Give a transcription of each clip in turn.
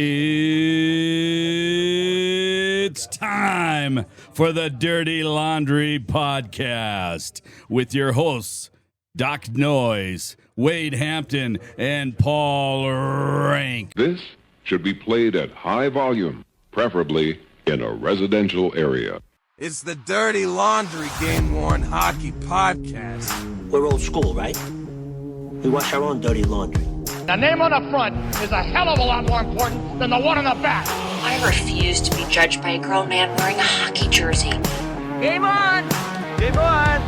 It's time for the Dirty Laundry Podcast with your hosts, DocNoyes, Wade Hampton, and Paul Rank. This should be played at high volume, preferably in a residential area. It's the Dirty Laundry Game-Worn Hockey Podcast. We're old school, right? We wash our own dirty laundry. The name on the front is a hell of a lot more important than the one on the back. I refuse to be judged by a grown man wearing a hockey jersey. Game on! Game on!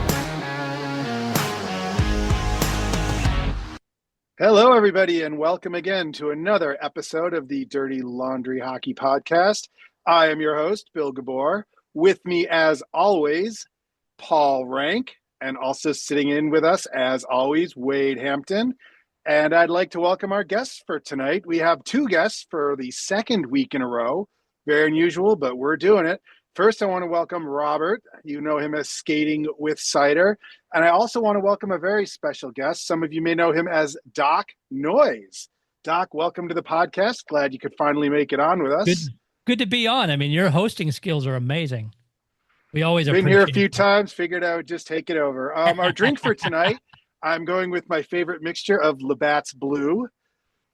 Hello, everybody, and welcome again to another episode of the Dirty Laundry Hockey Podcast. I am your host, Bill Gabor. With me, as always, Paul Rank, and also sitting in with us, as always, Wade Hampton. And I'd like to welcome our guests for tonight. We have two guests for the second week in a row. Very unusual, but we're doing it. First, I want to welcome Robert. You know him as Skating with Seider. And I also want to welcome a very special guest. Some of you may know him as DocNoyes. Doc, welcome to the podcast. Glad you could finally make it on with us. Good to be on. I mean, your hosting skills are amazing. We always been here a few times. Figured I would just take it over. Our drink for tonight, I'm going with my favorite mixture of Labatt's Blue.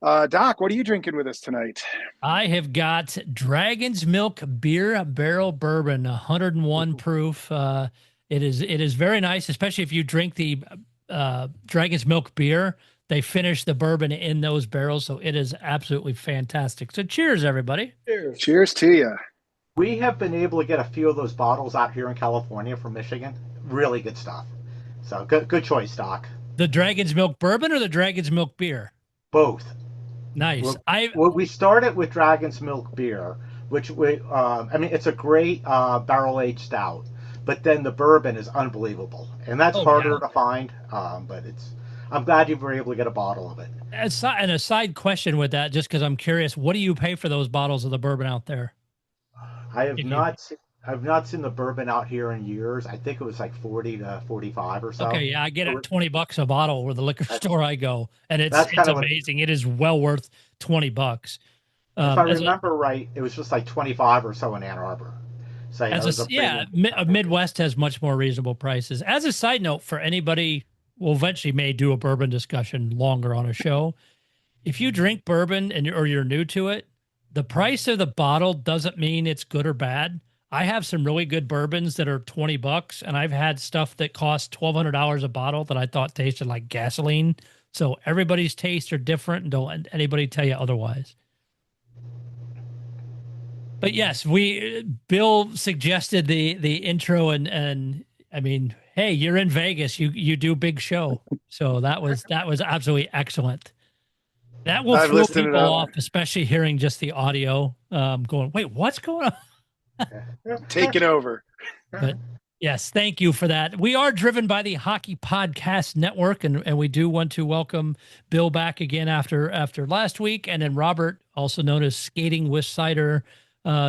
Doc, what are you drinking with us tonight? I have got Dragon's Milk Beer Barrel Bourbon, 101 proof. It is very nice, especially if you drink the Dragon's Milk beer. They finish the bourbon in those barrels, so it is absolutely fantastic. So cheers, everybody. Cheers to you. We have been able to get a few of those bottles out here in California from Michigan. Really good stuff. So good choice, Doc. The Dragon's Milk Bourbon or the Dragon's Milk Beer? Both. Nice. We started with Dragon's Milk Beer, which it's a great barrel-aged stout, but then the bourbon is unbelievable, and that's harder to find. But I'm glad you were able to get a bottle of it. And a side question with that, just because I'm curious, what do you pay for those bottles of the bourbon out there? I've not seen the bourbon out here in years. I think it was like 40 to 45 or so. Okay, yeah, I get it $20 a bottle with the liquor store I go, and it's amazing. It is well worth $20. If I remember right, it was just like 25 or so in Ann Arbor. So Midwest has much more reasonable prices. As a side note, for anybody, we'll eventually may do a bourbon discussion longer on a show. If you drink bourbon or you're new to it, the price of the bottle doesn't mean it's good or bad. I have some really good bourbons that are $20, and I've had stuff that costs $1,200 a bottle that I thought tasted like gasoline. So everybody's tastes are different, and don't let anybody tell you otherwise. But yes, Bill suggested the intro, and I mean, hey, you're in Vegas, you do big show, so that was absolutely excellent. That will throw people off, especially hearing just the audio, going, wait, what's going on? Taking over. But yes, thank you for that. We are driven by the Hockey Podcast Network, and we do want to welcome Bill back again after last week, and then Robert, also known as Skating with Seider,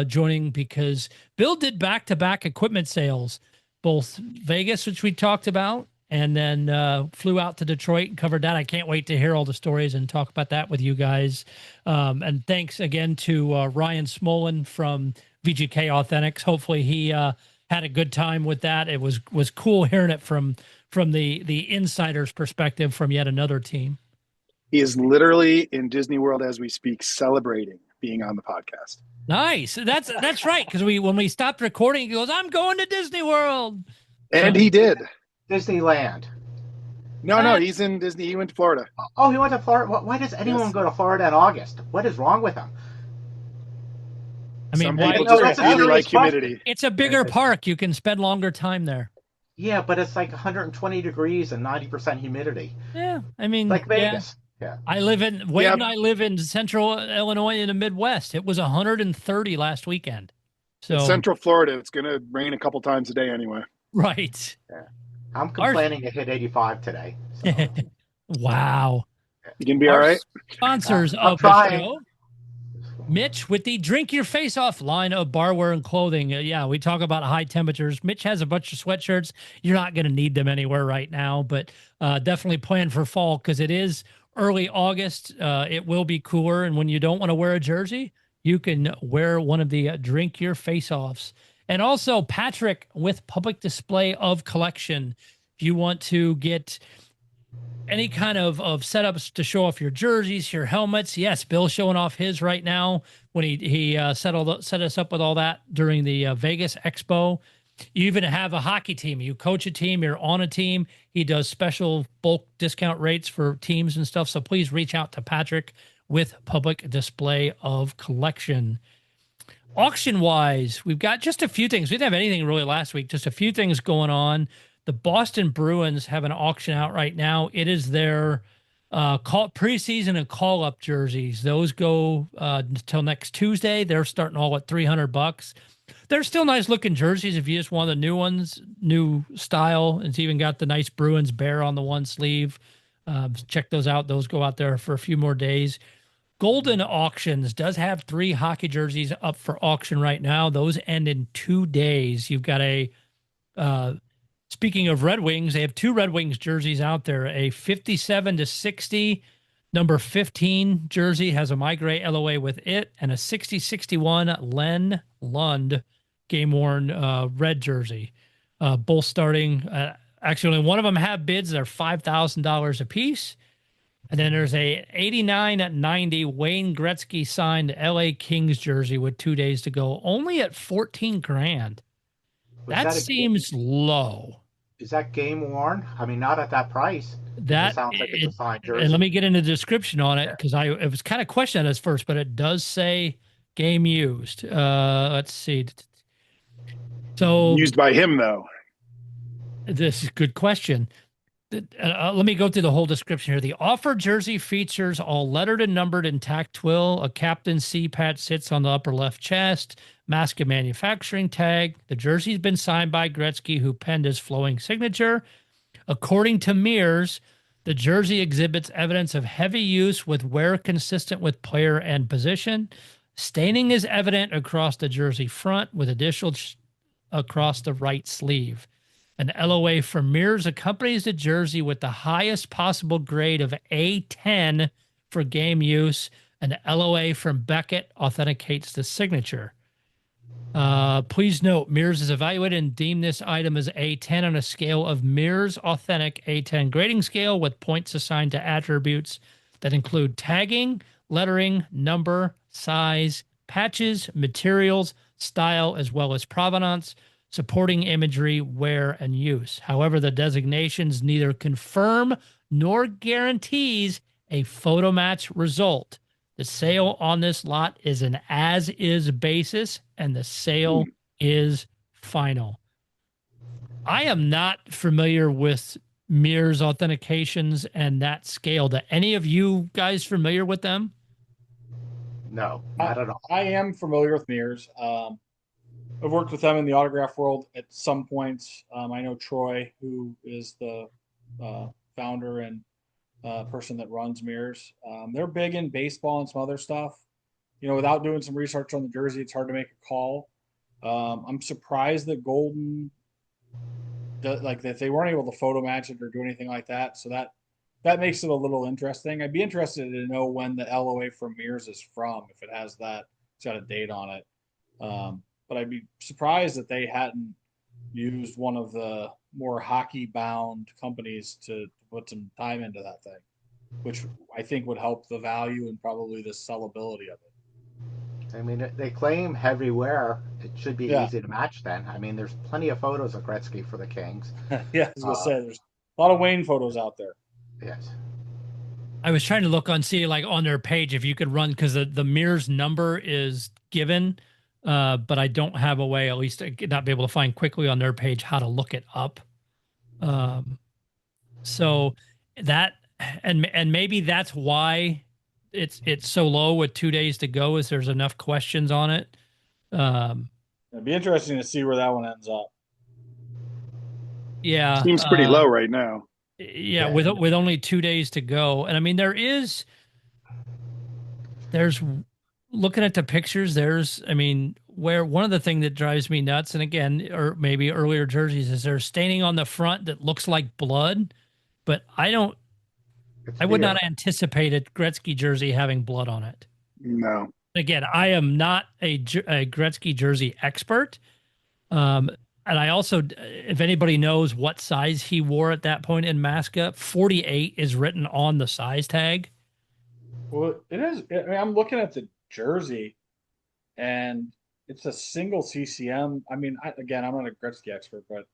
joining because Bill did back-to-back equipment sales, both Vegas, which we talked about, and then flew out to Detroit and covered that. I can't wait to hear all the stories and talk about that with you guys. And thanks again to Ryan Smolin from VGK Authentics. Hopefully he had a good time with that. It was cool hearing it from the insider's perspective from yet another team. He is literally in Disney World as we speak, celebrating being on the podcast. Nice. That's right. Because when we stopped recording, he goes, "I'm going to Disney World," and he did. Disneyland. No, he's in Disney. He went to Florida. Oh, he went to Florida. Why does anyone go to Florida in August? What is wrong with them? I mean, some people just really like humidity. It's a bigger park. You can spend longer time there. Yeah, but it's like 120 degrees and 90% humidity. Yeah, I mean, like Vegas. Yeah. I live in central Illinois in the Midwest. It was 130 last weekend. So in Central Florida, it's going to rain a couple times a day anyway. Right. Yeah. I'm complaining it hit 85 today. So. Wow. You going to be all right? Sponsors of the show. Mitch with the Drink Your Face Off line of barware and clothing. We talk about high temperatures. Mitch has a bunch of sweatshirts. You're not going to need them anywhere right now, but definitely plan for fall because it is early August. It will be cooler. And when you don't want to wear a jersey, you can wear one of the drink your face offs. And also Patrick with Public Display of Collection. If you want to get any kind of setups to show off your jerseys, your helmets. Yes, Bill's showing off his right now when he set us up with all that during the Vegas Expo. You even have a hockey team. You coach a team, you're on a team. He does special bulk discount rates for teams and stuff. So please reach out to Patrick with Public Display of Collection. Auction-wise, we've got just a few things. We didn't have anything really last week, just a few things going on. The Boston Bruins have an auction out right now. It is their preseason and call-up jerseys. Those go until next Tuesday. They're starting all at $300. They're still nice-looking jerseys if you just want the new ones, new style. It's even got the nice Bruins bear on the one sleeve. Check those out. Those go out there for a few more days. Golden Auctions does have 3 hockey jerseys up for auction right now. Those end in 2 days. You've got a speaking of Red Wings, they have 2 Red Wings jerseys out there. A 57-60 number 15 jersey has a My Gray LOA with it, and a 60-61 Len Lund game-worn red jersey. Both starting, actually only one of them have bids. They're $5,000 a piece. And then there's a 89-90 Wayne Gretzky signed LA Kings jersey with 2 days to go, only at $14,000. That seems low. Is that game worn? I mean, not at that price. That sounds like it's a fine jersey. And let me get into the description on it, because it was kind of questioned at first, but it does say game used. Let's see. So Used by him, though. This is a good question. Let me go through the whole description here. The offer jersey features all lettered and numbered in tack twill. A captain's C patch sits on the upper left chest. Mask and manufacturing tag. The jersey's been signed by Gretzky, who penned his flowing signature. According to Mears, the jersey exhibits evidence of heavy use with wear consistent with player and position. Staining is evident across the jersey front with additional across the right sleeve. An LOA from Mears accompanies the jersey with the highest possible grade of A10 for game use. An LOA from Beckett authenticates the signature. Please note, Mears is evaluated and deemed this item as A10 on a scale of Mears Authentic A10 grading scale, with points assigned to attributes that include tagging, lettering, number, size, patches, materials, style, as well as provenance, supporting imagery, wear, and use. However, the designations neither confirm nor guarantees a photo match result. The sale on this lot is an as-is basis, and the sale is final. I am not familiar with Mears authentications and that scale. Are any of you guys familiar with them? No, not at all. I am familiar with Mears. I've worked with them in the autograph world at some points. I know Troy, who is the founder and person that runs Mears. They're big in baseball and some other stuff. You know, without doing some research on the jersey, it's hard to make a call. I'm surprised that Golden, that they weren't able to photo match it or do anything like that. So that makes it a little interesting. I'd be interested to know when the LOA from Mears is from, if it has that. It's got a date on it. But I'd be surprised that they hadn't used one of the more hockey-bound companies to put some time into that thing, which I think would help the value and probably the sellability of it. I mean, they claim heavy wear. It should be easy to match then. I mean, there's plenty of photos of Gretzky for the Kings. Yeah, I was going to say, there's a lot of Wayne photos out there. Yes. I was trying to look on on their page if you could run, because the Mears number is given, but I don't have a way, at least not be able to find quickly on their page, how to look it up. So that, and maybe that's why it's so low with 2 days to go, is there's enough questions on it. It'd be interesting to see where that one ends up. Yeah. Seems pretty low right now. Yeah, with only 2 days to go. And I mean, there's looking at the pictures, where one of the things that drives me nuts, and again, or maybe earlier jerseys, is there's staining on the front that looks like blood, but I don't I would not anticipate a Gretzky jersey having blood on it. No. Again, I am not a Gretzky jersey expert. And I also, if anybody knows what size he wore at that point in Masca, 48 is written on the size tag. Well, it is. I mean, I'm looking at the jersey, and it's a single CCM. I mean, again, I'm not a Gretzky expert, but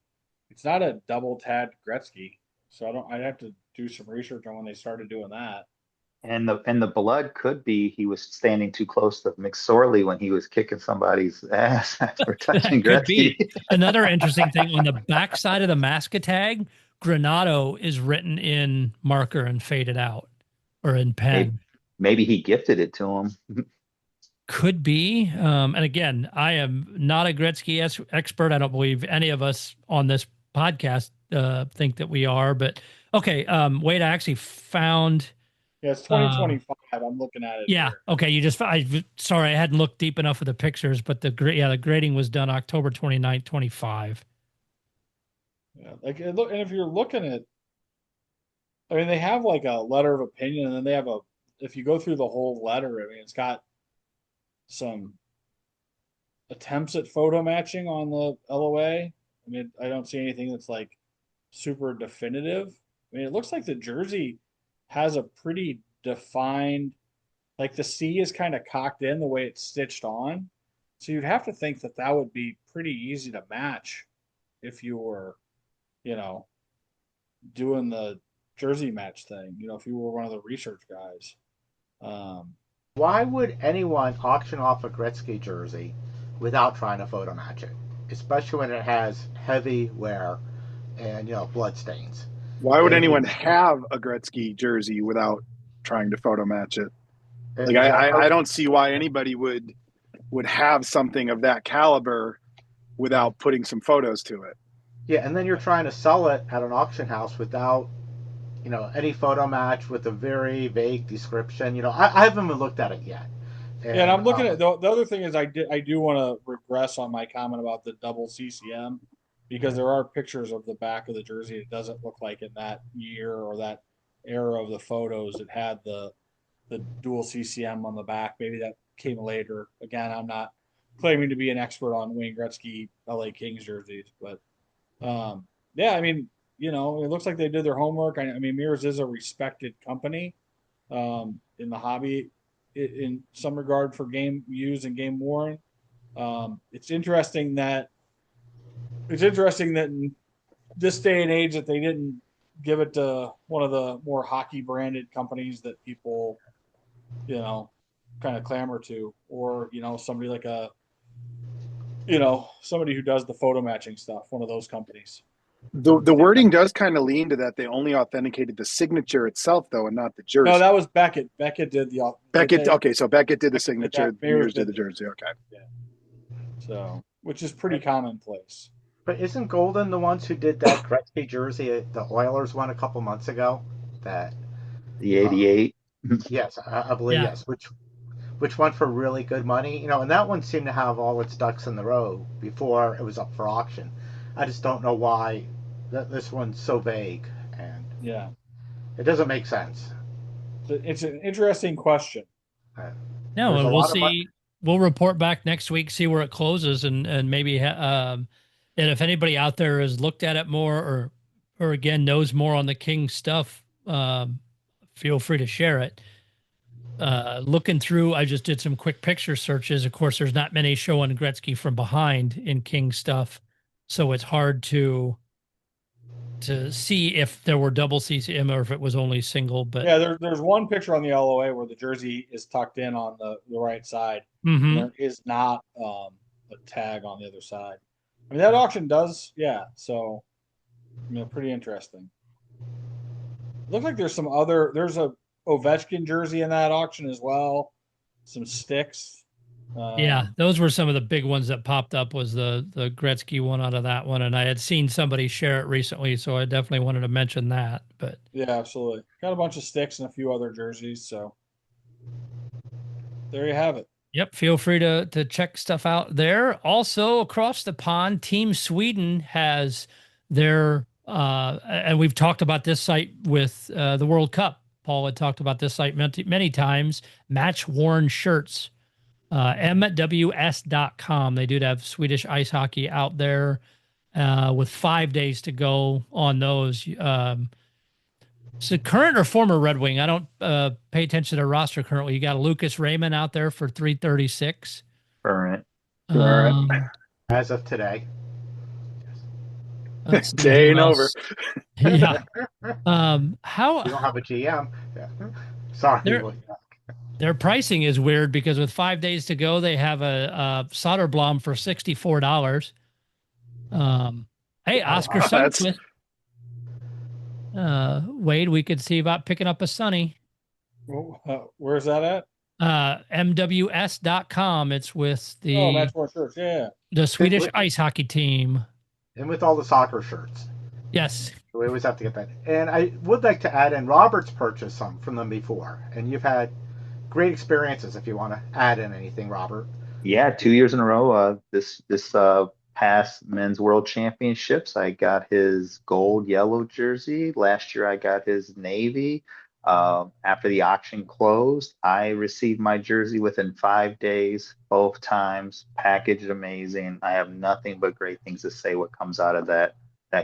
it's not a double tagged Gretzky. So I'd have to do some research on when they started doing that. And the blood could be he was standing too close to McSorley when he was kicking somebody's ass for touching Gretzky. Another interesting thing on the back side of the Masca tag, Granado is written in marker and faded out, or in pen. Maybe he gifted it to him. Could be. And again, I am not a Gretzky expert. I don't believe any of us on this podcast think that we are. But okay, Wade, I actually found. Yeah, it's 2025. I'm looking at it. Yeah. Here. Okay. Sorry, I hadn't looked deep enough of the pictures, but the grading was done October 29th, 25. Yeah. Like, and if you're looking at, I mean, they have like a letter of opinion, and then they have if you go through the whole letter, I mean, it's got some attempts at photo matching on the LOA. I mean, I don't see anything that's like super definitive. I mean, it looks like the jersey has a pretty defined, like the C is kind of cocked in the way it's stitched on. So you'd have to think that that would be pretty easy to match if you were, doing the jersey match thing, if you were one of the research guys. Why would anyone auction off a Gretzky jersey without trying to photo match it? Especially when it has heavy wear and, blood stains. Why would anyone have a Gretzky jersey without trying to photo match it? Like I don't see why anybody would have something of that caliber without putting some photos to it. Yeah, and then you're trying to sell it at an auction house without, any photo match with a very vague description. I haven't even looked at it yet. And I'm looking at the other thing is I do want to regress on my comment about the double CCM. Because there are pictures of the back of the jersey. It doesn't look like in that year or that era of the photos it had the dual CCM on the back. Maybe that came later. Again, I'm not claiming to be an expert on Wayne Gretzky LA Kings jerseys, but yeah, I mean, it looks like they did their homework. I mean, Mears is a respected company in the hobby in some regard for game used and game worn. It's interesting that in this day and age that they didn't give it to one of the more hockey branded companies that people, kind of clamor to, or, somebody like somebody who does the photo matching stuff, one of those companies. The wording does kind of lean to that. They only authenticated the signature itself, though, and not the jersey. No, that was Beckett. Beckett did the Beckett. Okay, so Beckett did the signature. Mears did the jersey. Okay. Yeah. So, which is pretty commonplace. But isn't Golden the ones who did that Gretzky jersey, the Oilers one a couple months ago? The 88. Yes, I believe yes. Which went for really good money, and that one seemed to have all its ducks in the row before it was up for auction. I just don't know why this one's so vague, and yeah, it doesn't make sense. It's an interesting question. No, and we'll see. We'll report back next week, see where it closes, and maybe and if anybody out there has looked at it more or again knows more on the King stuff, feel free to share it. Looking through, I just did some quick picture searches. Of course, there's not many showing Gretzky from behind in King stuff, so it's hard to see if there were double CCM or if it was only single. But yeah, there's one picture on the LOA where the jersey is tucked in on the right side. Mm-hmm. There is not a tag on the other side. I mean, that auction does, yeah. So, pretty interesting. Looks like there's a Ovechkin jersey in that auction as well. Some sticks. Yeah, those were some of the big ones that popped up. Was the Gretzky one out of that one, and I had seen somebody share it recently, so I definitely wanted to mention that. But yeah, absolutely. Got a bunch of sticks and a few other jerseys. So there you have it. Yep, feel free to check stuff out there. Also, across the pond, Team Sweden has their, and we've talked about this site with the World Cup. Paul had talked about this site many times. Match worn shirts, MWS.com. They do have Swedish ice hockey out there with 5 days to go on those. So current or former Red Wing? I don't pay attention to the roster currently. You got Lucas Raymond out there for $336. Current. As of today. Day ain't over. Yeah. How you don't have a GM? Yeah. Sorry. Their pricing is weird because with 5 days to go, they have a Soderblom for $64. Hey, Oscar Sundqvist. Wade, we could see about picking up a Sonny. Where's that at? MWS.com. It's with the Match Worn Shirts, yeah. The Swedish ice hockey team. And with all the soccer shirts. Yes. We always have to get that. And I would like to add in, Robert's purchased some from them before, and you've had great experiences if you want to add in anything, Robert. Yeah, 2 years in a row. This past men's world championships, I got his gold yellow jersey. Last year I got his navy. After the auction closed, I received my jersey within 5 days, both times. Packaged amazing. I have nothing but great things to say what comes out of that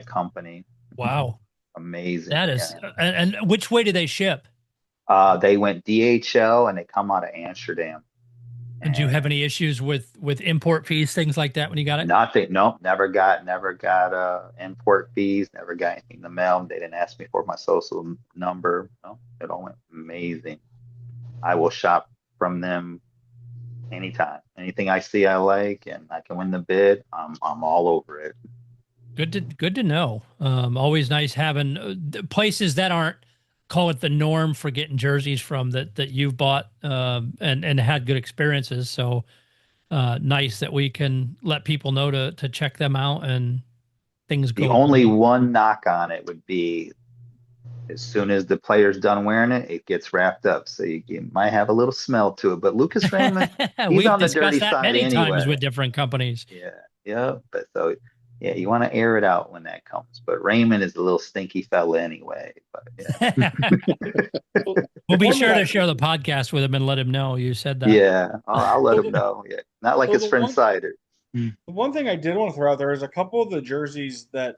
company. Wow. Amazing. That is, yeah. And which way do they ship? They went DHL and they come out of Amsterdam. Did you have any issues with import fees, things like that when you got it? Nothing. Nope. Never got import fees. Never got anything in the mail. They didn't ask me for my social number. No, it all went amazing. I will shop from them anytime. Anything I see I like and I can win the bid, I'm all over it. Good to know. Always nice having places that aren't, call it the norm for getting jerseys from that you've bought and had good experiences. So nice that we can let people know to check them out and things go. The only one knock on it would be as soon as the player's done wearing it, it gets wrapped up. So you might have a little smell to it. But Lucas Raymond, he's on the dirty side many anyway. Times with different companies. Yeah. But so yeah, you want to air it out when that comes. But Raymond is a little stinky fella anyway. But yeah. We'll be sure to share the podcast with him and let him know you said that. Yeah, I'll let him know. Yeah, not like his friend Seider. The one thing I did want to throw out there is a couple of the jerseys that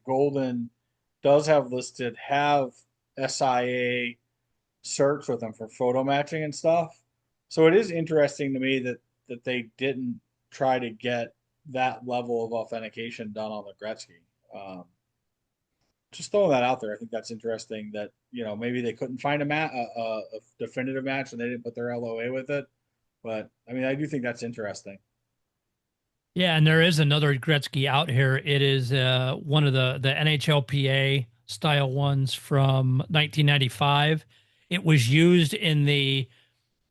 Golden does have listed have SIA certs with them for photo matching and stuff. So it is interesting to me that they didn't try to get that level of authentication done on the Gretzky. Just throwing that out there. I think that's interesting that, maybe they couldn't find a definitive match and they didn't put their LOA with it. But I mean, I do think that's interesting. Yeah. And there is another Gretzky out here. It is one of the NHLPA style ones from 1995. It was used in the,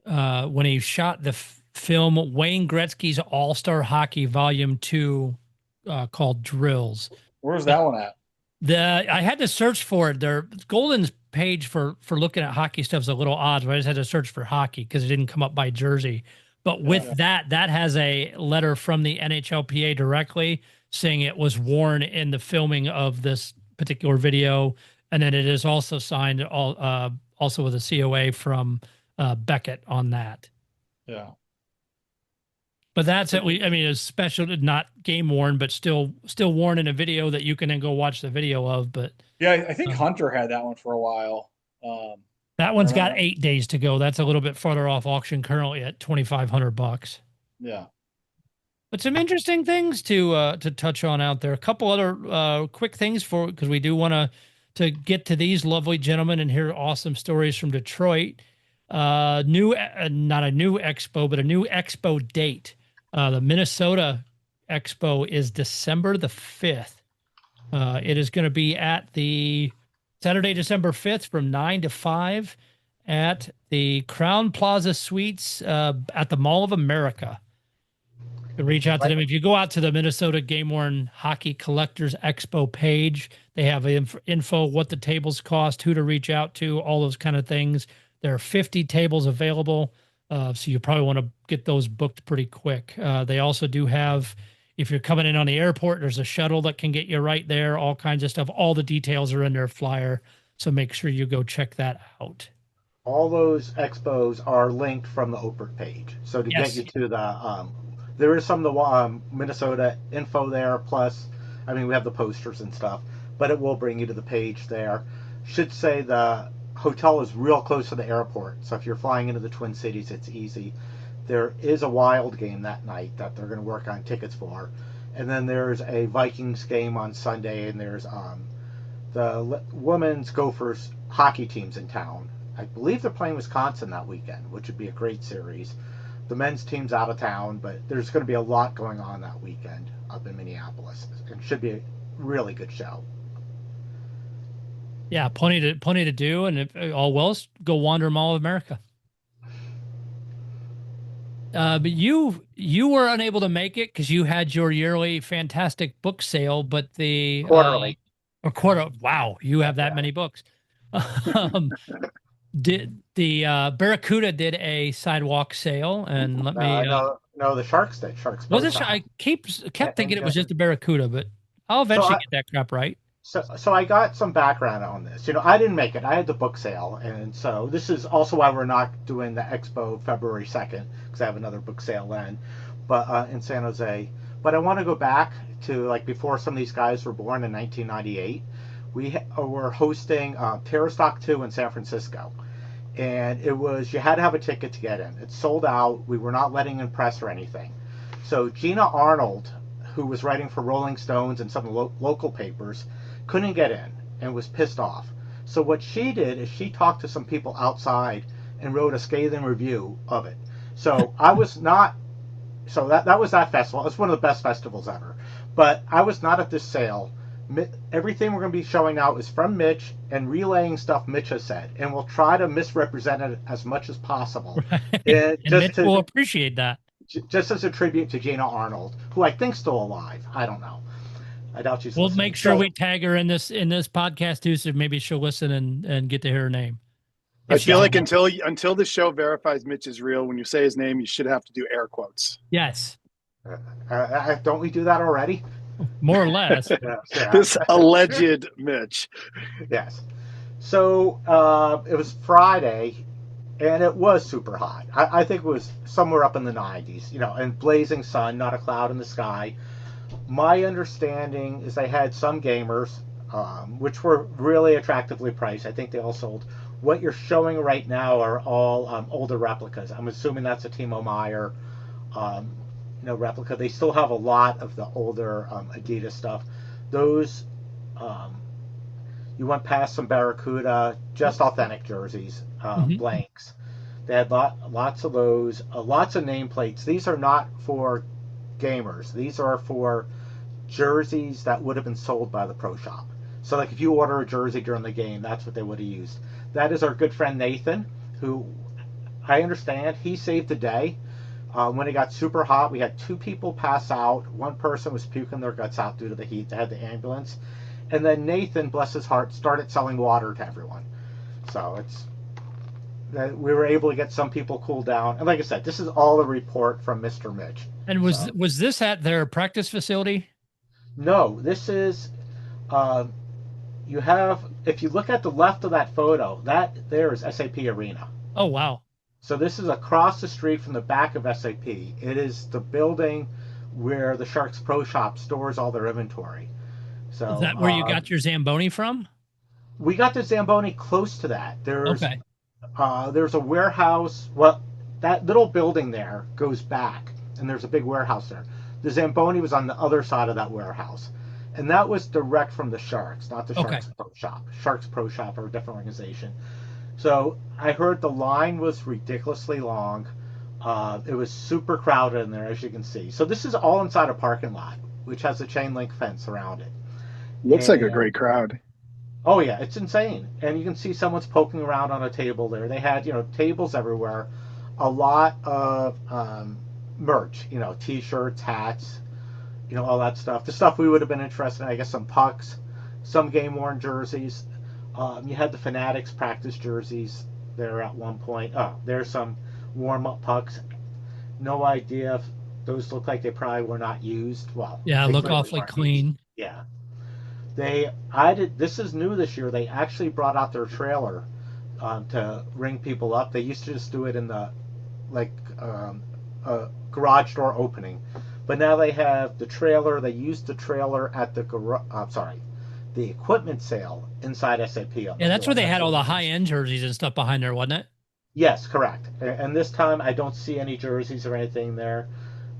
when he shot the film Wayne Gretzky's All-Star Hockey Volume 2 called Drills. Where's that one at? I had to search for it. Their Golden's page for looking at hockey stuff is a little odd, but I just had to search for hockey because it didn't come up by jersey. But with that has a letter from the NHLPA directly saying it was worn in the filming of this particular video. And then it is also signed also with a COA from Beckett on that. Yeah. But that's it. It's special, not game worn, but still worn in a video that you can then go watch the video of. But yeah, I think Hunter had that one for a while. That one's got 8 days to go. That's a little bit farther off auction currently at $2,500. Yeah. But some interesting things to touch on out there. A couple other quick things because we do want to get to these lovely gentlemen and hear awesome stories from Detroit. Not a new expo, but a new expo date. The Minnesota Expo is December the 5th. It is going to be at the Saturday, December 5th from 9 to 5 at the Crown Plaza Suites at the Mall of America. You can reach out to them. If you go out to the Minnesota Game Worn Hockey Collectors Expo page, they have info, what the tables cost, who to reach out to, all those kind of things. There are 50 tables available, so you probably want to get those booked pretty quick. They also do have, if you're coming in on the airport, there's a shuttle that can get you right there, all kinds of stuff. All the details are in their flyer. So make sure you go check that out. All those expos are linked from the Oprah page. So to get you to the, there is some of the Minnesota info there. Plus, I mean, we have the posters and stuff, but it will bring you to the page there. Should say the hotel is real close to the airport. So if you're flying into the Twin Cities, it's easy. There is a Wild game that night that they're going to work on tickets for. And then there's a Vikings game on Sunday, and there's the women's Gophers hockey teams in town. I believe they're playing Wisconsin that weekend, which would be a great series. The men's team's out of town, but there's going to be a lot going on that weekend up in Minneapolis. It should be a really good show. Yeah, plenty to do, and if all well, go wander Mall of America. But you were unable to make it because you had your yearly fantastic book sale, but the quarterly. Wow, you have that many books. Did the Barracuda did a sidewalk sale, and let me no, the Sharks did. Sharks was it? I kept thinking it was just a Barracuda, but I'll eventually get that crap right. So I got some background on this. I didn't make it. I had the book sale, and so this is also why we're not doing the expo February 2nd, because I have another book sale then, but in San Jose. But I want to go back to like before some of these guys were born in 1998. We were hosting Terrorstock 2 in San Francisco, and it was you had to have a ticket to get in. It sold out. We were not letting in press or anything. So Gina Arnold, who was writing for Rolling Stones and some local papers, couldn't get in and was pissed off. So what she did is she talked to some people outside and wrote a scathing review of it. So I was not. So that was that festival. It was one of the best festivals ever. But I was not at this sale. Everything we're going to be showing now is from Mitch and relaying stuff Mitch has said, and we'll try to misrepresent it as much as possible. Right. And Mitch will appreciate that. Just as a tribute to Gina Arnold, who I think's still alive. I don't know. I doubt she's. We'll make sure we tag her in this podcast too, so maybe she'll listen and get to hear her name. I feel like until the show verifies Mitch is real, when you say his name, you should have to do air quotes. Yes. Don't we do that already? More or less. This alleged Mitch. Yes. So it was Friday, and it was super hot. I think it was somewhere up in the 90s, and blazing sun, not a cloud in the sky. My understanding is they had some gamers, which were really attractively priced. I think they all sold. What you're showing right now are all older replicas. I'm assuming that's a Timo Meyer replica. They still have a lot of the older Adidas stuff. Those, you went past some Barracuda, just authentic jerseys, blanks. They had lots of those, lots of nameplates. These are not for gamers. These are for jerseys that would have been sold by the pro shop. So like if you order a jersey during the game, that's what they would have used. That is our good friend Nathan, who I understand he saved the day. When it got super hot, we had 2 people pass out. One person was puking their guts out due to the heat. They had the ambulance. And then Nathan, bless his heart, started selling water to everyone. So we were able to get some people cooled down. And like I said, this is all a report from Mr. Mitch. And was this at their practice facility? No, this is, you have, if you look at the left of that photo, that there is SAP Arena. Oh, wow. So this is across the street from the back of SAP. It is the building where the Sharks Pro Shop stores all their inventory. So is that where you got your Zamboni from? We got the Zamboni close to that. There's a warehouse. Well, that little building there goes back, and there's a big warehouse there. The Zamboni was on the other side of that warehouse. And that was direct from the Sharks, not the Sharks Pro Shop. Sharks Pro Shop are a different organization. So I heard the line was ridiculously long. It was super crowded in there, as you can see. So this is all inside a parking lot, which has a chain link fence around it. Looks like a great crowd. Oh, yeah, it's insane. And you can see someone's poking around on a table there. They had, tables everywhere. A lot of merch, T-shirts, hats, all that stuff. The stuff we would have been interested in, I guess some pucks, some game-worn jerseys. You had the Fanatics practice jerseys there at one point. Oh, there's some warm-up pucks. No idea if those look like they probably were not used. Well, yeah, look awfully clean. Yeah. This is new this year. They actually brought out their trailer to ring people up. They used to just do it in the garage door opening, but now they have the trailer. They used the trailer at the the equipment sale inside SAP. Yeah, that's where they had all the high-end jerseys and stuff behind there, wasn't it? Yes, correct. And this time I don't see any jerseys or anything there.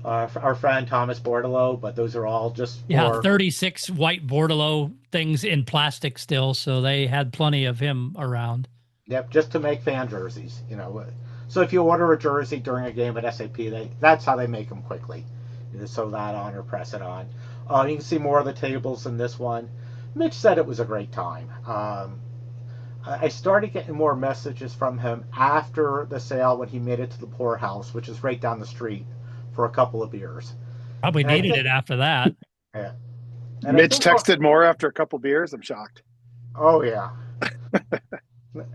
Our friend Thomas Bordello, but those are all just for 36 white Bordello things in plastic still, so they had plenty of him around. Yep, just to make fan jerseys, So if you order a jersey during a game at SAP, that's how they make them quickly. You just sew that on or press it on. You can see more of the tables in this one. Mitch said it was a great time. I started getting more messages from him after the sale when he made it to the poorhouse, which is right down the street, for a couple of beers. Probably needed it after that. Yeah. Mitch texted more after a couple beers. I'm shocked. Oh, yeah.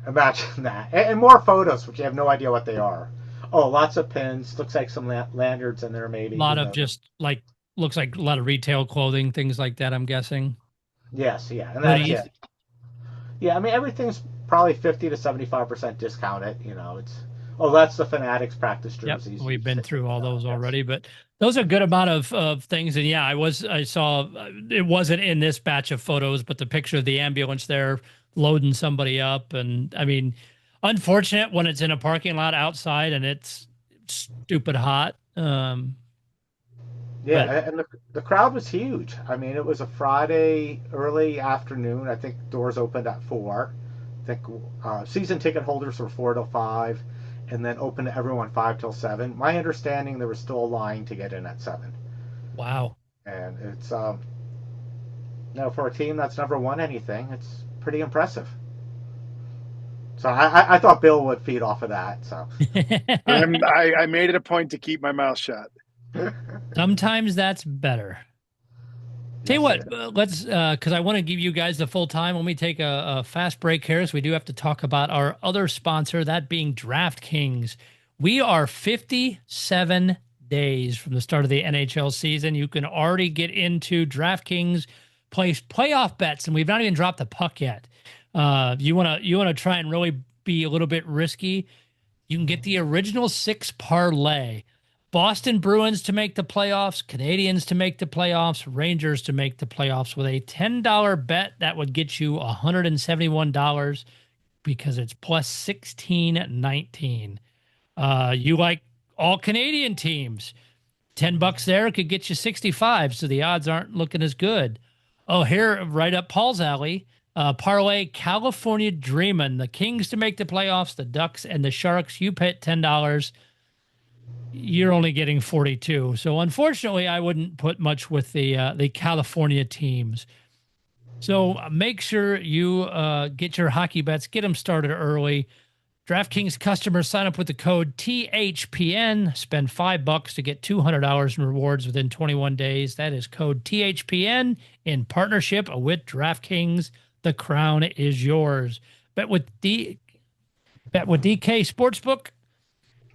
Imagine that. And more photos, which you have no idea what they are. Oh, lots of pins. Looks like some lanyards in there, maybe. A lot of looks like a lot of retail clothing, things like that, I'm guessing. Yes, yeah. And that's it. Yeah, I mean, everything's probably 50 to 75% discounted. That's the Fanatics practice jerseys. Yep, we've been through all those already, but those are a good amount of things. And yeah, I saw it wasn't in this batch of photos, but the picture of the ambulance there loading somebody up. And I mean, unfortunate when it's in a parking lot outside and it's stupid hot. And the crowd was huge. I mean, it was a Friday early afternoon. I think doors opened at 4. I think season ticket holders were 4 till 5, and then open to everyone 5 till 7. My understanding, there was still a line to get in at 7. Wow. And it's for a team that's never won anything, it's pretty impressive. So I thought Bill would feed off of that. So I made it a point to keep my mouth shut. Sometimes that's better. Tell you what, let's because I want to give you guys the full time. Let me take a fast break here, so we do have to talk about our other sponsor, that being DraftKings. We are 57 days from the start of the NHL season. You can already get into DraftKings, place playoff bets, and we've not even dropped the puck yet. You wanna try and really be a little bit risky. You can get the original 6 parlay. Boston Bruins to make the playoffs, Canadiens to make the playoffs, Rangers to make the playoffs with a $10 bet that would get you $171 because it's plus 16.19. You like all Canadian teams. $10 there could get you 65, so the odds aren't looking as good. Oh, here, right up Paul's alley, parlay California Dreamin', the Kings to make the playoffs, the Ducks and the Sharks. You pay $10. You're only getting 42. So unfortunately, I wouldn't put much with the California teams. So make sure you get your hockey bets, get them started early. DraftKings customers sign up with the code THPN, spend $5 to get $200 in rewards within 21 days. That is code THPN in partnership with DraftKings. The crown is yours. Bet with DK Sportsbook.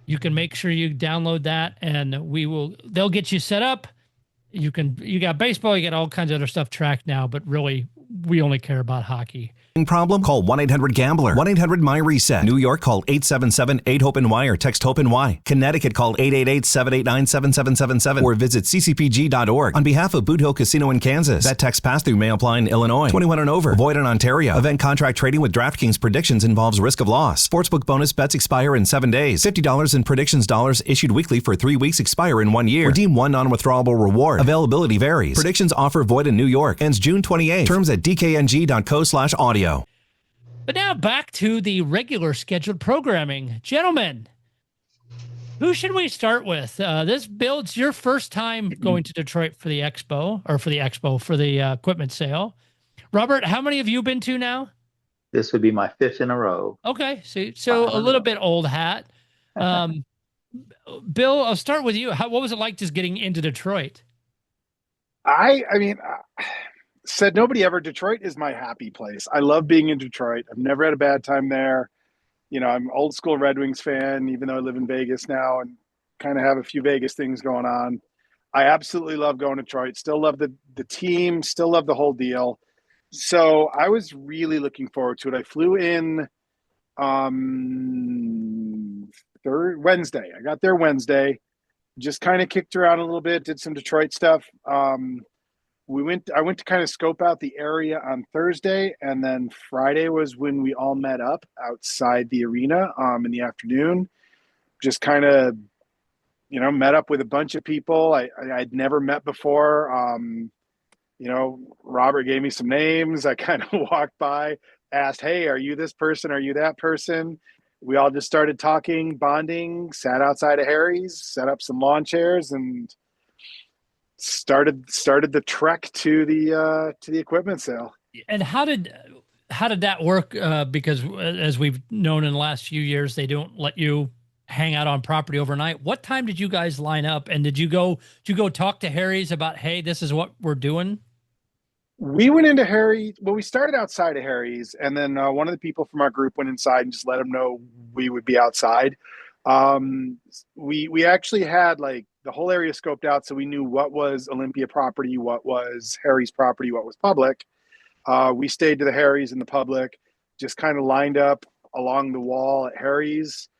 You can make sure you download that, and they'll get you set up. You got baseball, you got all kinds of other stuff tracked now, but really we only care about hockey. Problem? Call 1-800-GAMBLER. 1-800-MY-RESET. New York, call 877-8-HOPE-NY or text HOPE-NY. Connecticut, call 888-789-7777 or visit ccpg.org. On behalf of Boot Hill Casino in Kansas, that text pass-through may apply in Illinois. 21 and over. Void in Ontario. Event contract trading with DraftKings predictions involves risk of loss. Sportsbook bonus bets expire in 7 days. $50 in predictions dollars issued weekly for 3 weeks expire in 1 year. Redeem one non-withdrawable reward. Availability varies. Predictions offer void in New York. Ends June 28. Terms at dkng.co/audio. But now back to the regular scheduled programming. Gentlemen, who should we start with? This builds your first time going to Detroit for the for the equipment sale. Robert, how many have you been to now? This would be my 5th in a row. Okay, so a little bit old hat. Bill, I'll start with you. What was it like just getting into Detroit? I mean, said nobody ever. Detroit is my happy place. I love being in Detroit. I've never had a bad time there. I'm an old school Red Wings fan, even though I live in Vegas now and kind of have a few Vegas things going on. I absolutely love going to Detroit. Still love the team. Still love the whole deal. So I was really looking forward to it. I flew in Wednesday. I got there Wednesday. Just kind of kicked around a little bit, did some Detroit stuff. I went to kind of scope out the area on Thursday, and then Friday was when we all met up outside the arena in the afternoon. Just kind of, met up with a bunch of people I'd never met before. Robert gave me some names. I kind of walked by, asked, "Hey, are you this person? Are you that person?" We all just started talking, bonding, sat outside of Harry's, set up some lawn chairs, and started the trek to the equipment sale. And how did that work? Because as we've known in the last few years, they don't let you hang out on property overnight. What time did you guys line up? And did you go talk to Harry's about, hey, this is what we're doing? We went into Harry. Well, we started outside of Harry's, and then one of the people from our group went inside and just let them know we would be outside. We actually had like the whole area scoped out, so we knew what was Olympia property, what was Harry's property, what was public. We stayed to the Harry's and the public, just kind of lined up along the wall at Harry's.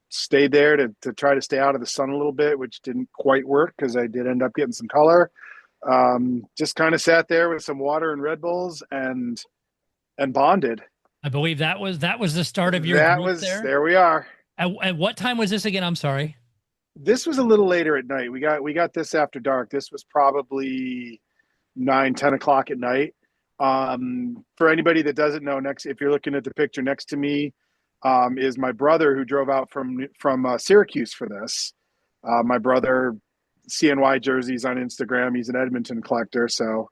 Stayed there to try to stay out of the sun a little bit, which didn't quite work because I did end up getting some color. Just kind of sat there with some water and Red Bulls and bonded. I believe that was the start of your group there. There we are. At what time was this again? I'm sorry. This was a little later at night. We got this after dark. This was probably 9-10 o'clock at night. For anybody that doesn't know, if you're looking at the picture next to me, is my brother who drove out from Syracuse for this. My brother, CNY jerseys on Instagram. He's an Edmonton collector, so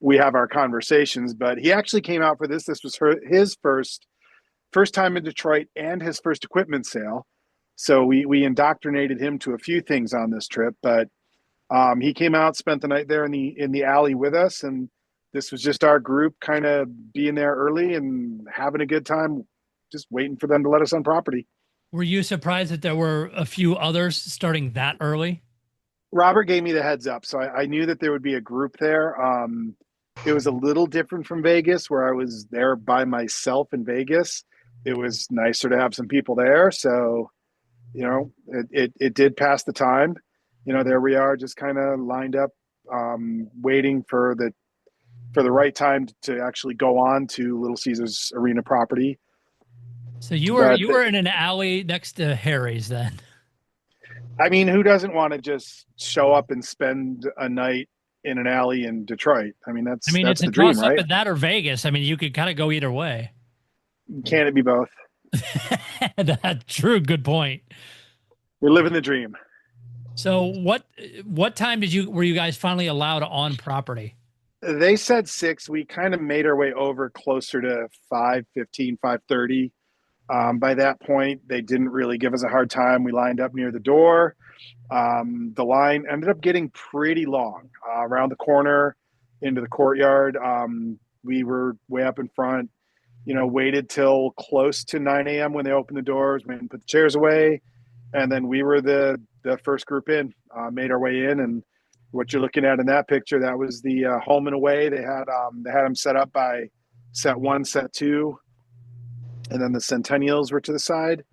we have our conversations. But he actually came out for this. This was his first time in Detroit and his first equipment sale. So we indoctrinated him to a few things on this trip. But he came out, spent the night there in the alley with us, and this was just our group kind of being there early and having a good time, just waiting for them to let us on property. Were you surprised that there were a few others starting that early? Robert gave me the heads up, so I knew that there would be a group there. It was a little different from Vegas, where I was there by myself in Vegas. It was nicer to have some people there, so it did pass the time. There we are, just kind of lined up, waiting for the right time to actually go on to Little Caesars Arena property. So you were in an alley next to Harry's then. I mean, who doesn't want to just show up and spend a night in an alley in Detroit? I mean, that's it's the a dream, toss right? up at that or Vegas. I mean, you could kind of go either way. Can it be both? That's true. Good point. We're living the dream. So what time were you guys finally allowed on property? They said 6. We kind of made our way over closer to 5:15, 5:30. By that point, they didn't really give us a hard time. We lined up near the door. The line ended up getting pretty long around the corner into the courtyard. We were way up in front, waited till close to 9 a.m. when they opened the doors, went and put the chairs away. And then we were the first group in, made our way in. And what you're looking at in that picture, that was the home and away. They had them set up by set 1, set 2. And then the Centennials were to the side.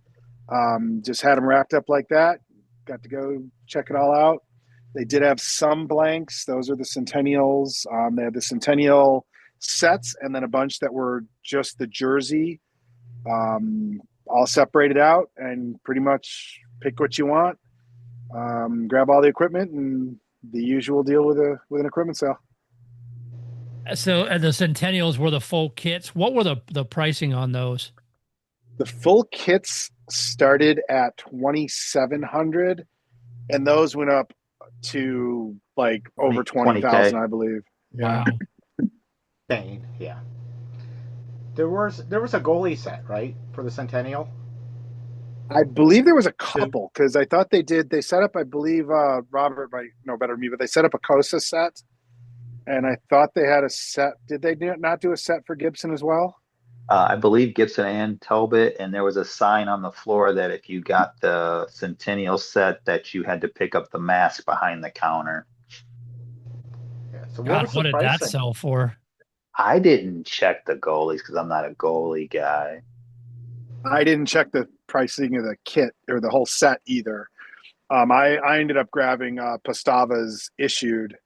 Just had them wrapped up like that. Got to go check it all out. They did have some blanks. Those are the Centennials. They had the Centennial sets and then a bunch that were just the jersey, all separated out, and pretty much pick what you want, grab all the equipment, and the usual deal with an equipment sale. So the Centennials were the full kits. What were the pricing on those? The full kits started at $2,700, and those went up to like over 20,000, I believe. Wow. Yeah. There was a goalie set, right, for the Centennial? I believe there was a couple, because I thought they set up, I believe, Robert might know better than me, but they set up a Cosa set, and I thought they had a set. Did they not do a set for Gibson as well? I believe Gibson and Talbot, and there was a sign on the floor that if you got the Centennial set that you had to pick up the mask behind the counter. Yes. So God, was what the did that pricing? sell for? I didn't check the goalies because I'm not a goalie guy. I didn't check the pricing of the kit or the whole set either. I ended up grabbing Pastava's issued.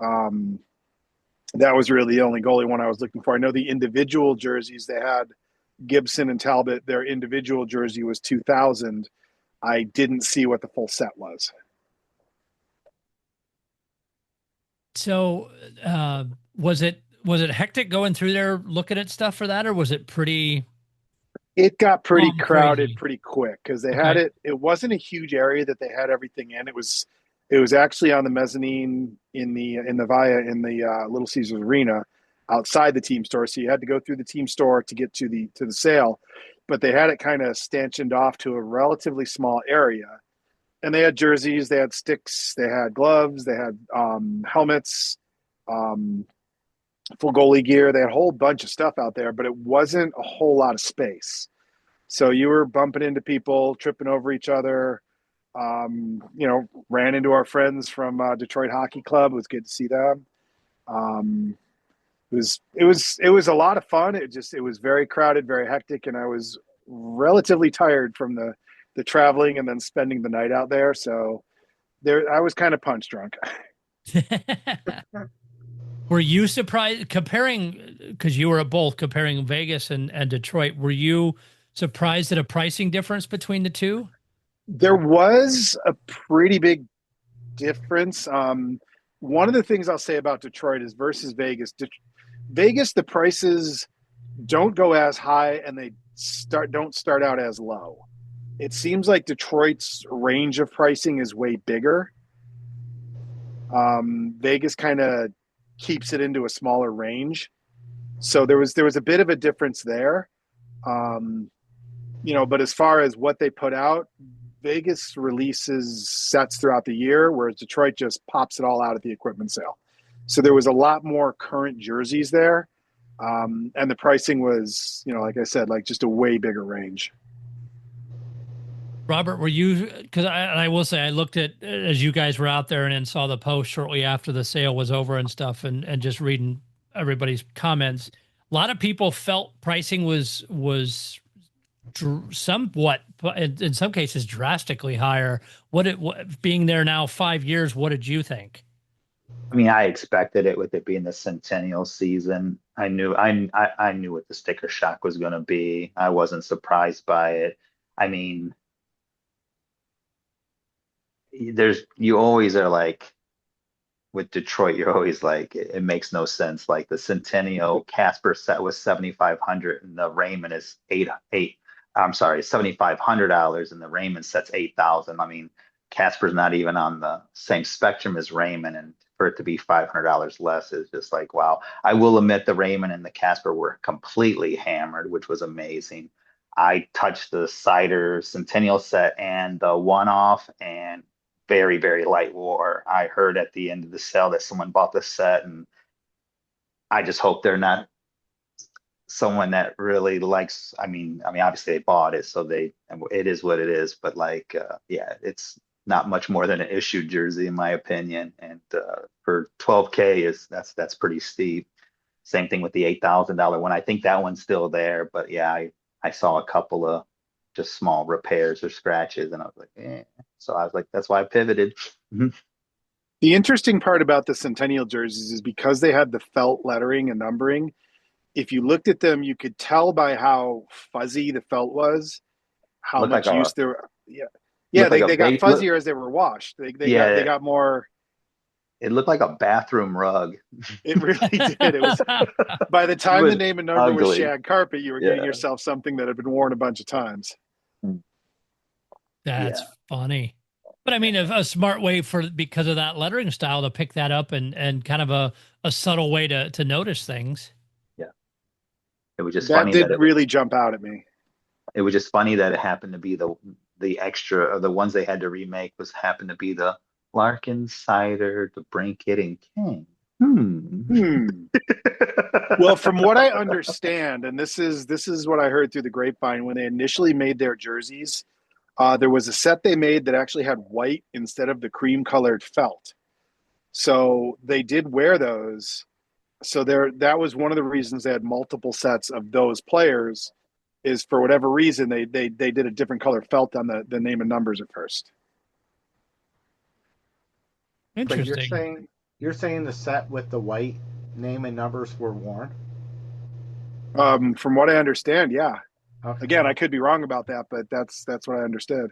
Um, that was really the only goalie one I was looking for. I know the individual jerseys they had Gibson and Talbot. Their individual jersey was 2,000. I didn't see what the full set was. So, was it hectic going through there looking at stuff for that, or was it pretty? It got pretty crowded crazy? pretty quick because they had Okay. it. It wasn't a huge area that they had everything in. It was actually on the mezzanine in the Via in the Little Caesars Arena outside the team store. So you had to go through the team store to get to the sale, but they had it kind of stanchioned off to a relatively small area. And they had jerseys, they had sticks, they had gloves, they had helmets, um, full goalie gear. They had a whole bunch of stuff out there, but it wasn't a whole lot of space. So you were bumping into people, tripping over each other. Ran into our friends from Detroit Hockey Club. It was good to see them. It was a lot of fun. It was very crowded, very hectic, and I was relatively tired from the traveling and then spending the night out there. So I was kind of punch drunk. Were you surprised comparing, because you were at both, comparing Vegas and Detroit? Were you surprised at a pricing difference between the two? There was a pretty big difference. One of the things I'll say about Detroit is versus Vegas. Vegas, the prices don't go as high and they don't start out as low. It seems like Detroit's range of pricing is way bigger. Vegas kind of keeps it into a smaller range. So there was a bit of a difference there. But as far as what they put out, Vegas releases sets throughout the year, whereas Detroit just pops it all out at the equipment sale. So there was a lot more current jerseys there. And the pricing was, like I said, like just a way bigger range. Robert, were you, because I will say I looked at, as you guys were out there and then saw the post shortly after the sale was over and stuff, and just reading everybody's comments, a lot of people felt pricing was somewhat, in some cases, drastically higher. Being there now 5 years, what did you think? I mean, I expected it with it being the centennial season. I knew what the sticker shock was going to be. I wasn't surprised by it. I mean, you always are like, with Detroit, you're always like, it makes no sense. Like the Centennial Casper set was $7,500 and the Raymond is $7,500 and the Raymond set's $8,000. I mean, Casper's not even on the same spectrum as Raymond, and for it to be $500 less is just like, wow. I will admit the Raymond and the Casper were completely hammered, which was amazing. I touched the Seider Centennial set and the one-off, and very, very light war. I heard at the end of the sale that someone bought the set, and I just hope they're not someone that really likes, I mean, obviously they bought it, so it is what it is, but it's not much more than an issued jersey in my opinion. And for 12K that's pretty steep. Same thing with the $8,000 one. I think that one's still there, but yeah, I saw a couple of just small repairs or scratches, and I was like, eh. So I was like, that's why I pivoted. The interesting part about the Centennial jerseys is because they had the felt lettering and numbering. If you looked at them, you could tell by how fuzzy the felt was, how much use there. Yeah, they got fuzzier as they were washed. They got more. It looked like a bathroom rug. It really did. It was by the time the name and number was shag carpet, you were getting yourself something that had been worn a bunch of times. That's funny. But I mean, a smart way because of that lettering style to pick that up and kind of a subtle way to notice things. Yeah. It was just funny. That did really jump out at me. It was just funny that it happened to be the extra, or the ones they had to remake happened to be the Larkin, Seider, the Brinket, and King. Well, from what I understand, and this is what I heard through the grapevine, when they initially made their jerseys, there was a set they made that actually had white instead of the cream colored felt. So they did wear those. So that was one of the reasons they had multiple sets of those players. Is for whatever reason they did a different color felt on the name and numbers at first. Interesting. But you're saying the set with the white name and numbers were worn? From what I understand, yeah. Okay. Again, I could be wrong about that, but that's what I understood.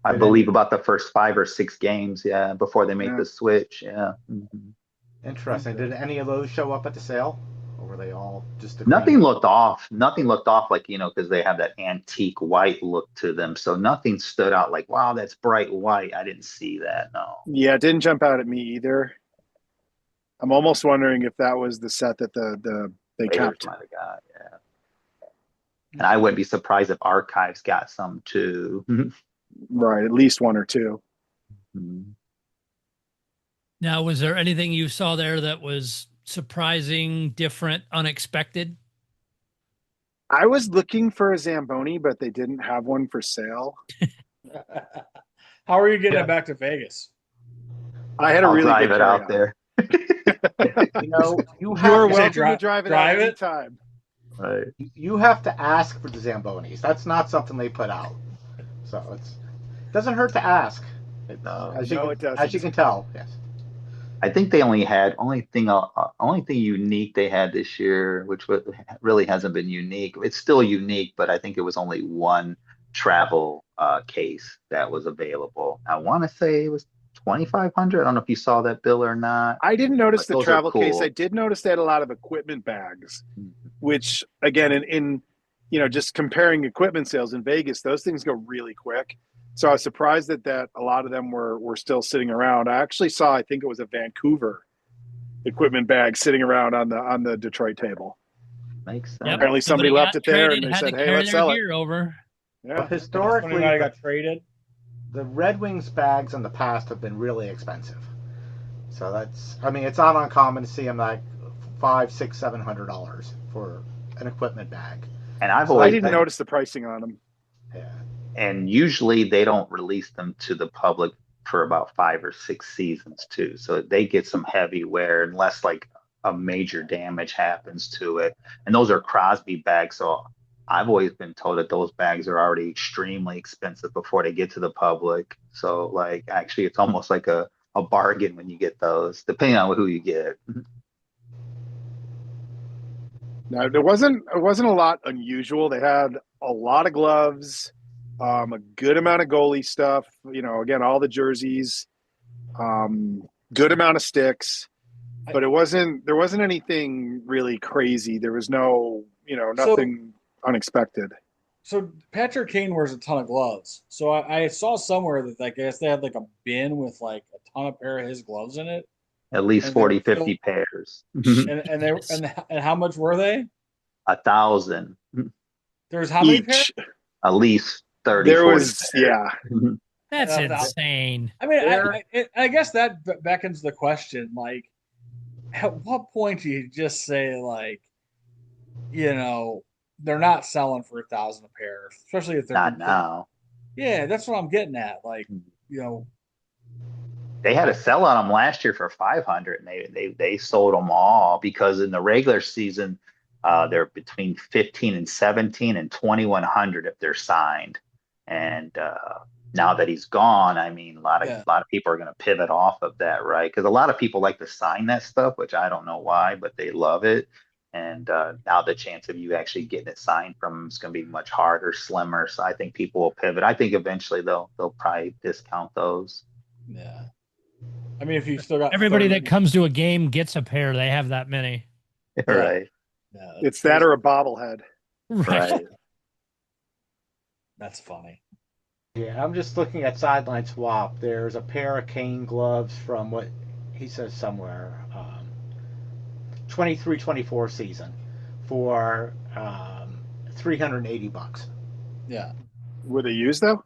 I believe about the first 5 or 6 games, before they made the switch, Mm-hmm. Interesting. Did any of those show up at the sale, or were they all just Nothing looked off. Nothing looked off, like, because they have that antique white look to them. So nothing stood out like, wow, that's bright white. I didn't see that. No. Yeah, it didn't jump out at me either. I'm almost wondering if that was the set that they kept. Might have got, yeah. And I wouldn't be surprised if Archives got some too. Right, at least 1 or 2. Mm-hmm. Now, was there anything you saw there that was surprising, different, unexpected? I was looking for a Zamboni, but they didn't have one for sale. How are you getting it back to Vegas? I had a really drive good it out there. You're welcome to drive it out anytime. Right. You have to ask for the Zambonis. That's not something they put out. So it doesn't hurt to ask. It doesn't. As you can tell, yes. I think they only thing unique they had this year, which really hasn't been unique. It's still unique, but I think it was only one travel case that was available. I want to say it was 2,500. I don't know if you saw that bill or not. I didn't notice the travel cool. case. I did notice they had a lot of equipment bags, which again, in just comparing equipment sales in Vegas, those things go really quick. So I was surprised that a lot of them were still sitting around. I actually saw, I think it was a Vancouver equipment bag sitting around on the Detroit table. Makes sense. Yep. Apparently somebody left it there and they said, "Hey, let's sell it." Over. Yeah. Well, historically, I got traded. The Red Wings bags in the past have been really expensive. So it's not uncommon to see them like $500, $600, $700 for an equipment bag. And I didn't notice the pricing on them. Yeah. And usually they don't release them to the public for about 5 or 6 seasons too. So they get some heavy wear unless like a major damage happens to it. And those are Crosby bags. So I've always been told that those bags are already extremely expensive before they get to the public. So like actually it's almost like a bargain when you get those, depending on who you get. No, there wasn't a lot unusual. They had a lot of gloves, a good amount of goalie stuff, again, all the jerseys, good amount of sticks, but there wasn't anything really crazy. There was nothing unexpected. So Patrick Kane wears a ton of gloves. So I saw somewhere that I guess they had like a bin with like a ton of pair of his gloves in it. At least 40, 50 pairs. And how much were they? 1,000. There's how many pairs? At least 30. There 40 was, pairs. yeah. That's insane. I mean, I guess that beckons the question, like, at what point do you just say, like, they're not selling for 1,000 a pair, especially if they're not now. Yeah, that's what I'm getting at. Like, they had a sell on them last year for 500, and they sold them all because in the regular season, they're between 15 and 17 and 2,100 if they're signed. And now that he's gone, I mean, a lot of people are going to pivot off of that, right? Because a lot of people like to sign that stuff, which I don't know why, but they love it. And now the chance of you actually getting it signed from them is going to be much harder, slimmer. So I think people will pivot. I think eventually they'll probably discount those. Yeah. I mean, if you still got everybody that comes to a game gets a pair, they have that many. Right. Yeah, it's that or a bobblehead. Right. That's funny. Yeah, I'm just looking at Sideline Swap. There's a pair of Kane gloves from what he says somewhere, 23-24 season for $380. Yeah. Were they used though?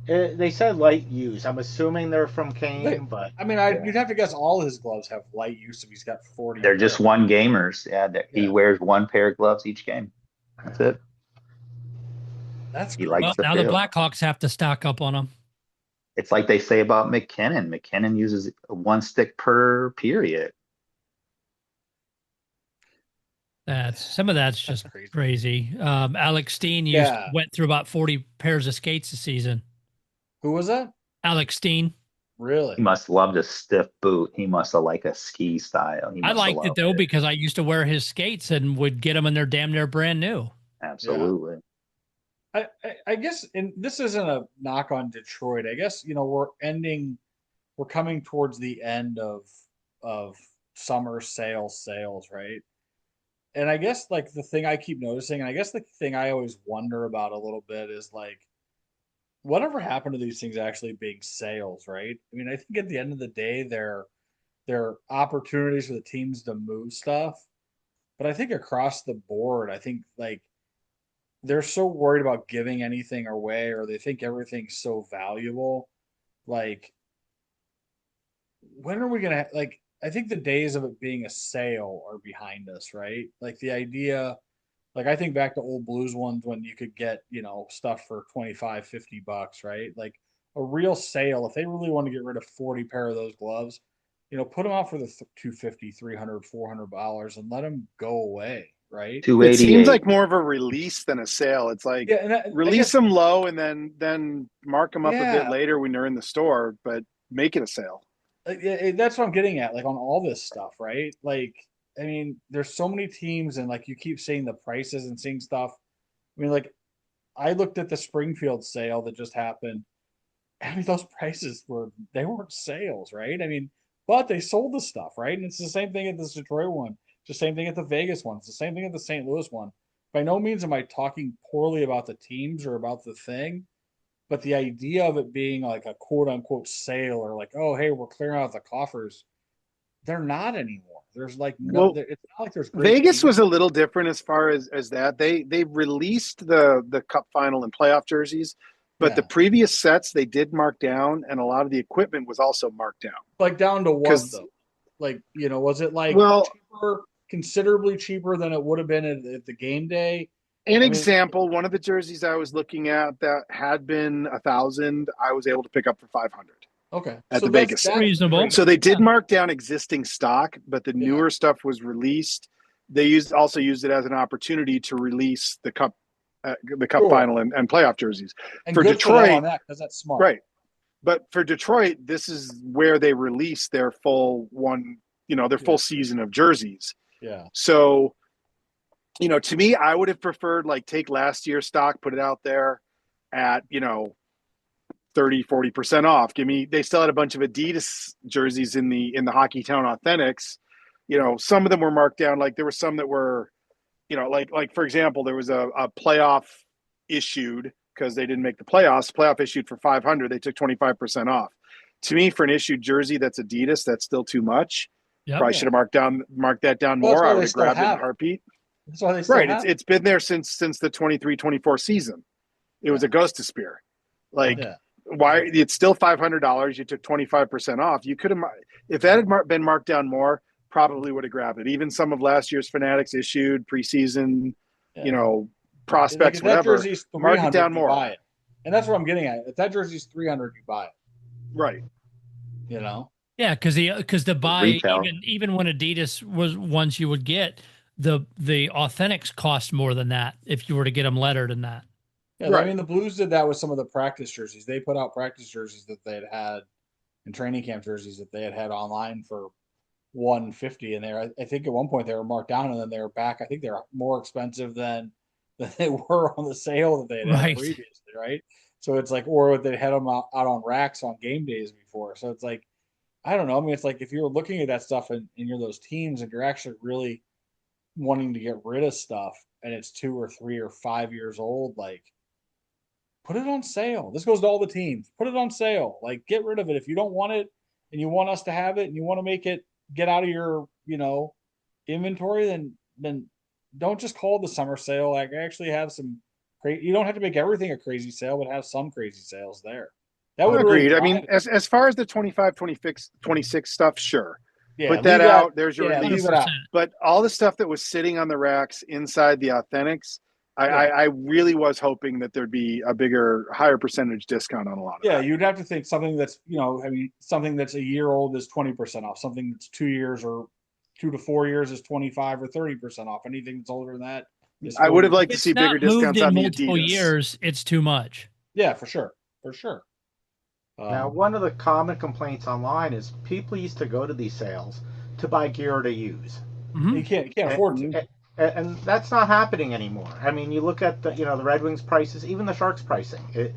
They said light use. I'm assuming they're from Kane, but I mean, you'd have to guess all his gloves have light use if he's got 40. They're just one gamers. Yeah, he wears one pair of gloves each game. That's it. That's he likes now the Blackhawks have to stock up on them. It's like they say about McKinnon. McKinnon uses one stick per period. Some of that's just crazy. Alex Steen went through about 40 pairs of skates a season. Who was that? Alex Steen. Really? He must love the stiff boot. He must have like a ski style. I liked it though because I used to wear his skates and would get them and they're damn near brand new. Absolutely. Yeah. I guess, and this isn't a knock on Detroit. I guess, we're coming towards the end of summer sales, right? And I guess like the thing I keep noticing, and I guess the thing I always wonder about a little bit is like, whatever happened to these things actually being sales, right? I mean, I think at the end of the day, they're opportunities for the teams to move stuff. But I think across the board, I think like they're so worried about giving anything away, or they think everything's so valuable. Like, when are we gonna like? I think the days of it being a sale are behind us, right? Like the idea, like I think back to old Blues ones when you could get, stuff for $25, $50, right? Like a real sale, if they really want to get rid of 40 pair of those gloves, put them out for the $250, $300, $400 and let them go away, right? It seems like more of a release than a sale. It's like release them low and then mark them up a bit later when they're in the store, but make it a sale. That's what I'm getting at, like on all this stuff, right? Like, I mean, there's so many teams, and like you keep seeing the prices and seeing stuff. I mean, like, I looked at the Springfield sale that just happened. I mean, those prices they weren't sales, right? I mean, but they sold the stuff, right? And it's the same thing at the Detroit one. It's the same thing at the Vegas one. It's the same thing at the St. Louis one. By no means am I talking poorly about the teams or about the thing. But the idea of it being like a quote unquote sale or like, oh, hey, we're clearing out the coffers, they're not anymore. There's like it's not like there's Vegas was a little different as far as that. They released the cup final and playoff jerseys, but the previous sets they did mark down, and a lot of the equipment was also marked down. Like down to what though? Like, was it like considerably cheaper than it would have been at the game day? Example, one of the jerseys I was looking at that had been 1,000, I was able to pick up for 500. Okay. At the Vegas. That's reasonable. So they did mark down existing stock, but the newer stuff was released. They also used it as an opportunity to release the cup final and playoff jerseys. And for Detroit, on that, because that's smart. Right. But for Detroit, this is where they release their full full season of jerseys. Yeah. So, to me, I would have preferred take last year's stock, put it out there at, 30-40% off. They still had a bunch of Adidas jerseys in the Hockey Town Authentics. Some of them were marked down. Like there were some that were, like for example, there was a playoff issued because they didn't make the playoffs. Playoff issued for 500. They took 25% off. To me, for an issued jersey that's Adidas, that's still too much. Yep. Probably should have marked that down more. I would have grabbed it in a heartbeat. That's why they still have it. It's been there since the 23-24 season. It was a Ghost of Spear. Why it's still $500. You took 25% off. You could have, if that had been marked down more, probably would have grabbed it. Even some of last year's Fanatics issued preseason, prospects, whatever. Mark it down more. Buy it. And that's what I'm getting at. If that jersey's $300, you buy it. Right. Yeah, because the buy even when Adidas was ones you would get, the Authentics cost more than that if you were to get them lettered in that. Yeah, right. I mean, the Blues did that with some of the practice jerseys. They put out practice jerseys that they had and training camp jerseys that they had online for $150, and I think at one point they were marked down, and then they were back. I think they were more expensive than they were on the sale that they had previously, right? So it's like, or they had them out on racks on game days before. So it's like, I don't know. I mean, it's like if you're looking at that stuff and you're those teams and you're actually really wanting to get rid of stuff, and it's 2 or 3 or 5 years old, put it on sale. This goes to all the teams. Put it on sale. Get rid of it. If you don't want it and you want us to have it and you want to make it get out of your, inventory, then don't just call it the summer sale. Actually have some you don't have to make everything a crazy sale, but have some crazy sales there. That would agreed. Really I mean, as far as the 25, 26 stuff, sure. Yeah, put that out. There's your release. But all the stuff that was sitting on the racks inside the Authentics, I really was hoping that there'd be a higher percentage discount on a lot of that. You'd have to think something that's, something that's a year old is 20% off. Something that's 2 years or 2 to 4 years is 25 or 30% off. Anything that's older than that is 40. I would have liked to see bigger discounts on the multiple Adidas. years, it's too much. Yeah, for sure. Now, one of the common complaints online is people used to go to these sales to buy gear to use. Mm-hmm. You can't afford to. And that's not happening anymore. I mean, you look at the Red Wings prices, even the Sharks pricing.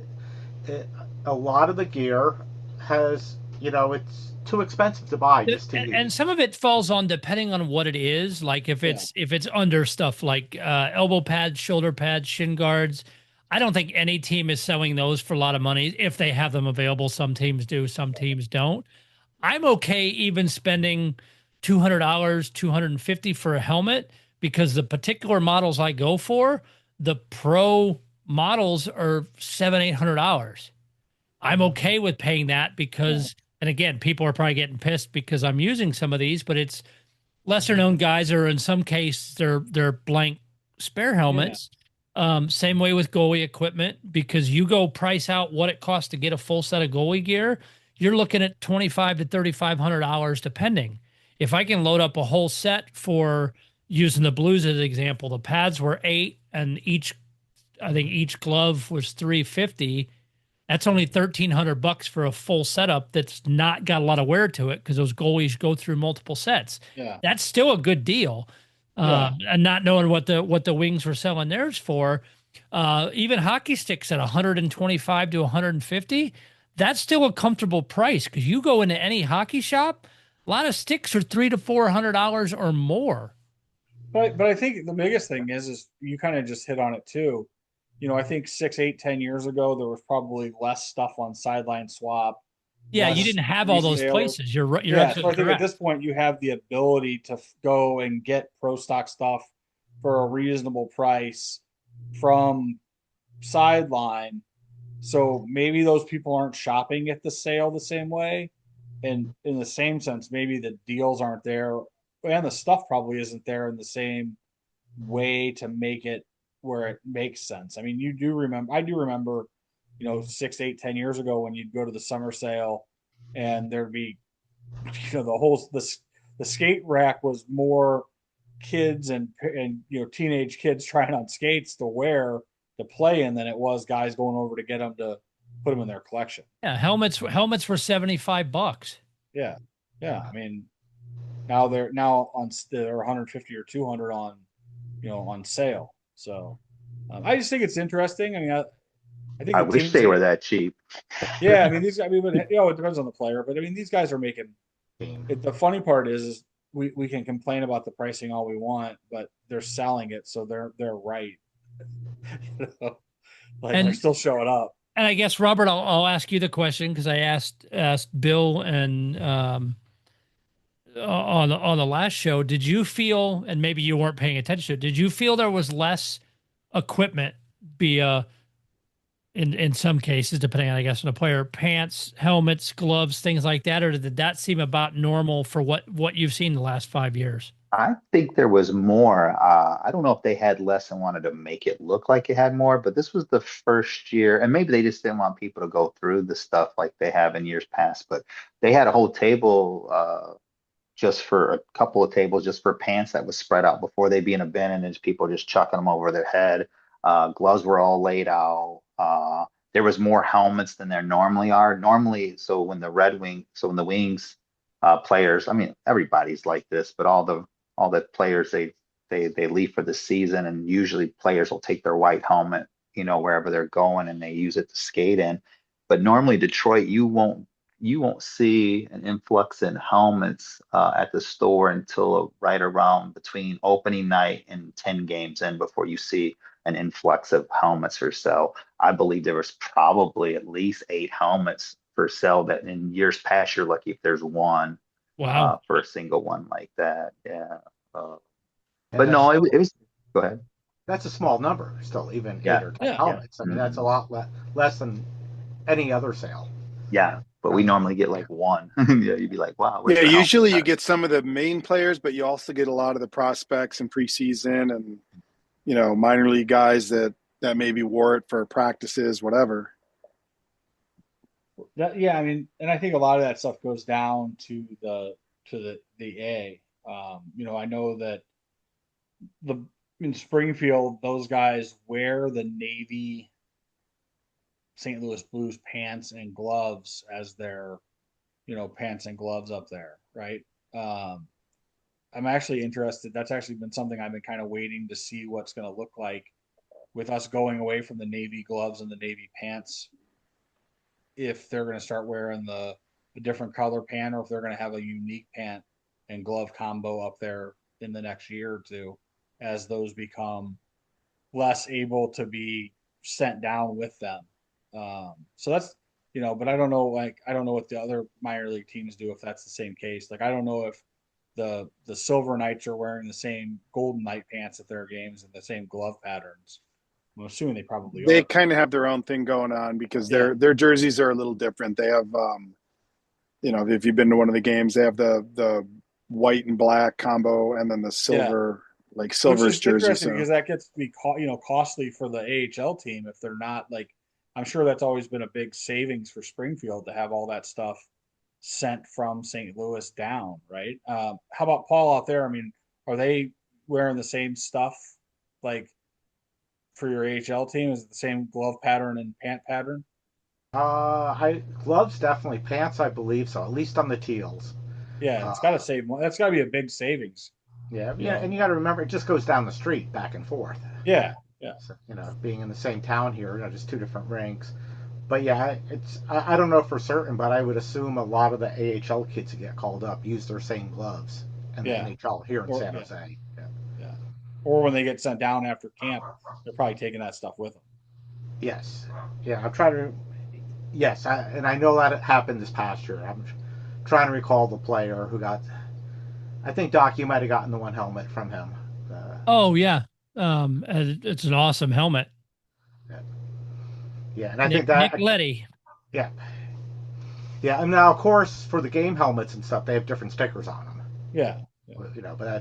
A lot of the gear has, it's too expensive to buy just to use. And some of it falls on depending on what it is. Like if it's under stuff like elbow pads, shoulder pads, shin guards. I don't think any team is selling those for a lot of money if they have them available. Some teams do, some teams don't. I'm okay even spending $200, $250 for a helmet, because the particular models I go for, the pro models are $700-800. I'm okay with paying that because, and again, people are probably getting pissed because I'm using some of these, but it's lesser known guys, or in some cases they're blank spare helmets. Same way with goalie equipment, because you go price out what it costs to get a full set of goalie gear, you're looking at $2,500 to $3,500 depending. If I can load up a whole set for, using the Blues as an example, the pads were $800 and I think each glove was $350. That's only $1,300 for a full setup that's not got a lot of wear to it, because those goalies go through multiple sets. Yeah. That's still a good deal. And not knowing what the Wings were selling theirs for, even hockey sticks at $125 to $150, that's still a comfortable price, because you go into any hockey shop, a lot of sticks are $300 to $400 or more. But I think the biggest thing is you kind of just hit on it too. I think 6, 8, 10 years ago, there was probably less stuff on Sideline Swap. Yeah, you didn't have all those places. You're right. You're so I think at this point you have the ability to go and get pro stock stuff for a reasonable price from Sideline. So maybe those people aren't shopping at the sale the same way. And in the same sense, maybe the deals aren't there, and the stuff probably isn't there in the same way to make it where it makes sense. I mean, I do remember, 6, 8, 10 years ago when you'd go to the summer sale and there'd be, the skate rack was more kids and teenage kids trying on skates to wear to play in than it was guys going over to get them to put them in their collection. Yeah, helmets were $75. Yeah. I mean, now they're they're 150 or 200 on sale. So I just think it's interesting. I mean, I wish they were that cheap. Yeah, I mean it depends on the player, but I mean these guys are making. The funny part is we can complain about the pricing all we want, but they're selling it, so they're right. They're still showing up. And I guess, Robert, I'll ask you the question, because I asked Bill and on the last show, did you feel, and maybe you weren't paying attention, did you feel there was less equipment in some cases, depending on, I guess, on the player, pants, helmets, gloves, things like that, or did that seem about normal for what you've seen the last 5 years? I think there was more. I don't know if they had less and wanted to make it look like it had more, but this was the first year, and maybe they just didn't want people to go through the stuff like they have in years past, but they had a whole table, just for a couple of tables, just for pants that was spread out before they'd be in a bin, and there's people just chucking them over their head. Gloves were all laid out. There was more helmets than there normally are. So when the Wings players, I mean, everybody's like this, but all the players, they leave for the season, and usually players will take their white helmet, wherever they're going, and they use it to skate in. But normally Detroit, you won't see an influx in helmets at the store until right around between opening night and 10 games in before you see an influx of helmets for sale. I believe there was probably at least 8 helmets for sale, that in years past you're lucky if there's one. Wow. For a single one like that. Yeah. But no, it was, go ahead. That's a small number still, even 8 or 10 helmets. I mean, that's a lot less than any other sale. Yeah, but we normally get like one. Yeah, you'd be like, wow. Yeah, usually you get some of the main players, but you also get a lot of the prospects in preseason, and minor league guys that maybe wore it for practices, whatever. Yeah, I mean, and I think a lot of that stuff goes down to the A. I know that in Springfield, those guys wear the Navy St. Louis Blues pants and gloves as their, pants and gloves up there, right? I'm actually interested. That's actually been something I've been kind of waiting to see what's going to look like with us going away from the Navy gloves and the Navy pants. If they're going to start wearing the different color pant, or if they're going to have a unique pant and glove combo up there in the next year or two, as those become less able to be sent down with them. So that's, but I don't know, I don't know what the other minor league teams do, if that's the same case. Like, I don't know if the Silver Knights are wearing the same Golden Knight pants at their games and the same glove patterns. I'm assuming they probably are. They kind of have their own thing going on because their jerseys are a little different. They have, if you've been to one of the games, they have the white and black combo and then the silver, silver's jersey. Interesting because that gets to be costly for the AHL team if they're not I'm sure that's always been a big savings for Springfield to have all that stuff sent from St. Louis down, right? How about Paul out there? I mean, are they wearing the same stuff for your AHL team? Is it the same glove pattern and pant pattern? Gloves definitely, pants I believe so, at least on the teals. Yeah, it's got to save. That's got to be a big savings. Yeah, and you got to remember it just goes down the street back and forth. Yeah. So, being in the same town here, just two different rinks. But yeah, I don't know for certain, but I would assume a lot of the AHL kids that get called up use their same gloves in the NHL here in San Jose. Yeah. Or when they get sent down after camp, they're probably taking that stuff with them. Yes. Yeah, I'm trying to. Yes, and I know that it happened this past year. I'm trying to recall the player who got. I think Doc, you might have gotten the one helmet from him. Oh yeah, it's an awesome helmet. Yeah, and I think that Nick Letty. Yeah. Yeah, and now of course for the game helmets and stuff, they have different stickers on them. Yeah. But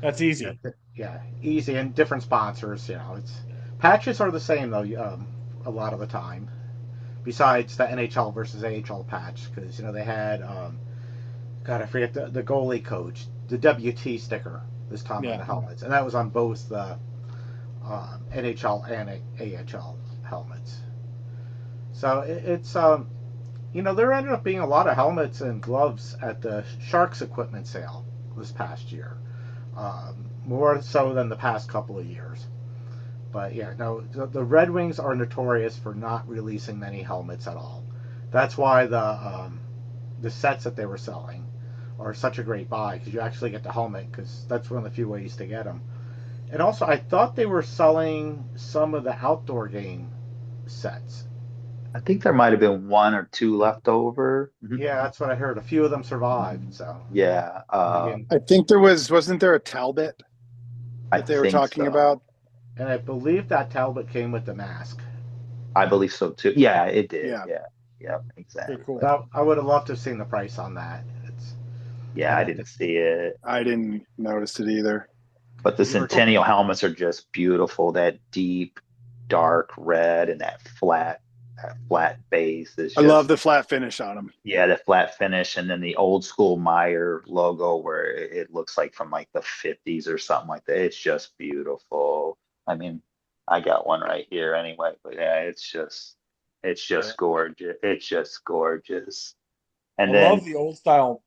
that's easy. Yeah, easy, and different sponsors. It's patches are the same though. A lot of the time, besides the NHL versus AHL patch, because they had God, I forget the goalie coach, the WT sticker this time on the helmets, and that was on both the NHL and AHL helmets. So it's there ended up being a lot of helmets and gloves at the Sharks equipment sale this past year, more so than the past couple of years. But yeah, no, the Red Wings are notorious for not releasing many helmets at all. That's why the sets that they were selling are such a great buy, because you actually get the helmet, because that's one of the few ways to get them. And also, I thought they were selling some of the outdoor game sets. I think there might have been one or two left over. Yeah, that's what I heard. A few of them survived. So yeah, I think wasn't there a Talbot that they were talking about? And I believe that Talbot came with the mask. I believe so too. Yeah, it did. Yeah, exactly. Cool. I would have loved to have seen the price on that. I didn't see it. I didn't notice it either. But the Centennial helmets are just beautiful. That deep, dark red and that flat base. I love the flat finish on them. Yeah, the flat finish, and then the old school Meyer logo where it looks like from the 50s or something like that. It's just beautiful. I mean, I got one right here anyway, but yeah, it's just gorgeous. It's just gorgeous. And I love the old style.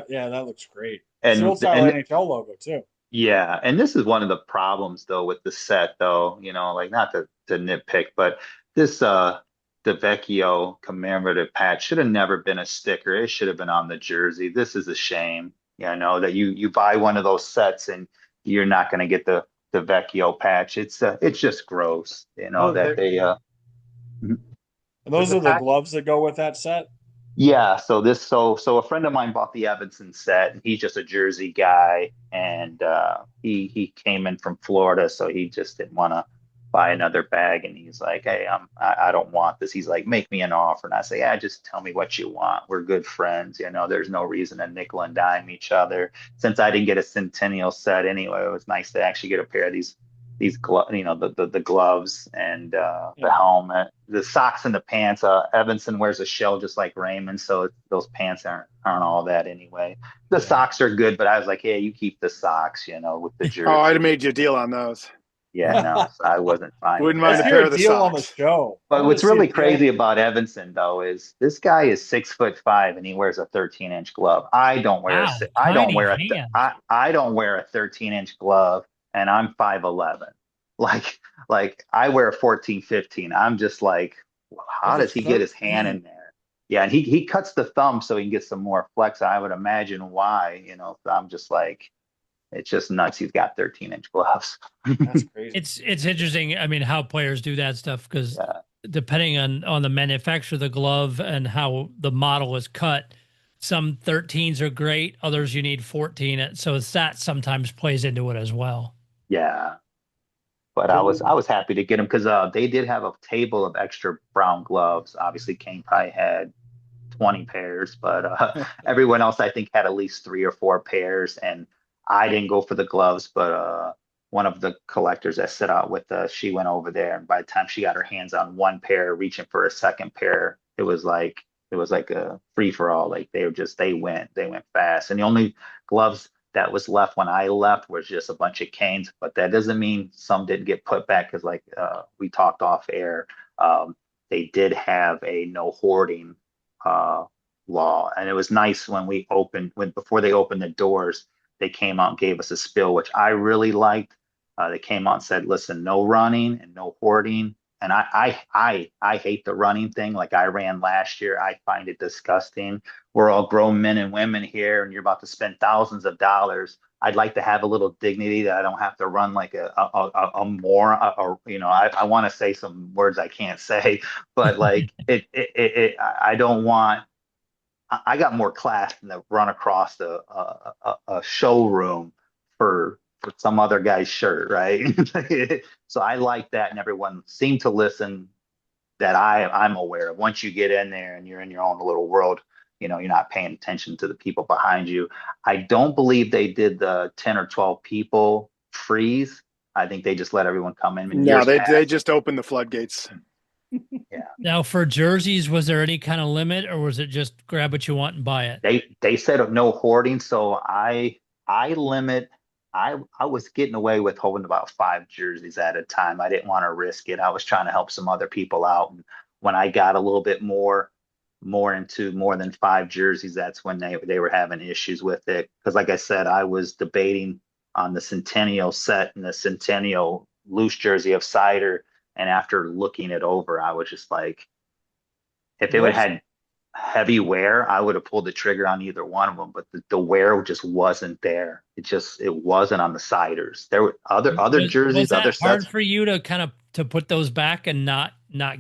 Yeah, that looks great. It's the old style NHL logo too. Yeah, and this is one of the problems though with the set though, not to nitpick, but this the Vecchio commemorative patch should have never been a sticker. It should have been on the jersey. This is a shame. That you buy one of those sets and you're not going to get the Vecchio patch. It's just gross, that they And those are the gloves that go with that set? Yeah, so a friend of mine bought the Evanston set, and he's just a Jersey guy, and he came in from Florida, so he just didn't want to buy another bag, and he's like, hey, I don't want this. He's like, make me an offer. And I say, yeah, just tell me what you want. We're good friends. There's no reason to nickel and dime each other. Since I didn't get a Centennial set anyway, it was nice to actually get a pair of these gloves, the gloves and the helmet, the socks and the pants. Evanson wears a shell just like Raymond, so those pants aren't all that anyway. The socks are good, but I was like, hey, you keep the socks, with the jersey. Oh, I'd have made you a deal on those. Yeah, no, so I wasn't fine. Wouldn't mind a pair of the deal socks. on the show. But what's really crazy about Evanson though is this guy is 6'5" and he wears a 13-inch glove. I don't wear I don't wear a 13-inch glove, and I'm 5'11". Like I wear a 14, 15. I'm just like, how does he get his hand in there? Yeah, and he cuts the thumb so he can get some more flex. I would imagine why, So I'm just like, it's just nuts. He's got 13-inch gloves. That's crazy. It's interesting. I mean, how players do that stuff, because depending on the manufacturer of the glove and how the model is cut, some 13s are great, others you need 14. So that sometimes plays into it as well. Yeah, but I was happy to get them because they did have a table of extra brown gloves. Obviously, Kane probably had 20 pairs, but everyone else I think had at least 3 or 4 pairs, and I didn't go for the gloves, but one of the collectors that set out with us, she went over there, and by the time she got her hands on one pair, reaching for a second pair, it was like a free for all. Like they went fast, and the only gloves that was left when I left was just a bunch of Canes. But that doesn't mean some didn't get put back, because like we talked off air, they did have a no hoarding law, and it was nice before they opened the doors. They came out and gave us a spill, which I really liked. They came out and said, listen, no running and no hoarding. And I hate the running thing. Like I ran last year. I find it disgusting. We're all grown men and women here, and you're about to spend thousands of dollars. I'd like to have a little dignity that I don't have to run like a more, I want to say some words I can't say, but like I don't want, I got more class than to run across a showroom for some other guy's shirt, right? So I like that, and everyone seemed to listen that I'm aware of. Once you get in there and you're in your own little world, you're not paying attention to the people behind you. I don't believe they did the 10 or 12 people freeze. I think they just let everyone come in. No, they just opened the floodgates. Yeah. Now for jerseys, was there any kind of limit, or was it just grab what you want and buy it? They said no hoarding, so I was getting away with holding about 5 jerseys at a time. I didn't want to risk it. I was trying to help some other people out, and when I got a little bit more into more than 5 jerseys, that's when they were having issues with it. Because like I said, I was debating on the Centennial set and the Centennial loose jersey of Seider. And after looking it over, I was just like, if it would have had heavy wear, I would have pulled the trigger on either one of them. But the wear just wasn't there. It wasn't on the Seiders. There were other jerseys, was that other sets. hard for you to kind of to put those back and not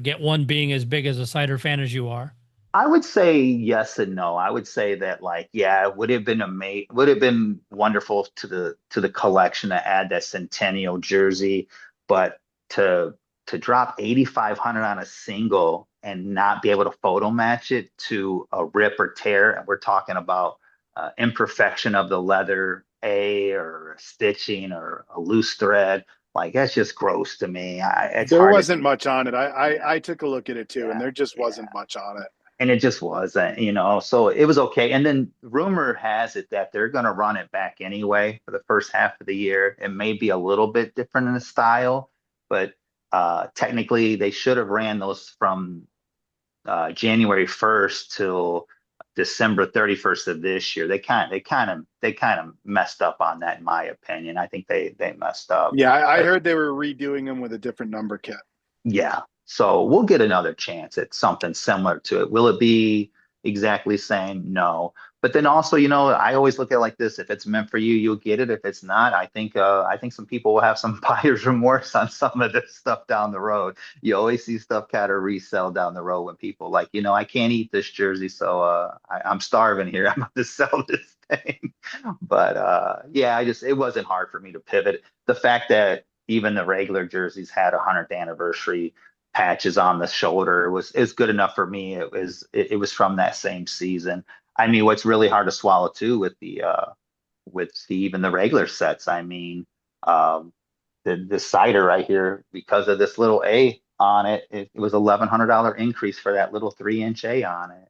get one, being as big as a Seider fan as you are? I would say yes and no. I would say that, like, yeah, it would have been wonderful to the collection to add that Centennial jersey, but to drop 8,500 on a single and not be able to photo match it to a rip or tear, and we're talking about imperfection of the leather or stitching or a loose thread, like that's just gross to me. There wasn't much on it. I took a look at it too, and there just wasn't much on it. And it just wasn't, so it was okay. And then rumor has it that they're going to run it back anyway for the first half of the year. It may be a little bit different in the style, but technically they should have ran those from January 1st till December 31st of this year. They kind of messed up on that, in my opinion. I think they messed up. Yeah, I heard they were redoing them with a different number kit. Yeah. So we'll get another chance at something similar to it. Will it be exactly the same? No. But then also, I always look at it like this: if it's meant for you, you'll get it. If it's not, I think some people will have some buyer's remorse on some of this stuff down the road. You always see stuff kind of resell down the road when people like, I can't eat this jersey, so I'm starving here. I'm about to sell this thing. But yeah, it wasn't hard for me to pivot. The fact that even the regular jerseys had 100th anniversary patches on the shoulder. It's good enough for me. It was from that same season. I mean, what's really hard to swallow too with even the regular sets. I mean, the Seider right here, because of this little A on it, it was $1,100 increase for that little 3-inch A on it.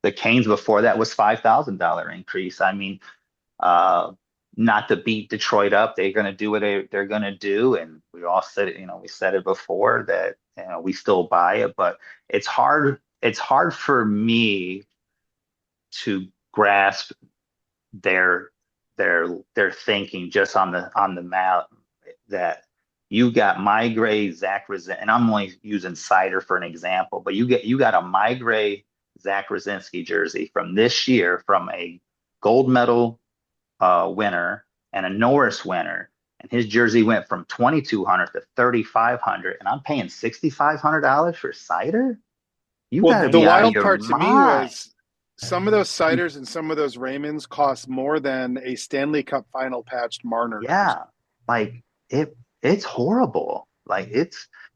The Canes before that was $5,000 increase. I mean, not to beat Detroit up, they're going to do what they're going to do, and we all said it. We said it before that we still buy it, but it's hard. It's hard for me to grasp their thinking just on the map that you got my gray Zach Rosinski, and I'm only using Seider for an example, but you got a my gray Zach Rosinski jersey from this year, from a gold medal winner and a Norris winner, and his jersey went from $2,200 to $3,500, and I'm paying $6,500 for Seider. You got to be out of your mind. The wild part to me was some of those Seiders and some of those Raymonds cost more than a Stanley Cup final patched Marner. Yeah, like it's horrible. Like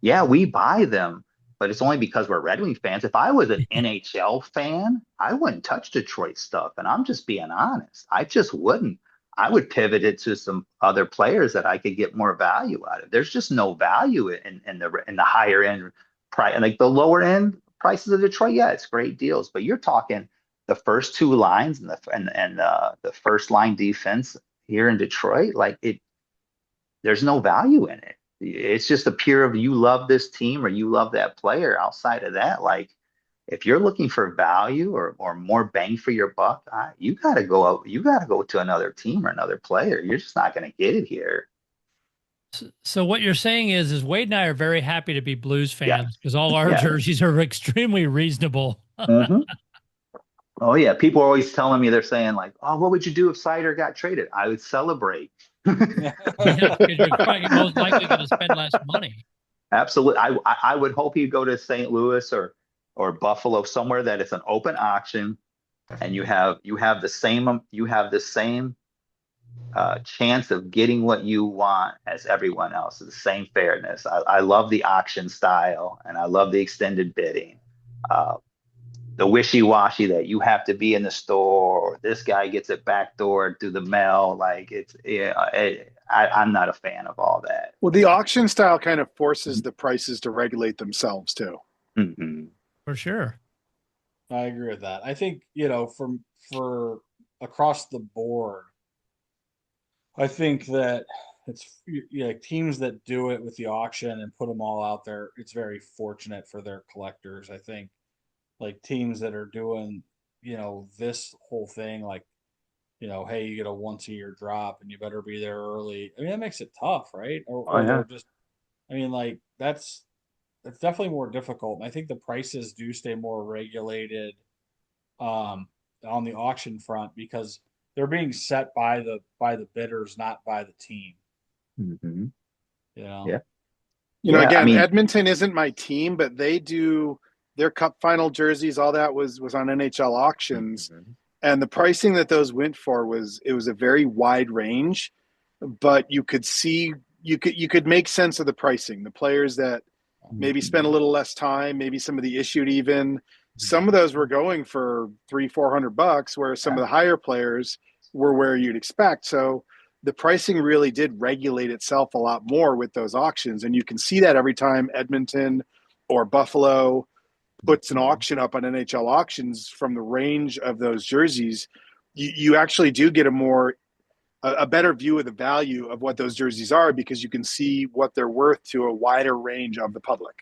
we buy them, but it's only because we're Red Wing fans. If I was an NHL fan, I wouldn't touch Detroit stuff, and I'm just being honest. I just wouldn't. I would pivot it to some other players that I could get more value out of. There's just no value in the higher end price, like the lower end prices of Detroit. Yeah, it's great deals, but you're talking the first two lines and the first line defense here in Detroit. Like there's no value in it. It's just a pure of you love this team or you love that player. Outside of that, like if you're looking for value or more bang for your buck, you got to go out. You got to go to another team or another player. You're just not going to get it here. So what you're saying is Wade and I are very happy to be Blues fans because all our jerseys are extremely reasonable. Mm-hmm. Oh yeah, people are always telling me, they're saying like, "Oh, what would you do if Seider got traded?" I would celebrate. Because you're probably most likely going to spend less money. Absolutely, I would hope he'd go to St. Louis or Buffalo, somewhere that it's an open auction, and you have the same chance of getting what you want as everyone else. The same fairness. I love the auction style, and I love the extended bidding. The wishy-washy that you have to be in the store, or this guy gets it backdoored through the mail. Like I'm not a fan of all that. Well, the auction style kind of forces the prices to regulate themselves too. Mm-hmm. For sure. I agree with that. I think, for across the board, I think that it's teams that do it with the auction and put them all out there, it's very fortunate for their collectors. I think like teams that are doing, this whole thing, like, hey, you get a once a year drop and you better be there early. I mean, that makes it tough, right? It's definitely more difficult. And I think the prices do stay more regulated on the auction front because they're being set by the bidders, not by the team. Mm-hmm. Yeah. Edmonton isn't my team, but they do their cup final jerseys. All that was on NHL auctions. Mm-hmm. And the pricing that those went for was a very wide range, but you could see, you could make sense of the pricing. The players that maybe spent a little less time, maybe some of the issued even, some of those were going for $300-400, whereas some of the higher players were where you'd expect. So the pricing really did regulate itself a lot more with those auctions. And you can see that every time Edmonton or Buffalo puts an auction up on NHL auctions from the range of those jerseys, you actually do get a better view of the value of what those jerseys are because you can see what they're worth to a wider range of the public.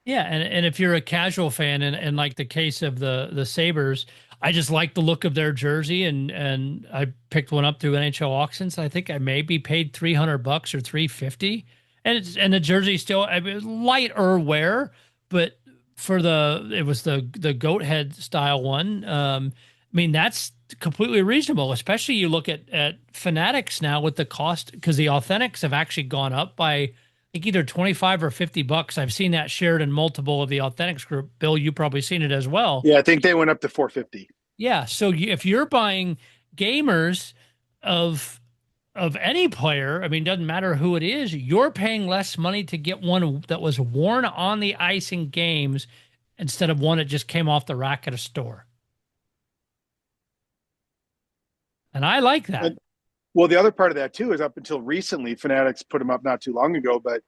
Yeah, and if you're a casual fan, and like the case of the Sabres, I just like the look of their jersey, and I picked one up through NHL auctions. I think I maybe paid $300 or $350, and the jersey still lighter wear, but it was the goat head style one. I mean, that's completely reasonable, especially you look at Fanatics now with the cost, because the Authentics have actually gone up by, I think, either $25 or $50. I've seen that shared in multiple of the Authentics group. Bill, you probably seen it as well. Yeah, I think they went up to $450. Yeah, so if you're buying gamers of of any player, I mean, doesn't matter who it is, you're paying less money to get one that was worn on the ice in games instead of one that just came off the rack at a store. And I like that. Well, the other part of that too is up until recently, Fanatics put them up not too long ago, but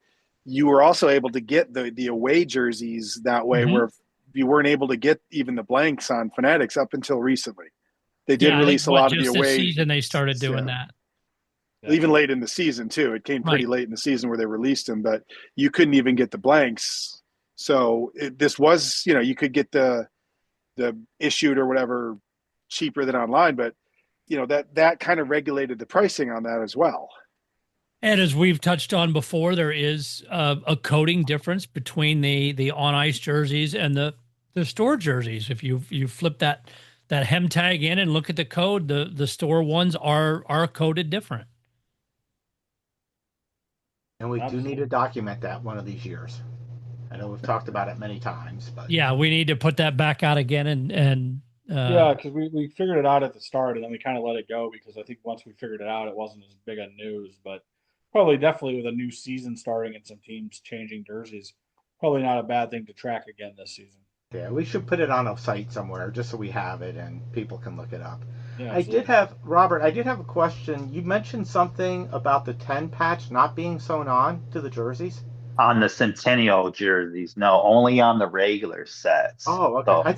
you were also able to get the away jerseys that way, where you weren't able to get even the blanks on Fanatics up until recently. They did release a lot of the away. This season they started doing that. Even late in the season too. It came pretty late in the season where they released them, but you couldn't even get the blanks. So this was, you could get the issued or whatever cheaper than online, but that kind of regulated the pricing on that as well. And as we've touched on before, there is a coding difference between the on ice jerseys and the store jerseys. If you flip that hem tag in and look at the code, the store ones are coded different. And we do need to document that one of these years. I know we've talked about it many times, but yeah, we need to put that back out again and yeah, because we figured it out at the start and then we kind of let it go because I think once we figured it out, it wasn't as big on news. But probably definitely with a new season starting and some teams changing jerseys, probably not a bad thing to track again this season. Yeah, we should put it on a site somewhere just so we have it and people can look it up. Yeah, I did have a question. You mentioned something about the 10 patch not being sewn on to the jerseys. On the Centennial jerseys, no, only on the regular sets. Oh, okay.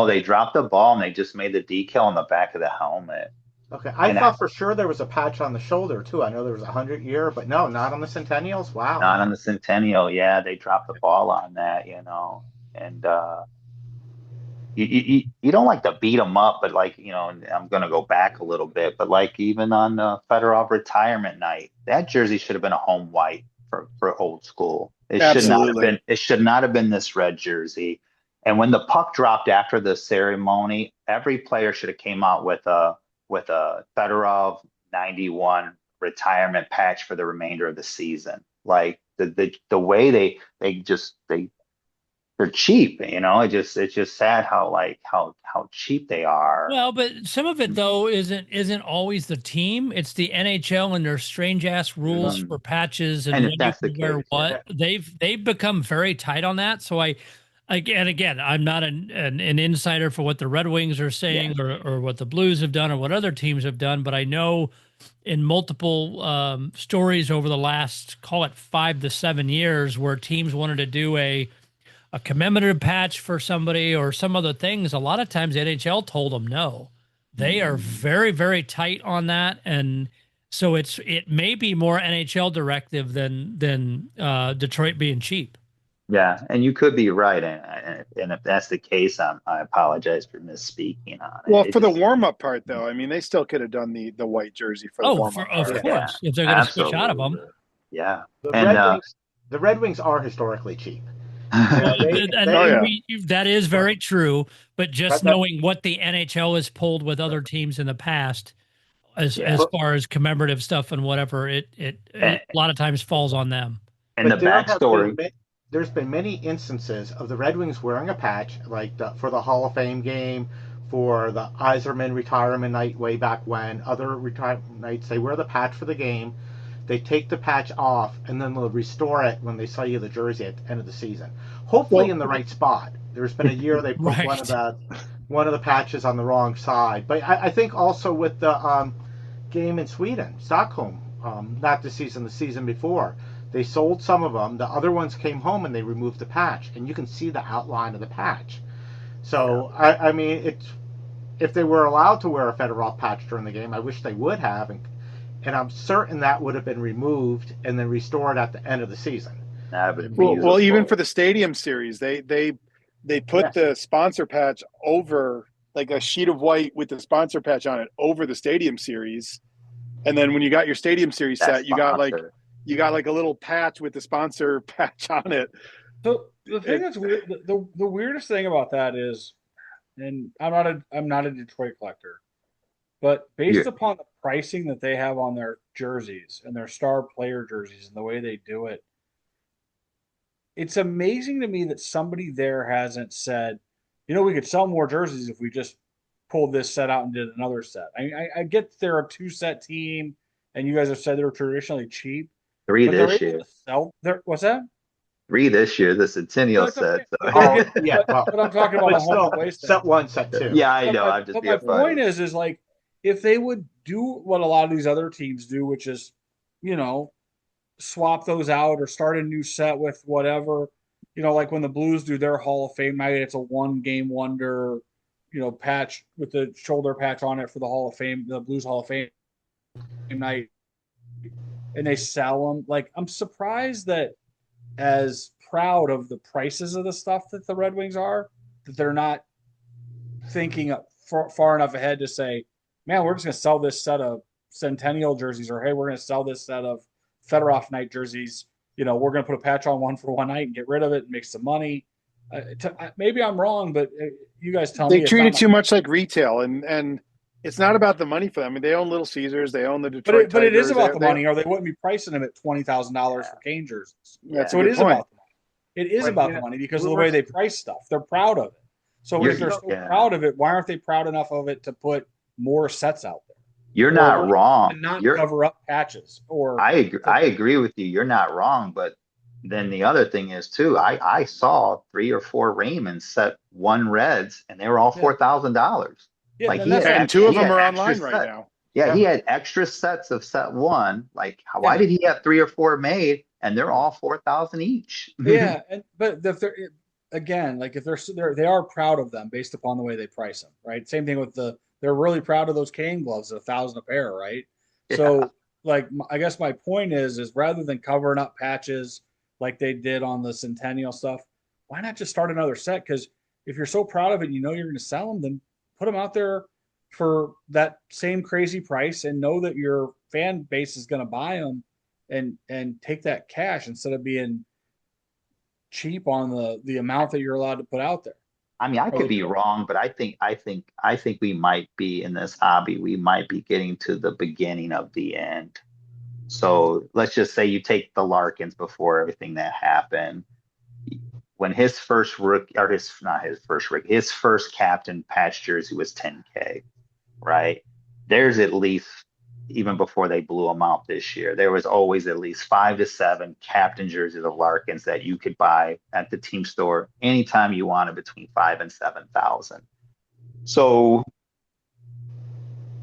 They dropped the ball and they just made the decal on the back of the helmet. Okay, I thought for sure there was a patch on the shoulder too. I know there was 100-year, but no, not on the Centennials. Wow. Not on the Centennial. Yeah, they dropped the ball on that, and you don't like to beat them up, but I'm going to go back a little bit, but even on Fedorov retirement night, that jersey should have been a home white for old school. It should not have been this red jersey. And when the puck dropped after the ceremony, every player should have came out with a Fedorov 91 retirement patch for the remainder of the season. Like the way they're cheap, it's just sad how cheap they are. Well, but some of it though isn't always the team. It's the NHL and their strange ass rules for patches and when you can wear what. They've become very tight on that. So again, I'm not an insider for what the Red Wings are saying or what the Blues have done or what other teams have done, but I know in multiple stories over the last, call it 5 to 7 years, where teams wanted to do a commemorative patch for somebody or some other things, a lot of times the NHL told them no. They are very, very tight on that, and so it may be more NHL directive than Detroit being cheap. Yeah, and you could be right, and if that's the case, I apologize for misspeaking on it. Well, for the warm-up part, though, I mean, they still could have done the white jersey for the warm-up of part. course, if they're going to switch out of them. Yeah, the Red Wings are historically cheap. That is very true, but just knowing what the NHL has pulled with other teams in the past, as far as commemorative stuff and whatever, it a lot of times falls on them. And the backstory. There's been many instances of the Red Wings wearing a patch, like for the Hall of Fame game, for the Yzerman retirement night way back when, other retirement nights, they wear the patch for the game. They take the patch off, and then they'll restore it when they sell you the jersey at the end of the season. Hopefully in the right spot. There's been a year they put one of the patches on the wrong side. But I think also with the game in Sweden, Stockholm, not this season, the season before, they sold some of them. The other ones came home and they removed the patch, and you can see the outline of the patch. So I mean, if they were allowed to wear a Fedorov patch during the game, I wish they would have, and I'm certain that would have been removed and then restored at the end of the season. Well, even for the Stadium Series, they put the sponsor patch over, like a sheet of white with the sponsor patch on it over the Stadium Series, and then when you got your Stadium Series set, you got like a little patch with the sponsor patch on it. So the thing that's weird, the weirdest thing about that is, and I'm not a Detroit collector, but based upon the pricing that they have on their jerseys and their star player jerseys and the way they do it, it's amazing to me that somebody there hasn't said, we could sell more jerseys if we just pulled this set out and did another set. I get they're a 2-set team, and you guys have said they're traditionally cheap. 3 but they're this able year. to sell their, what's that? 3 this year, the Centennial That's set. okay. So. But I'm talking about a home and away set. Set 1, set 2. Yeah, I know. I'm just But my point is like, if they would do what a lot of these other teams do, which is, swap those out or start a new set with whatever, like when the Blues do their Hall of Fame night, it's a 1-game wonder, patch with the shoulder patch on it for the Hall of Fame, the Blues Hall of Fame night, and they sell them. Like, I'm surprised that, as proud of the prices of the stuff that the Red Wings are, that they're not thinking far enough ahead to say, man, we're just going to sell this set of Centennial jerseys, or hey, we're going to sell this set of Fedorov night jerseys. We're going to put a patch on one for one night and get rid of it and make some money. Maybe I'm wrong, but you guys tell me. They treat it too much like retail, and it's not about the money for them. I mean, they own Little Caesars, they own the Detroit but it is Tigers. about the money, or they wouldn't be pricing them at $20,000 for Kane jerseys. That's so a it good is point. about the money. It is about the money because of the way they price stuff. They're proud of it. So if they're so proud of it, why aren't they proud enough of it to put more sets out there? You're not wrong. And not cover up patches. Or I agree with you. You're not wrong. But then the other thing is too, I saw 3 or 4 Raymonds set 1 Reds, and they were all $4,000. Yeah, like and 2 of them are online right now. Yeah, he had extra sets of set 1. Like, why did he have 3 or 4 made, and they're all $4,000 each? Yeah, but if they're, again, like if they are proud of them based upon the way they price them, right? Same thing with they're really proud of those Kane gloves at $1,000 a pair, right? Yeah. So, like, I guess my point is rather than covering up patches like they did on the Centennial stuff, why not just start another set? Because if you're so proud of it, and you're going to sell them, then put them out there for that same crazy price, and know that your fan base is going to buy them, and take that cash instead of being cheap on the amount that you're allowed to put out there. I mean, I could be wrong, but I think we might be in this hobby. We might be getting to the beginning of the end. So let's just say you take the Larkins before everything that happened. When his first captain patch jersey was $10K, right? There's at least, even before they blew them out this year, there was always at least 5 to 7 captain jerseys of Larkins that you could buy at the team store anytime you wanted, between 5,000 and 7,000. So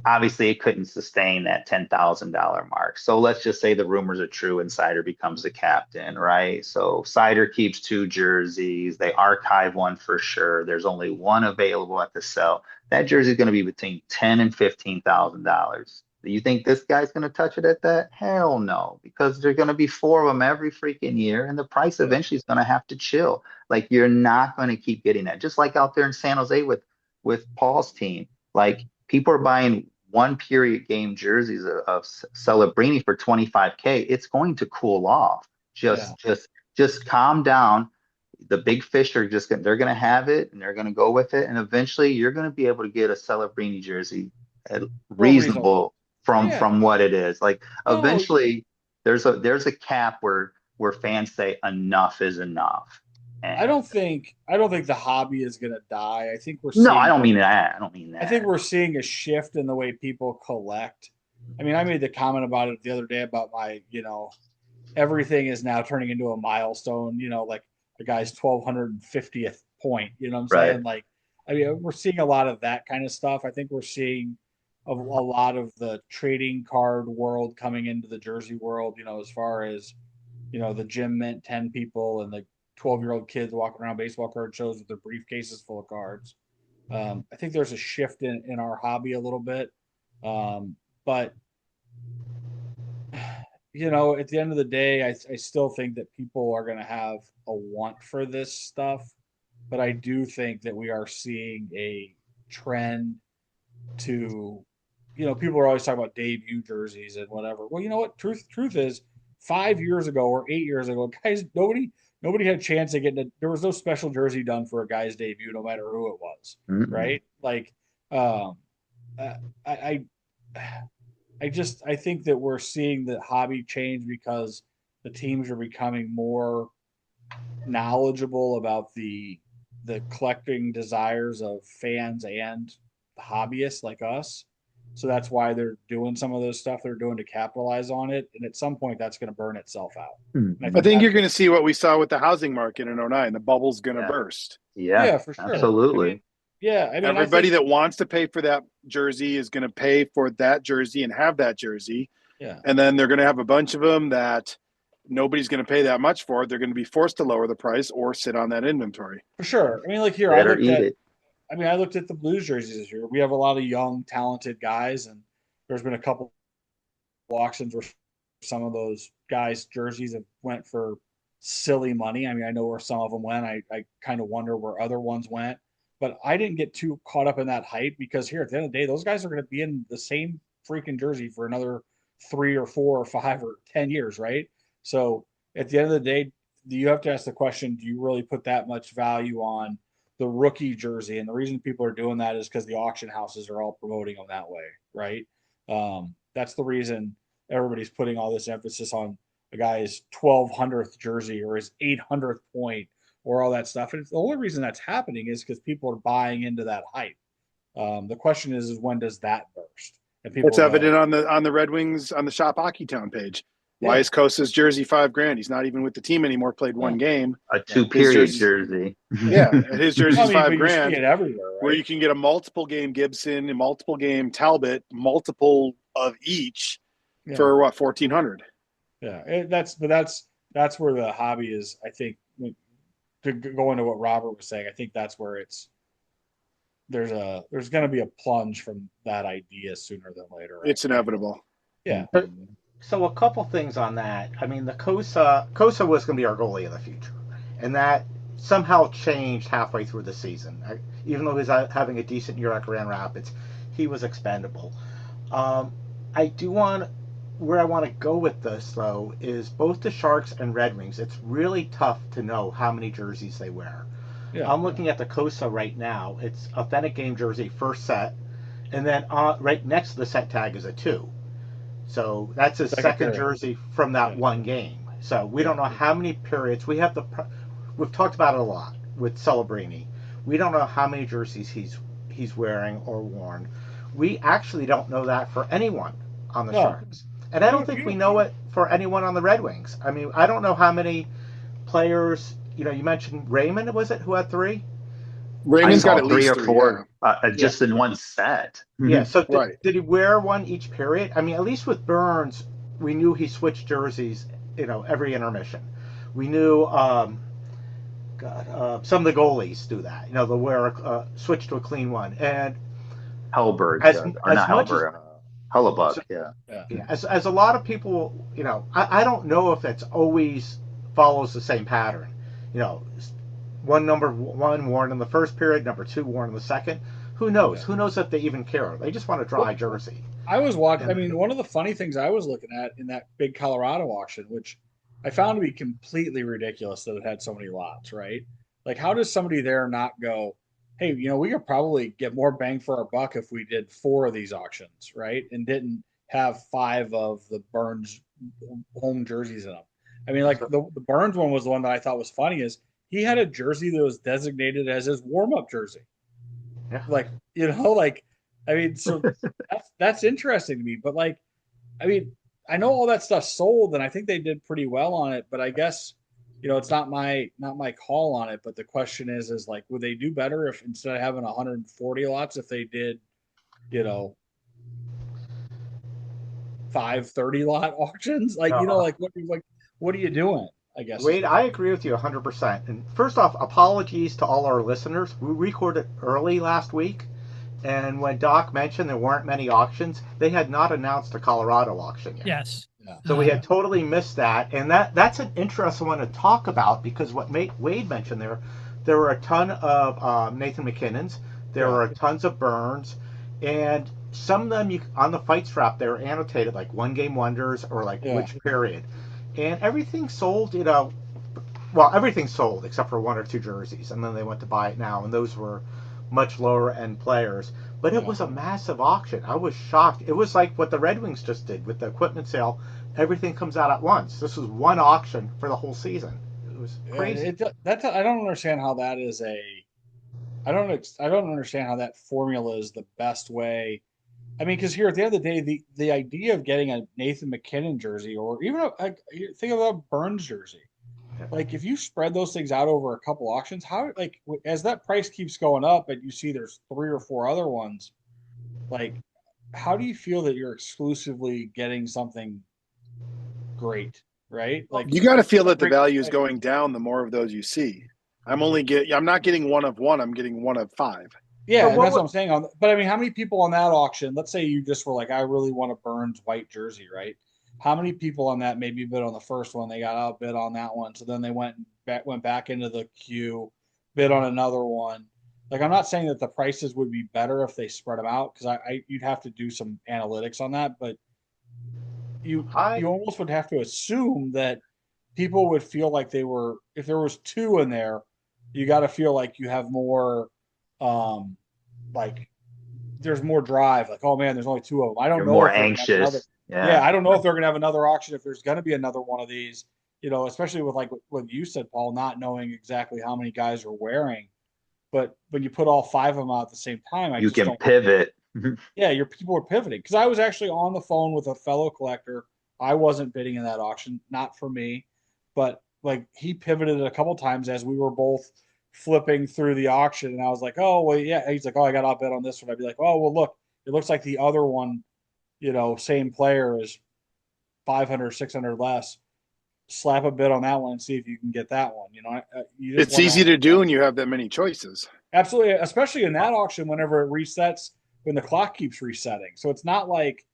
obviously it couldn't sustain that $10,000 mark. So let's just say the rumors are true and Seider becomes the captain, right? So Seider keeps 2 jerseys. They archive 1 for sure. There's only 1 available at the sale. That jersey is going to be between $10,000 and $15,000. Do you think this guy's going to touch it at that? Hell no, because there's going to be 4 of them every freaking year, and the price eventually is going to have to chill. Like, you're not going to keep getting that. Just like out there in San Jose with Paul's team, like, people are buying 1 period game jerseys of Celebrini for $25K. It's going to cool off. Just calm down. The big fish are they're going to have it, and they're going to go with it, and eventually you're going to be able to get a Celebrini jersey at reasonable. From what it is. Like, eventually there's a cap where fans say enough is enough. And I don't think the hobby is going to die. I think we're I don't mean that. I think we're seeing a shift in the way people collect. I mean, I made the comment about it the other day about my, everything is now turning into a milestone, like the guy's 1,250th point, you know what I'm saying? Like, I mean, we're seeing a lot of that kind of stuff. I think we're seeing a lot of the trading card world coming into the jersey world, as far as, the Gym Mint 10 people and the 12-year-old kids walking around baseball card shows with their briefcases full of cards. I think there's a shift in our hobby a little bit. But, at the end of the day, I still think that people are going to have a want for this stuff. But I do think that we are seeing a trend to, people are always talking about debut jerseys and whatever. Well, you know what? Truth is, 5 years ago or 8 years ago, guys, nobody had a chance of getting it. There was no special jersey done for a guy's debut, no matter who it was, right? Like, I think that we're seeing the hobby change because the teams are becoming more knowledgeable about the collecting desires of fans and hobbyists like us. So that's why they're doing some of those stuff they're doing to capitalize on it. And at some point, that's going to burn itself out. I think you're going to see what we saw with the housing market in 2009. The bubble's going to burst. Yeah, for sure. Absolutely. Everybody that wants to pay for that jersey is going to pay for that jersey and have that jersey. Yeah. And then they're going to have a bunch of them that nobody's going to pay that much for. They're going to be forced to lower the price or sit on that inventory. For sure. I mean, like here, I looked at the Blues jerseys this year. We have a lot of young, talented guys, and there's been a couple auctions where some of those guys' jerseys have went for silly money. I mean, I know where some of them went. I kind of wonder where other ones went. But I didn't get too caught up in that hype because here at the end of the day, those guys are going to be in the same freaking jersey for another 3 or 4 or 5 or 10 years, right? So at the end of the day, you have to ask the question, do you really put that much value on the rookie jersey? And the reason people are doing that is because the auction houses are all promoting them that way, right? That's the reason everybody's putting all this emphasis on a guy's 1200th jersey or his 800th point or all that stuff. And the only reason that's happening is because people are buying into that hype. The question is when does that burst? And people it's evident on the Red Wings on the Shop Hockey Town page. Why is Kosa's jersey $5,000? He's not even with the team anymore. Played one game. A 2-period jersey. Yeah, his jersey's $5,000. Everywhere, right? Where you can get a multiple game Gibson, a multiple game Talbot, multiple of each for what, $1,400? Yeah, that's where the hobby is. I think to go into what Robert was saying, I think that's where there's going to be a plunge from that idea sooner than later. Right? It's inevitable. Yeah. So a couple things on that. I mean, the Kosa was going to be our goalie of the future, and that somehow changed halfway through the season. Even though he's having a decent year at Grand Rapids, he was expendable. Where I want to go with this, though, is both the Sharks and Red Wings. It's really tough to know how many jerseys they wear. Yeah. I'm looking at the Kosa right now. It's authentic game jersey, first set, and then right next to the set tag is a 2. So that's his second jersey from that one game. So we don't know how many periods. We've talked about it a lot with Celebrini. We don't know how many jerseys he's wearing or worn. We actually don't know that for anyone on the Sharks. And I don't think we know it for anyone on the Red Wings. I mean, I don't know how many players, you mentioned Raymond, was it, who had 3? Raymond's got at least 3 or 4 just in one set. Yeah, so did he wear one each period? I mean, at least with Burns, we knew he switched jerseys, every intermission. We knew, some of the goalies do that. They'll wear switch to a clean one. And Hellberg, Hellebuck, As a lot of people, I don't know if it's always follows the same pattern. Number 1 worn in the first period, number 2 worn in the second. Who knows? Who knows if they even care? They just want a dry jersey. I was watching. I mean, one of the funny things I was looking at in that big Colorado auction, which I found to be completely ridiculous that it had so many lots, right? Like, how does somebody there not go, hey, we could probably get more bang for our buck if we did 4 of these auctions, right? And didn't have 5 of the Burns home jerseys in them. I mean, like the Burns one was the one that I thought was funny is he had a jersey that was designated as his warm-up jersey. Yeah. So that's interesting to me. But I know all that stuff sold, and I think they did pretty well on it. But I guess it's not my call on it. But the question is would they do better if instead of having 140 lots, if they did, 5 30-lot auctions? What are you doing? I guess. Wade, I agree with you 100%. And first off, apologies to all our listeners. We recorded early last week, and when Doc mentioned there weren't many auctions, they had not announced a Colorado auction yet. Yes. So we had totally missed that, and that's an interesting one to talk about because what Wade mentioned there were a ton of Nathan McKinnons, there were tons of Burns, and some of them on the fight strap they were annotated like 1-game wonders or which period. And everything sold, everything sold except for 1 or 2 jerseys. And then they went to buy it now. And those were much lower end players. But it was a massive auction. I was shocked. It was like what the Red Wings just did with the equipment sale. Everything comes out at once. This was one auction for the whole season. It was crazy. I don't understand how that is I don't understand how that formula is the best way. I mean, because here at the end of the day, the idea of getting a Nathan McKinnon jersey or even think of a Burns jersey, like if you spread those things out over a couple auctions, how like as that price keeps going up and you see there's 3 or 4 other ones, like how do you feel that you're exclusively getting something great, right? Like you got to feel that the value is going down the more of those you see. I'm not getting one of one. I'm getting one of 5. Yeah, and that's what I'm saying. But I mean, how many people on that auction? Let's say you just were like, I really want a Burns white jersey, right? How many people on that maybe bid on the first one? They got outbid on that one, so then they went back into the queue, bid on another one. Like, I'm not saying that the prices would be better if they spread them out because you'd have to do some analytics on that, but you almost would have to assume that people would feel like they were if there was 2 in there, you got to feel like you have more. Like there's more drive. Like, oh man, there's only 2 of them. I don't know. More anxious. Yeah, I don't know if they're gonna have another auction. If there's gonna be another one of these, especially with like what you said, Paul, not knowing exactly how many guys are wearing. But when you put all 5 of them out at the same time, you can pivot. Yeah, your people are pivoting. Because I was actually on the phone with a fellow collector. I wasn't bidding in that auction, not for me, but like he pivoted a couple times as we were both flipping through the auction, and I was like, oh well, yeah. He's like, oh, I got outbid on this one. I'd be like, oh well, look, it looks like the other one, same player is 500, 600 less. Slap a bid on that one and see if you can get that one. It's easy to do when you have that many choices. Absolutely, especially in that auction, whenever it resets, when the clock keeps resetting. So it's not like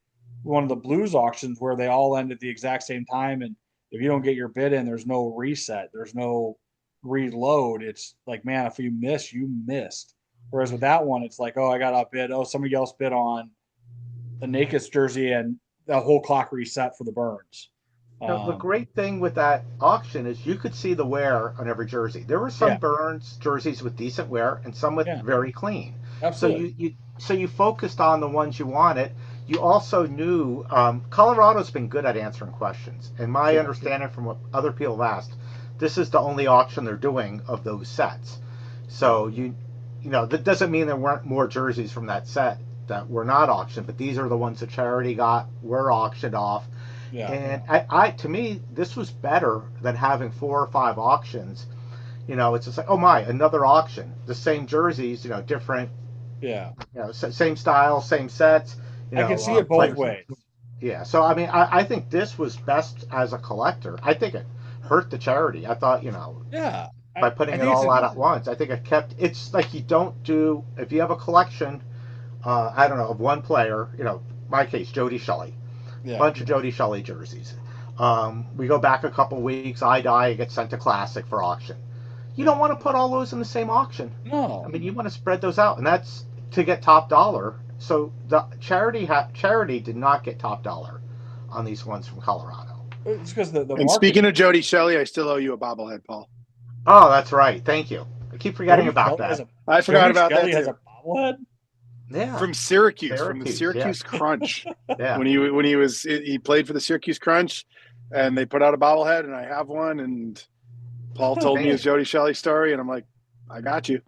one of the Blues auctions where they all end at the exact same time, and if you don't get your bid in, there's no reset, there's no reload. It's like, man, if you miss, you missed. Whereas with that one, it's like, oh, I got outbid. Oh, somebody else bid on the Naked jersey, and the whole clock reset for the Burns. The great thing with that auction is you could see the wear on every jersey. There were some Burns jerseys with decent wear and some with very clean. Absolutely. So you focused on the ones you wanted. You also knew Colorado's been good at answering questions. And my understanding from what other people have asked, this is the only auction they're doing of those sets. So that doesn't mean there weren't more jerseys from that set that were not auctioned, but these are the ones that Charity were auctioned off. Yeah. And to me, this was better than having 4 or 5 auctions. It's just like, oh my, another auction. The same jerseys, different. Yeah. Same style, same sets. I can see it both ways. Yeah. So I mean, I think this was best as a collector. I think it hurt the charity. I thought, yeah, by putting it all out at once, I think it kept. It's like you don't do if you have a collection. I don't know, of one player. My case, Jody Shelley. Yeah. Bunch of Jody Shelley jerseys. We go back a couple weeks. I die. It gets sent to Classic for auction. You don't want to put all those in the same auction. No. I mean, you want to spread those out, and that's to get top dollar. So the charity did not get top dollar on these ones from Colorado. It's because the and speaking of Jody Shelley, I still owe you a bobblehead, Paul. Oh, that's right. Thank you. I keep forgetting about that. I forgot about that too. Has a bobblehead? Yeah, from Syracuse, from the Syracuse Crunch. Yeah, when he played for the Syracuse Crunch, and they put out a bobblehead, and I have one. And Paul told me his Jody Shelley story, and I'm like, I got you.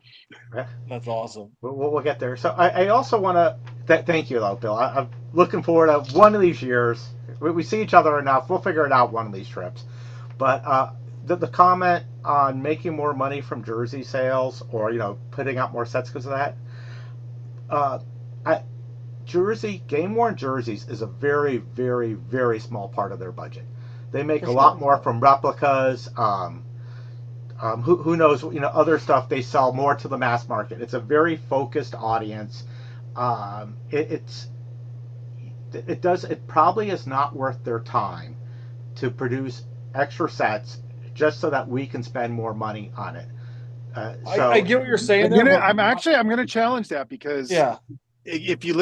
That's awesome. We'll get there. So I also want to thank you, though, Bill. I'm looking forward to one of these years. We see each other enough. We'll figure it out one of these trips. But the comment on making more money from jersey sales, or putting out more sets because of that. Game worn jerseys is a very, very, very small part of their budget. They make a lot more from replicas. Who knows? Other stuff they sell more to the mass market. It's a very focused audience. It probably is not worth their time to produce extra sets just so that we can spend more money on it. I get what you're saying. I'm going to challenge that because if you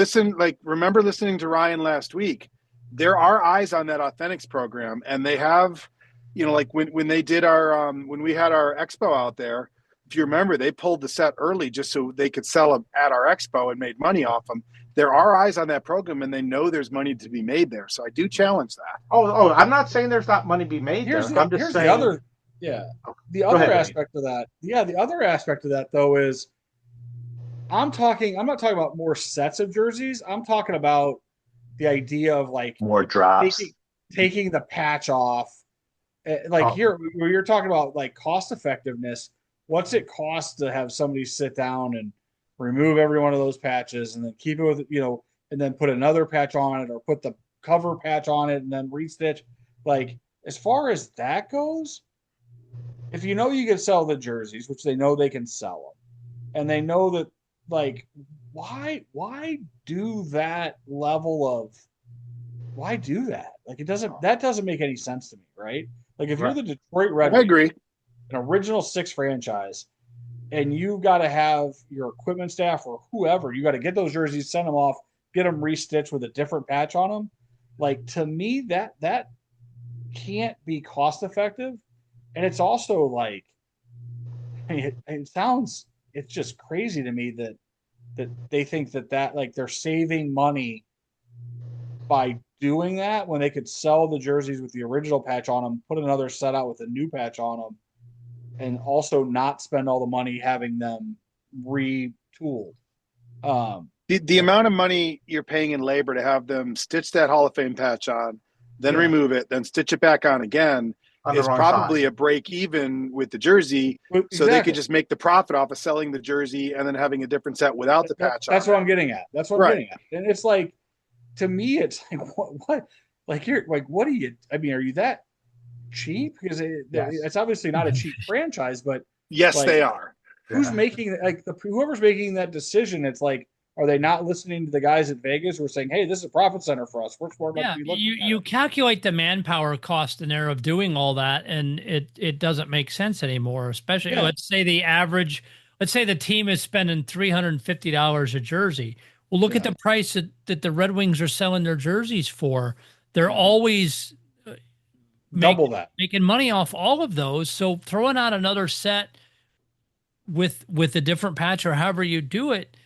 remember listening to Ryan last week, there are eyes on that Authentics program, and they have, like when they did our when we had our expo out there, if you remember, they pulled the set early just so they could sell them at our expo and made money off them. There are eyes on that program, and they know there's money to be made there. So I do challenge that. Oh, I'm not saying there's not money to be made there. I'm just saying. The other aspect of that. Yeah, the other aspect of that though is I'm not talking about more sets of jerseys. I'm talking about the idea of like More drops. taking the patch off. Like here, where you're talking about like cost effectiveness, what's it cost to have somebody sit down and remove every one of those patches and then keep it with, and then put another patch on it or put the cover patch on it and then restitch. Like, as far as that goes, if you can sell the jerseys, which they know they can sell them, and they know that, like, why do that level of, why do that? Like, that doesn't make any sense to me, right? Like, if you're the Detroit Red Wings, I agree. An original 6 franchise, and you got to have your equipment staff or whoever, you got to get those jerseys, send them off, get them restitched with a different patch on them. Like, to me, that can't be cost effective. And it's also like, it's just crazy to me that they think that like they're saving money by doing that when they could sell the jerseys with the original patch on them, put another set out with a new patch on them, and also not spend all the money having them retooled. The amount of money you're paying in labor to have them stitch that Hall of Fame patch on, then remove it, then stitch it back on again is probably a break even with the jersey. Exactly. So they could just make the profit off of selling the jersey and then having a different set without the patch on. That's what I'm getting at. That's what I'm getting at. And it's like, to me, it's like, what? Like, you're like, what are you? I mean, are you that cheap? Because it's obviously not a cheap franchise, but yes, like, they are. Who's making whoever's making that decision? It's like, are they not listening to the guys at Vegas who are saying, "Hey, this is a profit center for us. We're smart enough to be looking at you calculate the manpower cost in there of doing all that, and it doesn't make sense anymore. Especially, let's say the team is spending $350 a jersey. Well, look at the price that the Red Wings are selling their jerseys for. They're always double that, making money off all of those. So throwing out another set with a different patch or however you do it,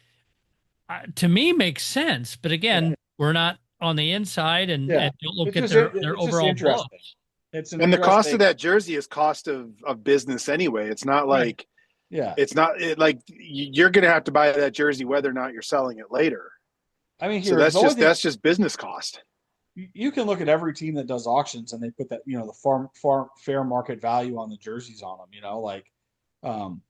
to me, makes sense. But again, we're not on the inside and don't look at their overall books. And the cost of that jersey is cost of business anyway. It's not like, it's not like you're going to have to buy that jersey whether or not you're selling it later. I mean, so that's just business cost. You can look at every team that does auctions and they put that, the fair market value on the jerseys on them,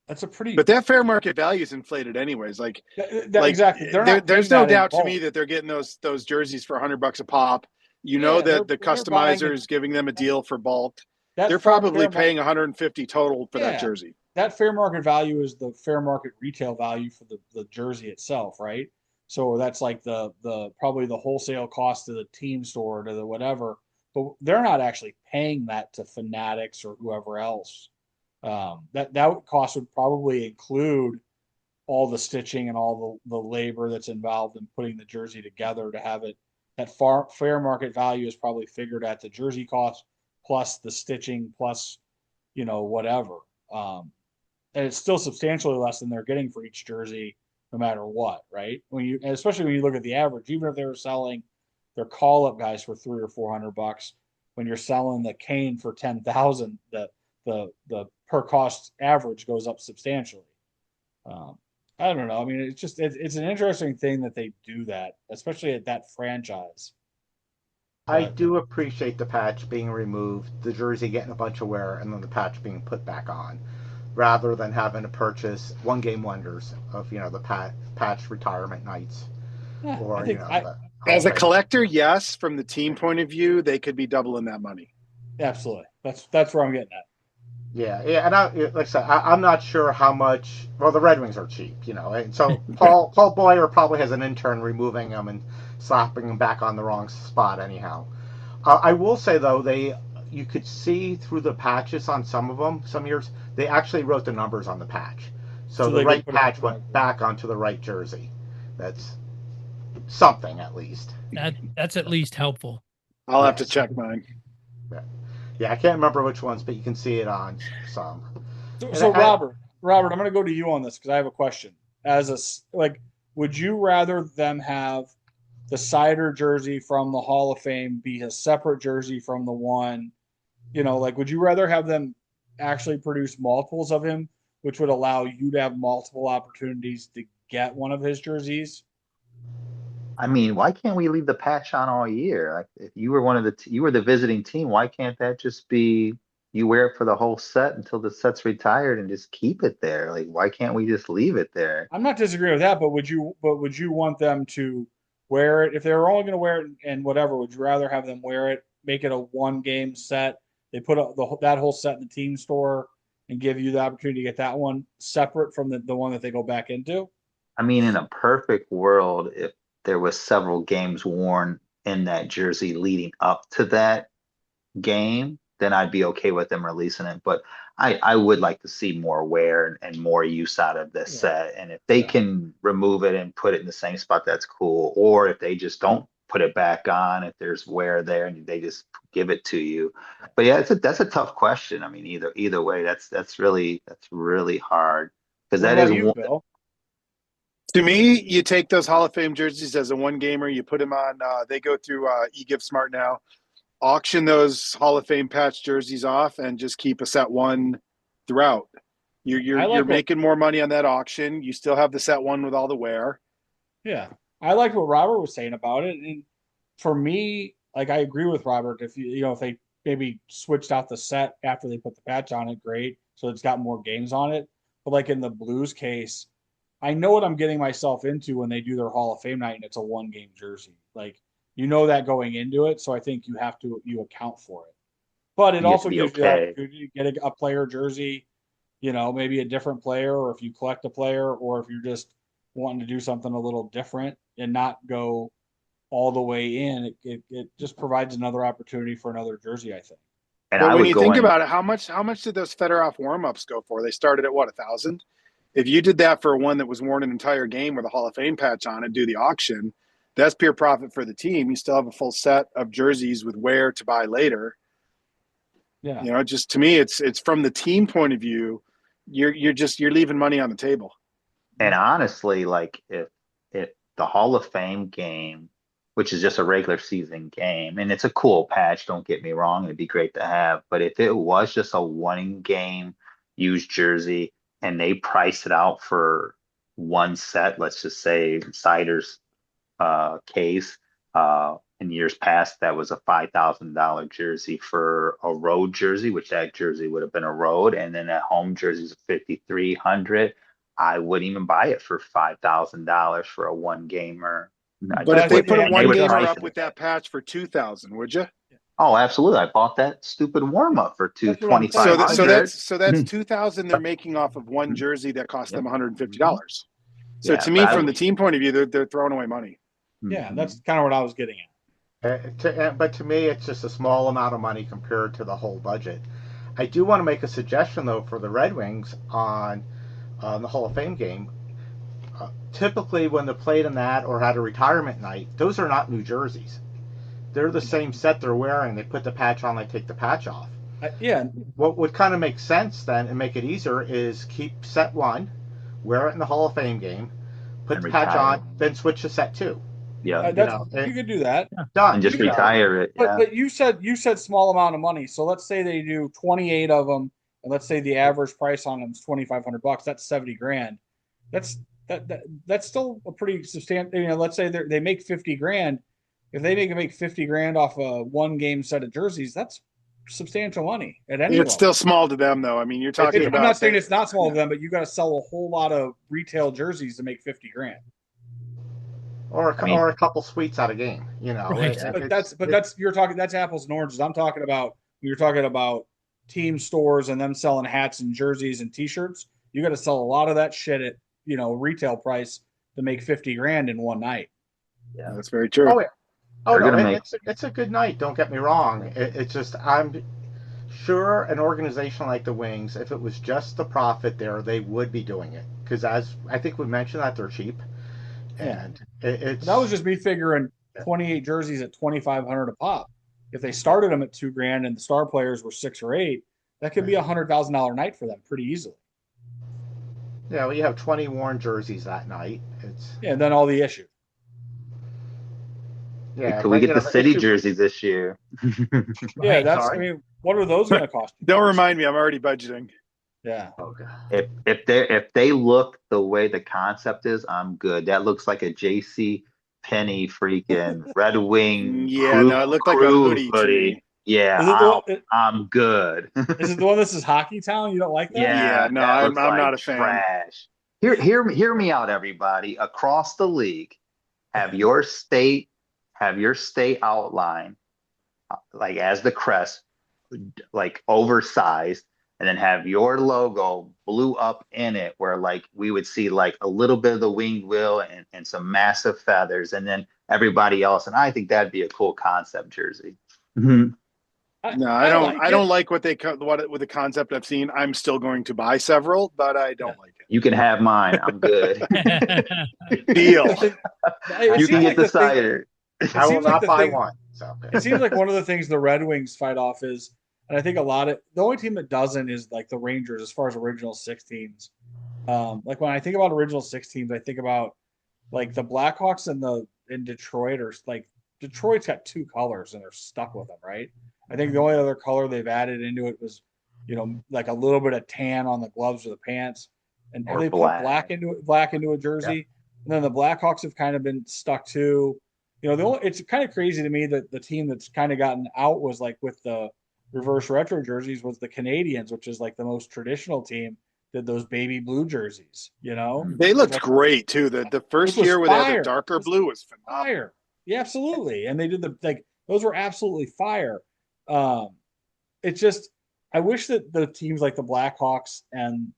that's a pretty. But that fair market value is inflated anyways. Like exactly. There's no doubt to me that they're getting those jerseys for $100 a pop. That the customizer is giving them a deal for bulk. They're probably paying $150 total for that jersey. That fair market value is the fair market retail value for the jersey itself, right? So that's like the probably the wholesale cost to the team store, to the whatever. But they're not actually paying that to Fanatics or whoever else. That cost would probably include all the stitching and all the labor that's involved in putting the jersey together to have it. That fair market value is probably figured at the jersey cost plus the stitching plus, whatever. And it's still substantially less than they're getting for each jersey, no matter what, right? Especially when you look at the average, even if they were selling their call-up guys for $300 or $400, when you're selling the Kane for $10,000, the per cost average goes up substantially. I don't know. I mean, it's an interesting thing that they do that, especially at that franchise. I do appreciate the patch being removed, the jersey getting a bunch of wear, and then the patch being put back on, rather than having to purchase one-game wonders of the patch retirement nights. Or as a collector, yes. From the team point of view, they could be doubling that money. Absolutely, that's where I'm getting at. Yeah, and like I said, I'm not sure how much. Well, the Red Wings are cheap, and so Paul Boyer probably has an intern removing them and slapping them back on the wrong spot. Anyhow, I will say though, you could see through the patches on some of them. Some years they actually wrote the numbers on the patch, so the right patch went back onto the right jersey. That's something at least. That's at least helpful. I'll have to check mine. Yeah, I can't remember which ones, but you can see it on some. So Robert, I'm going to go to you on this because I have a question. Would you rather them have the Seider jersey from the Hall of Fame be a separate jersey from the one, would you rather have them actually produce multiples of him, which would allow you to have multiple opportunities to get one of his jerseys. I mean, why can't we leave the patch on all year? Like, if you were you were the visiting team, why can't that just be you wear it for the whole set until the set's retired and just keep it there? Like, why can't we just leave it there? I'm not disagreeing with that, but would you want them to wear it if they were only going to wear it and whatever? Would you rather have them wear it, make it a 1-game set? They put that whole set in the team store and give you the opportunity to get that one separate from the one that they go back into? I mean, in a perfect world, if there was several games worn in that jersey leading up to that game, then I'd be okay with them releasing it. But I would like to see more wear and more use out of this set. And if they can remove it and put it in the same spot, that's cool. Or if they just don't put it back on, if there's wear there and they just give it to you. But yeah, that's a tough question. I mean, either way, that's really hard because that is one. Bill? To me, you take those Hall of Fame jerseys as a 1-gamer, you put them on. They go through eGiftSmart now. Auction those Hall of Fame patch jerseys off and just keep a set 1 throughout. You're making more money on that auction. You still have the set 1 with all the wear. Yeah, I liked what Robert was saying about it, and for me, like I agree with Robert. If if they maybe switched out the set after they put the patch on it, great. So it's got more games on it. But like in the Blues case, I know what I'm getting myself into when they do their Hall of Fame night and it's a 1-game jersey. Like, that going into it. So I think you account for it. But it also gives you the opportunity to get a player jersey, maybe a different player, or if you collect a player, or if you're just wanting to do something a little different and not go all the way in, it just provides another opportunity for another jersey, I think. And but when you think about it, how much did those Fedorov warm-ups go for? They started at what, 1,000? If you did that for one that was worn an entire game with a Hall of Fame patch on it, do the auction, that's pure profit for the team. You still have a full set of jerseys with wear to buy later. Yeah. Just to me, it's from the team point of view, you're leaving money on the table. And honestly, like if the Hall of Fame game, which is just a regular season game, and it's a cool patch, don't get me wrong, it'd be great to have. But if it was just a 1-game used jersey and they priced it out for one set, let's just say Seider's case, in years past, that was a $5,000 jersey for a road jersey, which that jersey would have been a road, and then at home jerseys $5,300. I wouldn't even buy it for $5,000 for a 1-gamer. But if they put a 1-gamer up with that patch for $2,000, would you? Oh, absolutely! I bought that stupid warm up for $2,500. So that's $2,000 they're making off of one jersey that cost them $150. So to me, from the team point of view, they're throwing away money. Yeah, that's kind of what I was getting at. But to me, it's just a small amount of money compared to the whole budget. I do want to make a suggestion, though, for the Red Wings on the Hall of Fame game. Typically, when they played in that or had a retirement night, those are not new jerseys. They're the same set they're wearing. They put the patch on, they take the patch off. Yeah. What would kind of make sense then and make it easier is keep set 1, wear it in the Hall of Fame game, put the patch on, then switch to set 2. Yeah, you could do that. Done. And just retire it. Yeah. But you said small amount of money. So let's say they do 28 of them, and let's say the average price on them is $2,500. That's $70,000. That's still a pretty substantial. Let's say they make $50,000. If they make $50,000 off a 1-game set of jerseys, that's substantial money at any level. It's still small to them, though. I mean, you're talking about. I'm not saying it's not small to them, but you got to sell a whole lot of retail jerseys to make $50,000. Or a couple suites out of game, Right. That's apples and oranges. You're talking about team stores and them selling hats and jerseys and T-shirts. You got to sell a lot of that shit at retail price to make $50,000 in one night. Yeah, that's very true. Oh, yeah. No, it's a good night. Don't get me wrong. It's just I'm sure an organization like the Wings, if it was just the profit there, they would be doing it because as I think we mentioned that they're cheap. And that was just me figuring 28 jerseys at $2,500 a pop. If they started them at $2,000 and the star players were 6 or 8, that could be $100,000 night for them pretty easily. Yeah, well, you have 20 worn jerseys that night. And then all the issues. Yeah, could we get the city jersey this year? Yeah, what are those going to cost? Don't remind me. I'm already budgeting. Yeah. Oh God. If they look the way the concept is, I'm good. That looks like a JC Penny freaking Red Wing Yeah, no, it looked like a crew hoodie to hoodie. me. Yeah, Is it the one, I'm good. is it the one that says Hockey Town? You don't like that? Yeah, Yeah, no, that I'm looks like not a fan. trash. Hear me out, everybody. Across the league, have your state outline like as the crest, like oversized, and then have your logo blew up in it, where like we would see like a little bit of the winged wheel and some massive feathers, and then everybody else. And I think that'd be a cool concept jersey. Mhm. No, I like I it. don't like what with the concept I've seen. I'm still going to buy several, but I don't like You can have mine. I'm good. it. Deal. It You seems can like get the the thing. cider. I will seems like not the buy thing- one. So It seems like one of the things the Red Wings fight off is, and I think the only team that doesn't is like the Rangers as far as original six teams. Like when I think about original six teams, I think about like the Blackhawks in Detroit, or like Detroit's got two colors and they're stuck with them, right? I think the only other color they've added into it was, like a little bit of tan on the gloves or the pants, and Or they put black. black into a jersey. And then the Blackhawks have kind of been stuck to, it's kind of crazy to me that the team that's kind of gotten out was like with the reverse retro jerseys was the Canadians, which is like the most traditional team, did those baby blue jerseys, They looked great too. The first was year where they had the fire. darker blue was phenomenal. Fire. Yeah, absolutely. And they did those were absolutely fire. It's just, I wish that the teams like the Blackhawks and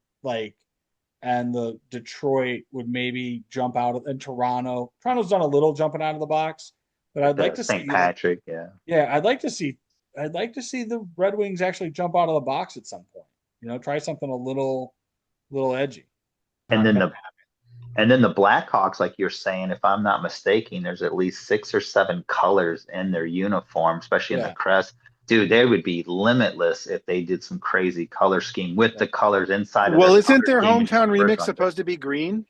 the Detroit would maybe jump out of, and Toronto. Toronto's done a little jumping out of the box, but I'd like to St. see Patrick, yeah. yeah, I'd like to see the Red Wings actually jump out of the box at some point. Try something a little edgy. And then the Blackhawks, like you're saying, if I'm not mistaken, there's at least 6 or 7 colors in their uniform, especially in the Yeah. crest. Dude, they would be limitless if they did some crazy color scheme with the colors inside of Well, their isn't color their scheme hometown in the first remix one. supposed to be green?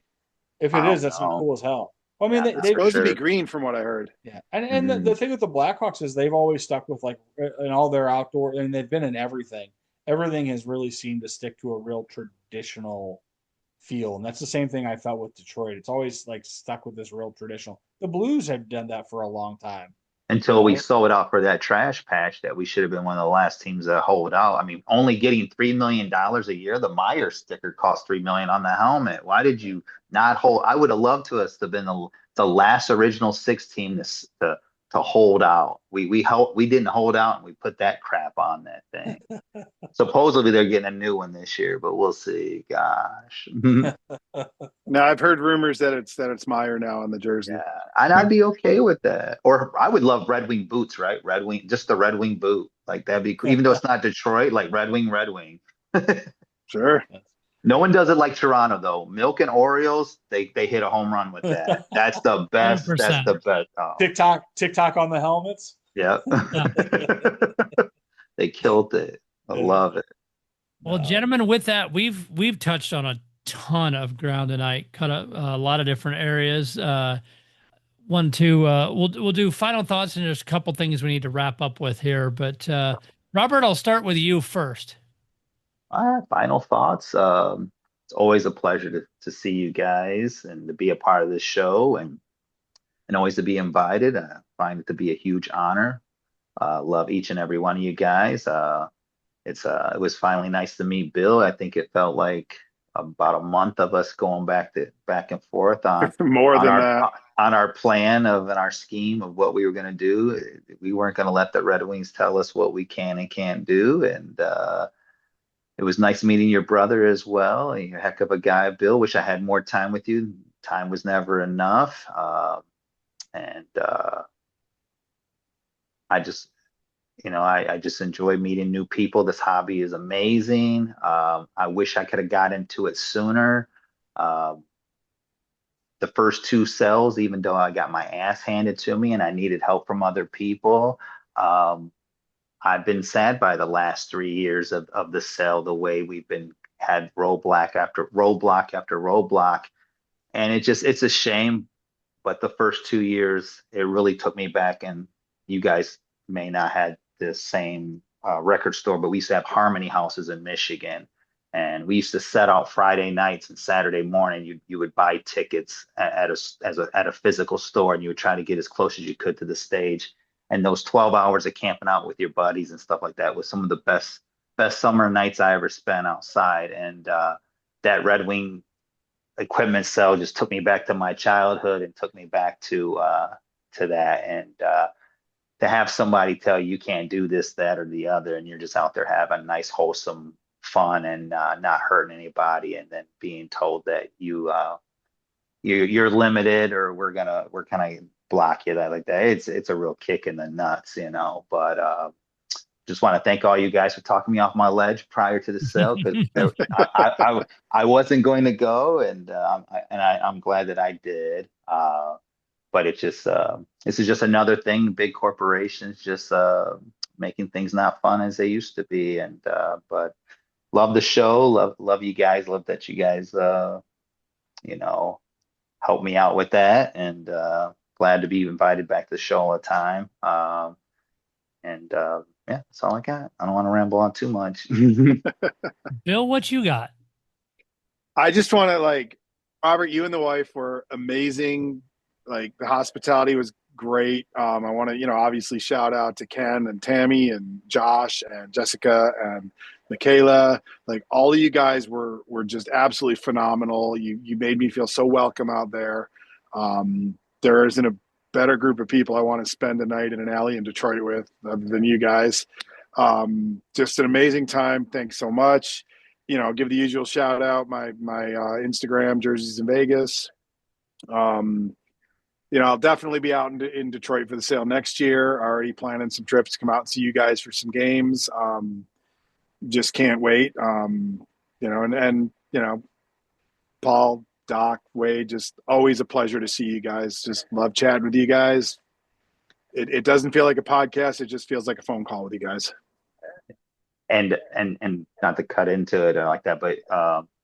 If I it don't is, that's gonna be know. cool as hell. Well, I mean, Yeah, It's they've supposed to be sure. green from what I heard. yeah, and the thing with the Blackhawks is they've always stuck with like in all their outdoor, and they've been in everything. Everything has really seemed to stick to a real traditional feel, and that's the same thing I felt with Detroit. It's always like stuck with this real traditional. The Blues have done that for a long time. Until we sold out for that trash patch that we should have been one of the last teams that hold out. I mean, only getting $3 million a year. The Myers sticker cost $3 million on the helmet. Why did you not hold? I would have loved to us to have been the last original six team to hold out. We didn't hold out, and we put that crap on that thing. Supposedly they're getting a new one this year, but we'll see. Gosh. Now I've heard rumors that it's Meyer now on the jersey. Yeah, and I'd be okay with that. Or I would love Red Wing boots, right? Red Wing, just the Red Wing boot. Like that'd be cool. Even though it's not Detroit, like Red Wing, Red Wing. Sure. No one does it like Toronto though. Milk and Orioles, they hit a home run with that. That's the best. 100%. That's the best. Oh, TikTok on the helmets. yeah. They killed it. I love it. Well, gentlemen, with that, we've touched on a ton of ground tonight, cut a lot of different areas. We'll do final thoughts, and there's a couple things we need to wrap up with here. But Robert, I'll start with you first. All right, final thoughts. It's always a pleasure to see you guys and to be a part of this show and always to be invited. I find it to be a huge honor. Love each and every one of you guys. It was finally nice to meet Bill. I think it felt like about a month of us going back and forth on More than that. On our plan and our scheme of what we were going to do. We weren't going to let the Red Wings tell us what we can and can't do. And it was nice meeting your brother as well. You're a heck of a guy, Bill. Wish I had more time with you. Time was never enough. I just enjoy meeting new people. This hobby is amazing. I wish I could have got into it sooner. The first 2 cells, even though I got my ass handed to me and I needed help from other people, I've been sad by the last 3 years of the cell, the way we've had roadblock after roadblock after roadblock. And it's a shame. But the first 2 years, it really took me back. And you guys may not have the same record store, but we used to have Harmony houses in Michigan. And we used to set out Friday nights and Saturday morning. You would buy tickets at a physical store, and you would try to get as close as you could to the stage. And those 12 hours of camping out with your buddies and stuff like that was some of the best summer nights I ever spent outside. And that Red Wing equipment sale just took me back to my childhood and took me back to that. And to have somebody tell you can't do this, that, or the other, and you're just out there having nice, wholesome fun and not hurting anybody, and then being told that you're limited, or we're kind of block you, that like that. It's a real kick in the nuts, But just want to thank all you guys for talking me off my ledge prior to the sale, because I wasn't going to go, and I'm glad that I did. But it's just this is just another thing. Big corporations just making things not fun as they used to be, and but. Love the show. Love you guys. Love that you guys, help me out with that. And glad to be invited back to the show all the time. Yeah, that's all I got. I don't want to ramble on too much. Bill, what you got? I just want to Robert, you and the wife were amazing. The hospitality was great. I want to, obviously shout out to Ken and Tammy and Josh and Jessica and Michaela. All of you guys were just absolutely phenomenal. You made me feel so welcome out there. There isn't a better group of people I want to spend a night in an alley in Detroit with than you guys. Just an amazing time. Thanks so much. Give the usual shout out, my Instagram, Jerseys in Vegas. I'll definitely be out in Detroit for the sale next year. Already planning some trips to come out and see you guys for some games. Just can't wait. Paul, Doc, Wade, just always a pleasure to see you guys. Just love chatting with you guys. It doesn't feel like a podcast. It just feels like a phone call with you guys. And not to cut into it like that, but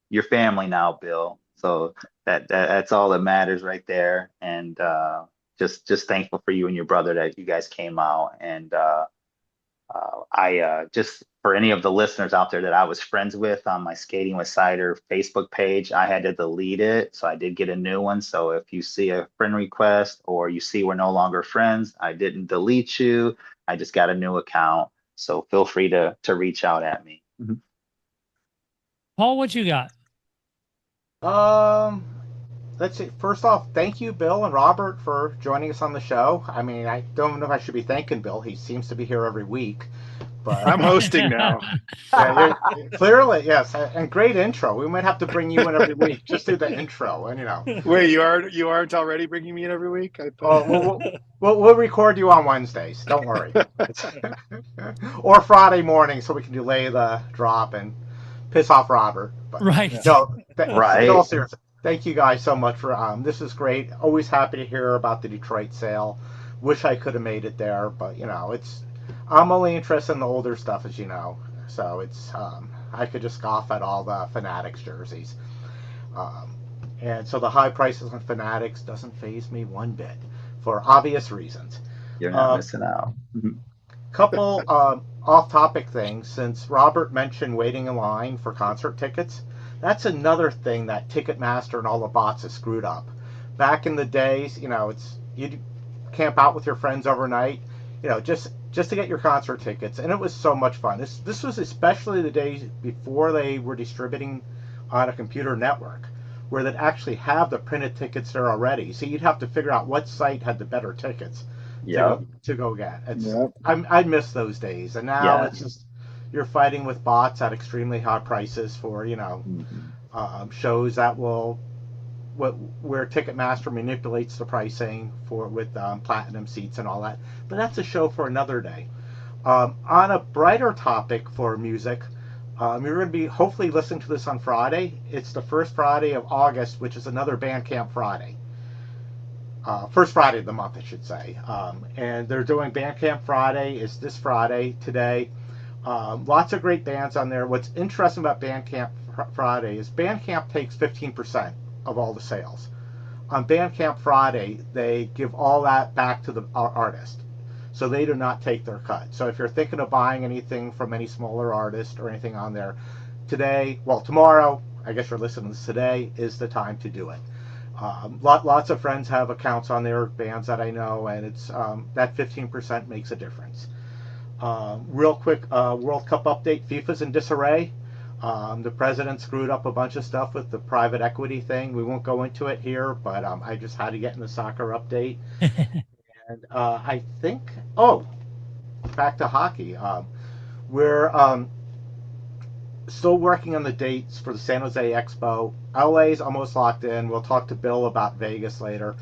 your family now, Bill. So that's all that matters right there. And just thankful for you and your brother that you guys came out. And I just, for any of the listeners out there that I was friends with on my Skating with Seider Facebook page, I had to delete it. So I did get a new one. So if you see a friend request or you see we're no longer friends, I didn't delete you. I just got a new account. So feel free to reach out at me. Mm-hmm. Paul, what you got? Let's see. First off, thank you, Bill and Robert, for joining us on the show. I mean, I don't know if I should be thanking Bill. He seems to be here every week. But I'm hosting now. Yeah, clearly, yes. And great intro. We might have to bring you in every week. Just do the intro, and Wait, you aren't already bringing me in every week? We'll record you on Wednesdays. Don't worry. Or Friday morning, so we can delay the drop and piss off Robert. But, right. Right. In all seriousness, thank you guys so much for this is great. Always happy to hear about the Detroit sale. Wish I could have made it there, but I'm only interested in the older stuff, as you know. So it's I could just scoff at all the Fanatics jerseys. And so the high prices on Fanatics doesn't faze me one bit for obvious reasons. You're not missing out. Couple off-topic things. Since Robert mentioned waiting in line for concert tickets, that's another thing that Ticketmaster and all the bots have screwed up. Back in the days, you'd camp out with your friends overnight, just to get your concert tickets, and it was so much fun. This was especially the days before they were distributing on a computer network, where they'd actually have the printed tickets there already. So you'd have to figure out what site had the better tickets to go get. I miss those days, and now it's just you're fighting with bots at extremely high prices for shows that will where Ticketmaster manipulates the pricing with platinum seats and all that. But that's a show for another day. On a brighter topic for music, you're going to be hopefully listening to this on Friday. It's the first Friday of August, which is another Bandcamp Friday. First Friday of the month, I should say. And they're doing Bandcamp Friday. It's this Friday, today. Lots of great bands on there. What's interesting about Bandcamp Friday is Bandcamp takes 15% of all the sales. On Bandcamp Friday, they give all that back to the artist. So they do not take their cut. So if you're thinking of buying anything from any smaller artist or anything on there, tomorrow, I guess you're listening to this today, is the time to do it. Lots of friends have accounts on their bands that I know, and it's that 15% makes a difference. Real quick, World Cup update: FIFA's in disarray. The president screwed up a bunch of stuff with the private equity thing. We won't go into it here, but I just had to get in the soccer update. And I think, back to hockey. We're still working on the dates for the San Jose Expo. LA is almost locked in. We'll talk to Bill about Vegas later.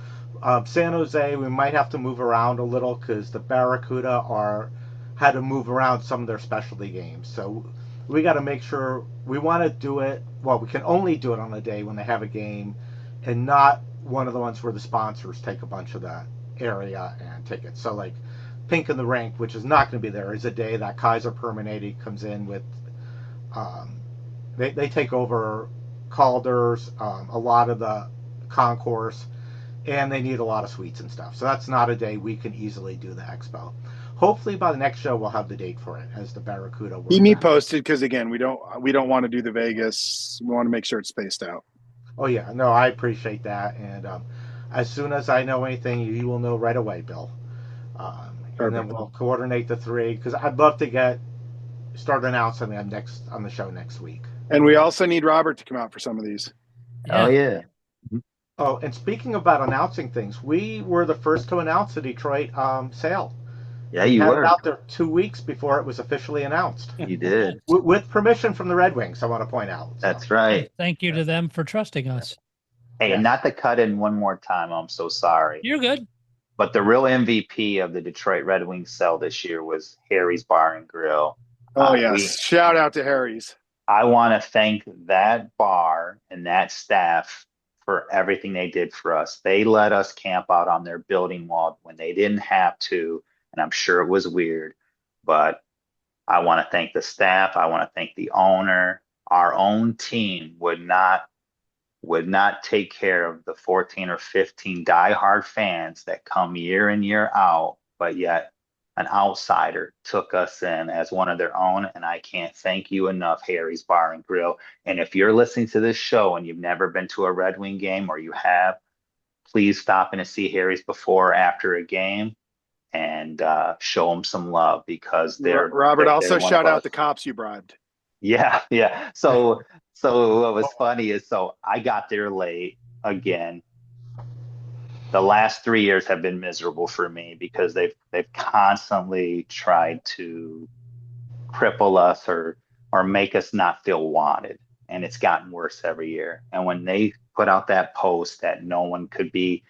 San Jose, we might have to move around a little because the Barracuda had to move around some of their specialty games. So we got to make sure we want to do it. Well, we can only do it on a day when they have a game, and not one of the ones where the sponsors take a bunch of that area and tickets. So like Pink in the Rink, which is not going to be there, is a day that Kaiser Permanente comes in with. They take over Calder's, a lot of the concourse, and they need a lot of suites and stuff. So that's not a day we can easily do the expo. Hopefully by the next show we'll have the date for it as the Barracuda. Keep me posted, because again, we don't want to do the Vegas. We want to make sure it's spaced out. Oh yeah, no, I appreciate that, and as soon as I know anything, you will know right away, Bill. And then we'll coordinate the three, because I'd love to start announcing them on the show next week. And we also need Robert to come out for some of these. Oh yeah. Oh, and speaking about announcing things, we were the first to announce the Detroit sale. Yeah, you were. Had it out there 2 weeks before it was officially announced. You did. With permission from the Red Wings, I want to point out. That's right. Thank you to them for trusting us. Hey, and not to cut in one more time, I'm so sorry. You're good. But the real MVP of the Detroit Red Wings sale this year was Harry's Bar and Grill. Oh, yes. Shout out to Harry's. I want to thank that bar and that staff for everything they did for us. They let us camp out on their building wall when they didn't have to, and I'm sure it was weird, but I want to thank the staff. I want to thank the owner. Our own team would not take care of the 14 or 15 diehard fans that come year in, year out, but yet an outsider took us in as one of their own, and I can't thank you enough, Harry's Bar and Grill. And if you're listening to this show and you've never been to a Red Wing game, or you have, please stop in to see Harry's before or after a game and show them some love, because Robert, also shout out the cops you bribed. Yeah. So what was funny is, I got there late again. The last 3 years have been miserable for me because they've constantly tried to cripple us or make us not feel wanted, and it's gotten worse every year. And when they put out that post that no one could be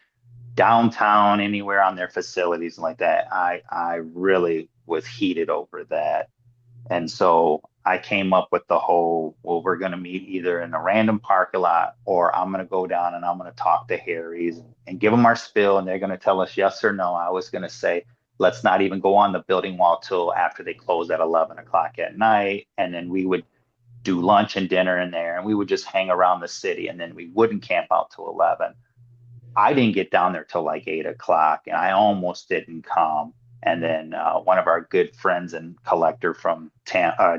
downtown anywhere on their facilities like that, I really was heated over that. And so I came up with the whole, well, we're going to meet either in a random parking lot, or I'm going to go down and I'm going to talk to Harry's and give them our spill, and they're going to tell us yes or no. I was going to say, let's not even go on the building wall till after they close at 11 o'clock at night. And then we would do lunch and dinner in there, and we would just hang around the city, and then we wouldn't camp out till 11. I didn't get down there till like 8 o'clock, and I almost didn't come. And then one of our good friends and collector from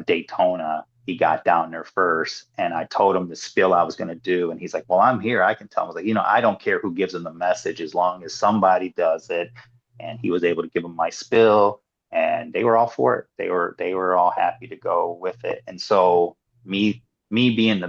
Daytona, he got down there first, and I told him the spill I was going to do. And he's like, well, I'm here. I can tell him. I was like, I don't care who gives him the message as long as somebody does it. And he was able to give him my spill, and they were all for it. They were all happy to go with it. And so me being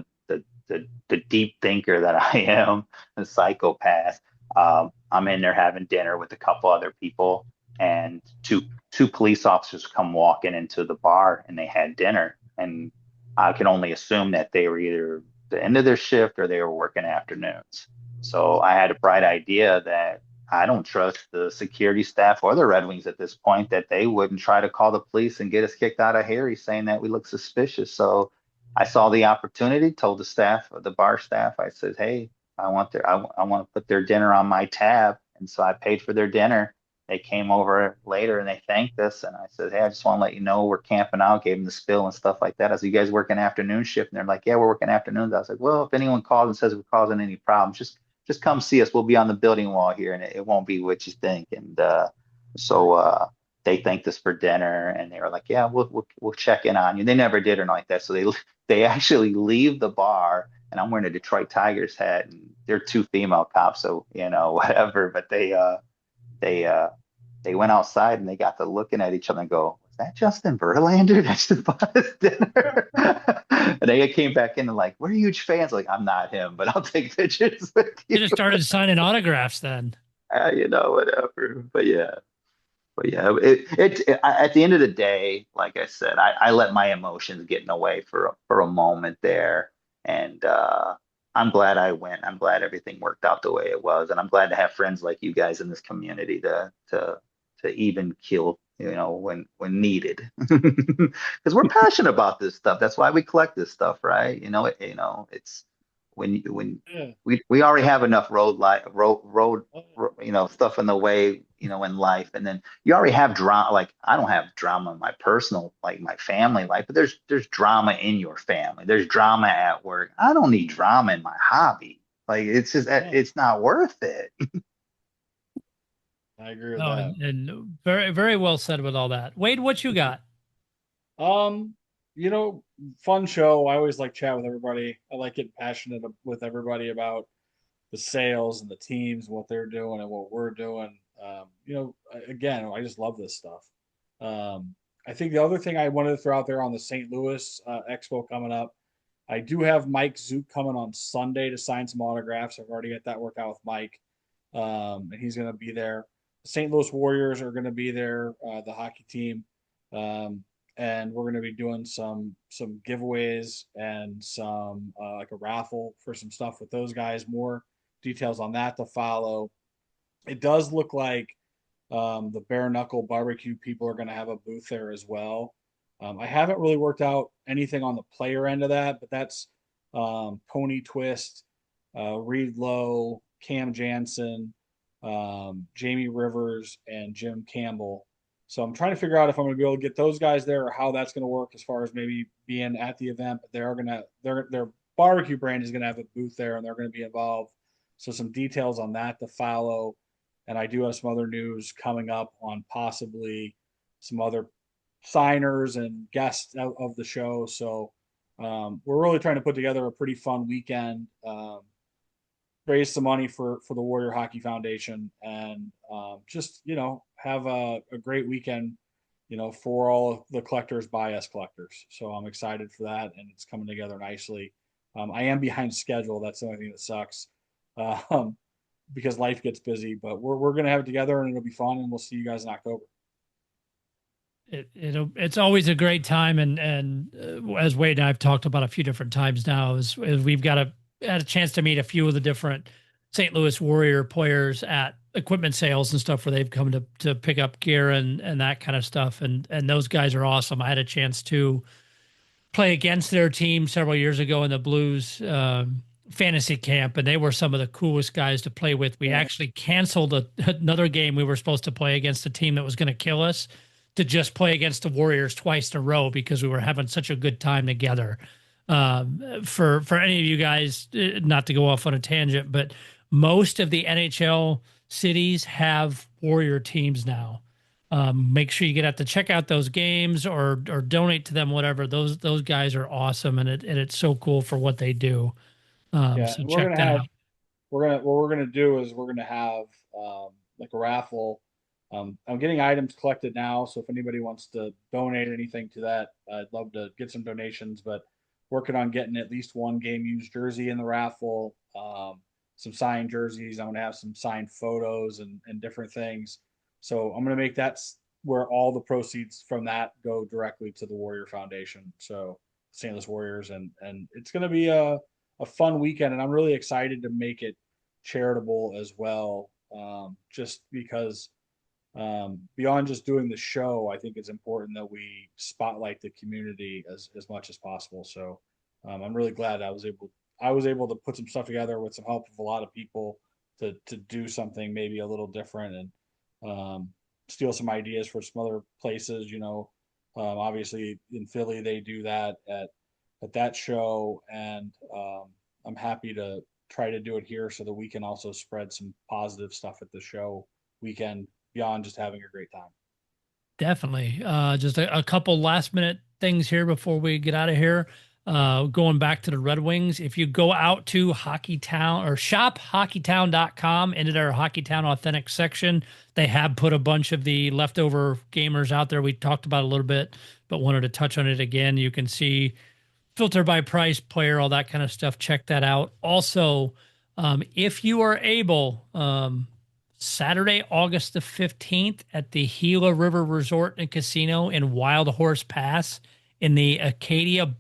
the deep thinker that I am, the psychopath, I'm in there having dinner with a couple other people, and two police officers come walking into the bar, and they had dinner, and I can only assume that they were either the end of their shift or they were working afternoons. So I had a bright idea that I don't trust the security staff or the Red Wings at this point, that they wouldn't try to call the police and get us kicked out of Harry saying that we look suspicious. So I saw the opportunity, told the staff, the bar staff, I said, hey, I want to put their dinner on my tab. And so I paid for their dinner. They came over later and they thanked us. And I said, hey, I just want to let you know we're camping out, gave them the spill and stuff like that. I said, you guys working afternoon shift? And they're like, yeah, we're working afternoons. I was like, well, if anyone calls and says we're causing any problems, just come see us. We'll be on the building wall here, and it won't be what you think. And so they thanked us for dinner, and they were like, "Yeah, we'll check in on you." They never did or not like that, so they actually leave the bar, and I'm wearing a Detroit Tigers hat, and they're two female cops, so whatever. But they they went outside and they got to looking at each other and go, "Was that Justin Verlander that just bought us dinner?" And they came back in and like, "We're huge fans." Like, I'm not him, but I'll take pictures with you. You just started signing autographs then. Whatever. But yeah, at the end of the day, like I said, I let my emotions get in the way for a moment there, and I'm glad I went. I'm glad everything worked out the way it was, and I'm glad to have friends like you guys in this community to even kill, when needed, because we're passionate about this stuff. That's why we collect this stuff, right? It's when Yeah. we already have enough road stuff in the way, in life, and then you already have drama. Like, I don't have drama in my personal, like my family life, but there's drama in your family. There's drama at work. I don't need drama in my hobby. Like, it's just it's not worth it. I agree with Oh, that. and very, very well said with all that. Wade, what you got? You know, fun show. I always like chat with everybody. I like getting passionate with everybody about the sales and the teams, what they're doing and what we're doing. Again, I just love this stuff. I think the other thing I wanted to throw out there on the St. Louis Expo coming up, I do have Mike Zook coming on Sunday to sign some autographs. I've already got that worked out with Mike, and he's going to be there. The St. Louis Warriors are going to be there, the hockey team, and we're going to be doing some giveaways and some like a raffle for some stuff with those guys. More details on that to follow. It does look like the bare knuckle barbecue people are going to have a booth there as well. I haven't really worked out anything on the player end of that, but that's Pony Twist, Reed Lowe, Cam Jansen, Jamie Rivers, and Jim Campbell. So I'm trying to figure out if I'm going to be able to get those guys there or how that's going to work as far as maybe being at the event. But their barbecue brand is going to have a booth there, and they're going to be involved. So some details on that to follow. And I do have some other news coming up on possibly some other signers and guests of the show. So we're really trying to put together a pretty fun weekend, raise some money for the Warrior Hockey Foundation, and just have a great weekend, for all the collectors by us collectors. So I'm excited for that, and it's coming together nicely. I am behind schedule. That's the only thing that sucks. Because life gets busy, but we're gonna have it together, and it'll be fun, and we'll see you guys in October. It's always a great time, and as Wade and I've talked about a few different times now, is we've had a chance to meet a few of the different St. Louis Warrior players at equipment sales and stuff where they've come to pick up gear and that kind of stuff, and those guys are awesome. I had a chance to play against their team several years ago in the Blues fantasy camp, and they were some of the coolest guys to play with. We actually canceled another game we were supposed to play against a team that was going to kill us to just play against the Warriors twice in a row because we were having such a good time together. For any of you guys, not to go off on a tangent, but most of the NHL cities have Warrior teams now. Make sure you get out to check out those games or donate to them, whatever. Those guys are awesome, and it's so cool for what they do. So check that out. What we're gonna do is we're gonna have like a raffle. I'm getting items collected now, so if anybody wants to donate anything to that, I'd love to get some donations. But working on getting at least one game used jersey in the raffle, some signed jerseys. I'm gonna have some signed photos and different things. So I'm gonna make that where all the proceeds from that go directly to the Warrior Foundation. So St. Louis Warriors, and it's gonna be a fun weekend, and I'm really excited to make it charitable as well. Just because beyond just doing the show, I think it's important that we spotlight the community as much as possible. So I'm really glad I was able to put some stuff together with some help of a lot of people to do something maybe a little different, and steal some ideas for some other places. Obviously in Philly they do that at that show, and I'm happy to try to do it here so that we can also spread some positive stuff at the show weekend beyond just having a great time. Definitely. Just a couple last minute things here before we get out of here. Going back to the Red Wings, if you go out to Hockeytown or shophockeytown.com into their Hockeytown Authentic section, they have put a bunch of the leftover gamers out there. We talked about it a little bit, but wanted to touch on it again. You can see filter by price, player, all that kind of stuff. Check that out. Also, if you are able, Saturday, August the 15th at the Gila River Resort and Casino in Wild Horse Pass in the Acedia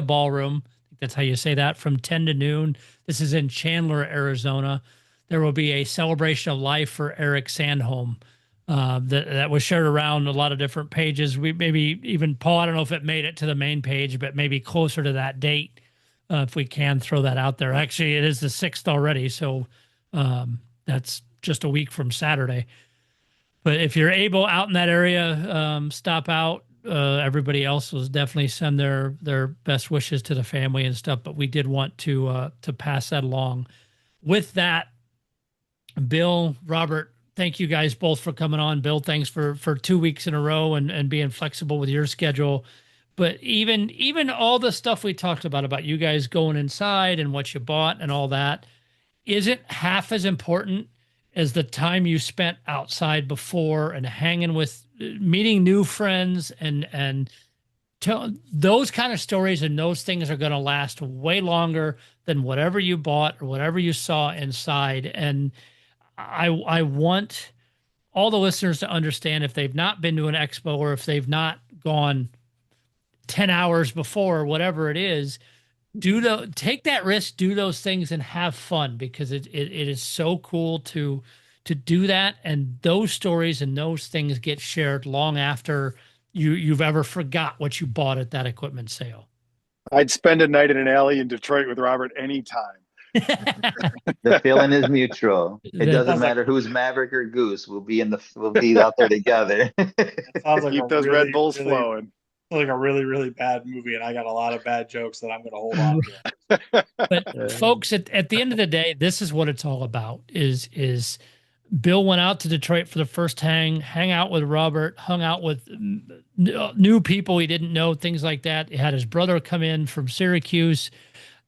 Ballroom. I think that's how you say that, from 10 to noon. This is in Chandler, Arizona. There will be a celebration of life for Eric Sandholm that was shared around a lot of different pages. We maybe even, Paul, I don't know if it made it to the main page, but maybe closer to that date, if we can throw that out there. Actually, it is the 6th already, so that's just a week from Saturday. But if you're able out in that area, stop out. Everybody else will definitely send their best wishes to the family and stuff. But we did want to pass that along. With that, Bill, Robert, thank you guys both for coming on. Bill, thanks for 2 weeks in a row and being flexible with your schedule. But even all the stuff we talked about you guys going inside and what you bought and all that isn't half as important as the time you spent outside before and hanging with, meeting new friends and those kind of stories, and those things are going to last way longer than whatever you bought or whatever you saw inside. And I want all the listeners to understand, if they've not been to an expo or if they've not gone 10 hours before or whatever it is, take that risk, do those things, and have fun, because it is so cool to do that. And those stories and those things get shared long after you've ever forgot what you bought at that equipment sale. I'd spend a night in an alley in Detroit with Robert anytime. The feeling is mutual. It doesn't matter who's Maverick or Goose. We'll be out there together. Sounds like Keep those Red Bulls flowing. Like a really, really bad movie, and I got a lot of bad jokes that I'm going to hold on to. But folks, at the end of the day, this is what it's all about. Is Bill went out to Detroit for the first hang out with Robert, hung out with new people he didn't know, things like that. He had his brother come in from Syracuse.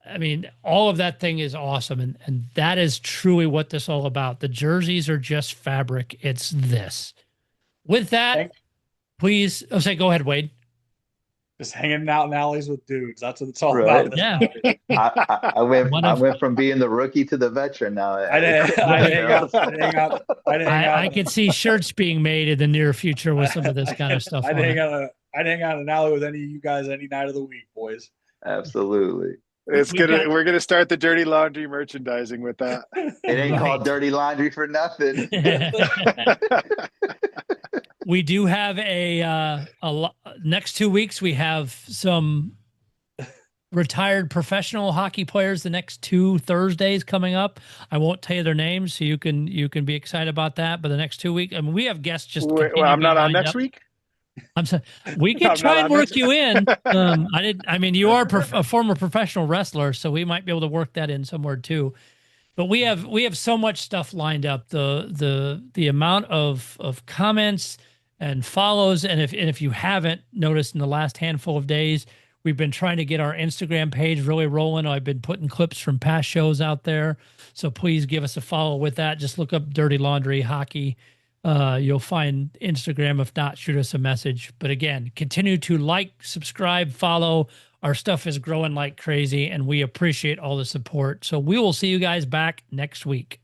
I mean, all of that thing is awesome, and that is truly what this is all about. The jerseys are just fabric. It's this. With that, please, go ahead, Wade. Just hanging out in alleys with dudes. That's what it's all about. Yeah. I went from being the rookie to the veteran now. I could see shirts being made in the near future with some of this kind of stuff. I'd hang out in an alley with any of you guys any night of the week, boys. Absolutely. We're gonna start the Dirty Laundry merchandising with that. It ain't called Dirty Laundry for nothing. We do have next 2 weeks. We have some retired professional hockey players the next 2 Thursdays coming up. I won't tell you their names, so you can be excited about that. But the next 2 weeks, I mean, we have guests just. I'm not on next week. I'm sorry. We can try and work you in. You are a former professional wrestler, so we might be able to work that in somewhere too. But we have so much stuff lined up. The amount of comments and follows, and if you haven't noticed in the last handful of days, we've been trying to get our Instagram page really rolling. I've been putting clips from past shows out there, so please give us a follow with that. Just look up Dirty Laundry Hockey. You'll find Instagram. If not, shoot us a message. But again, continue to like, subscribe, follow. Our stuff is growing like crazy, and we appreciate all the support. So we will see you guys back next week.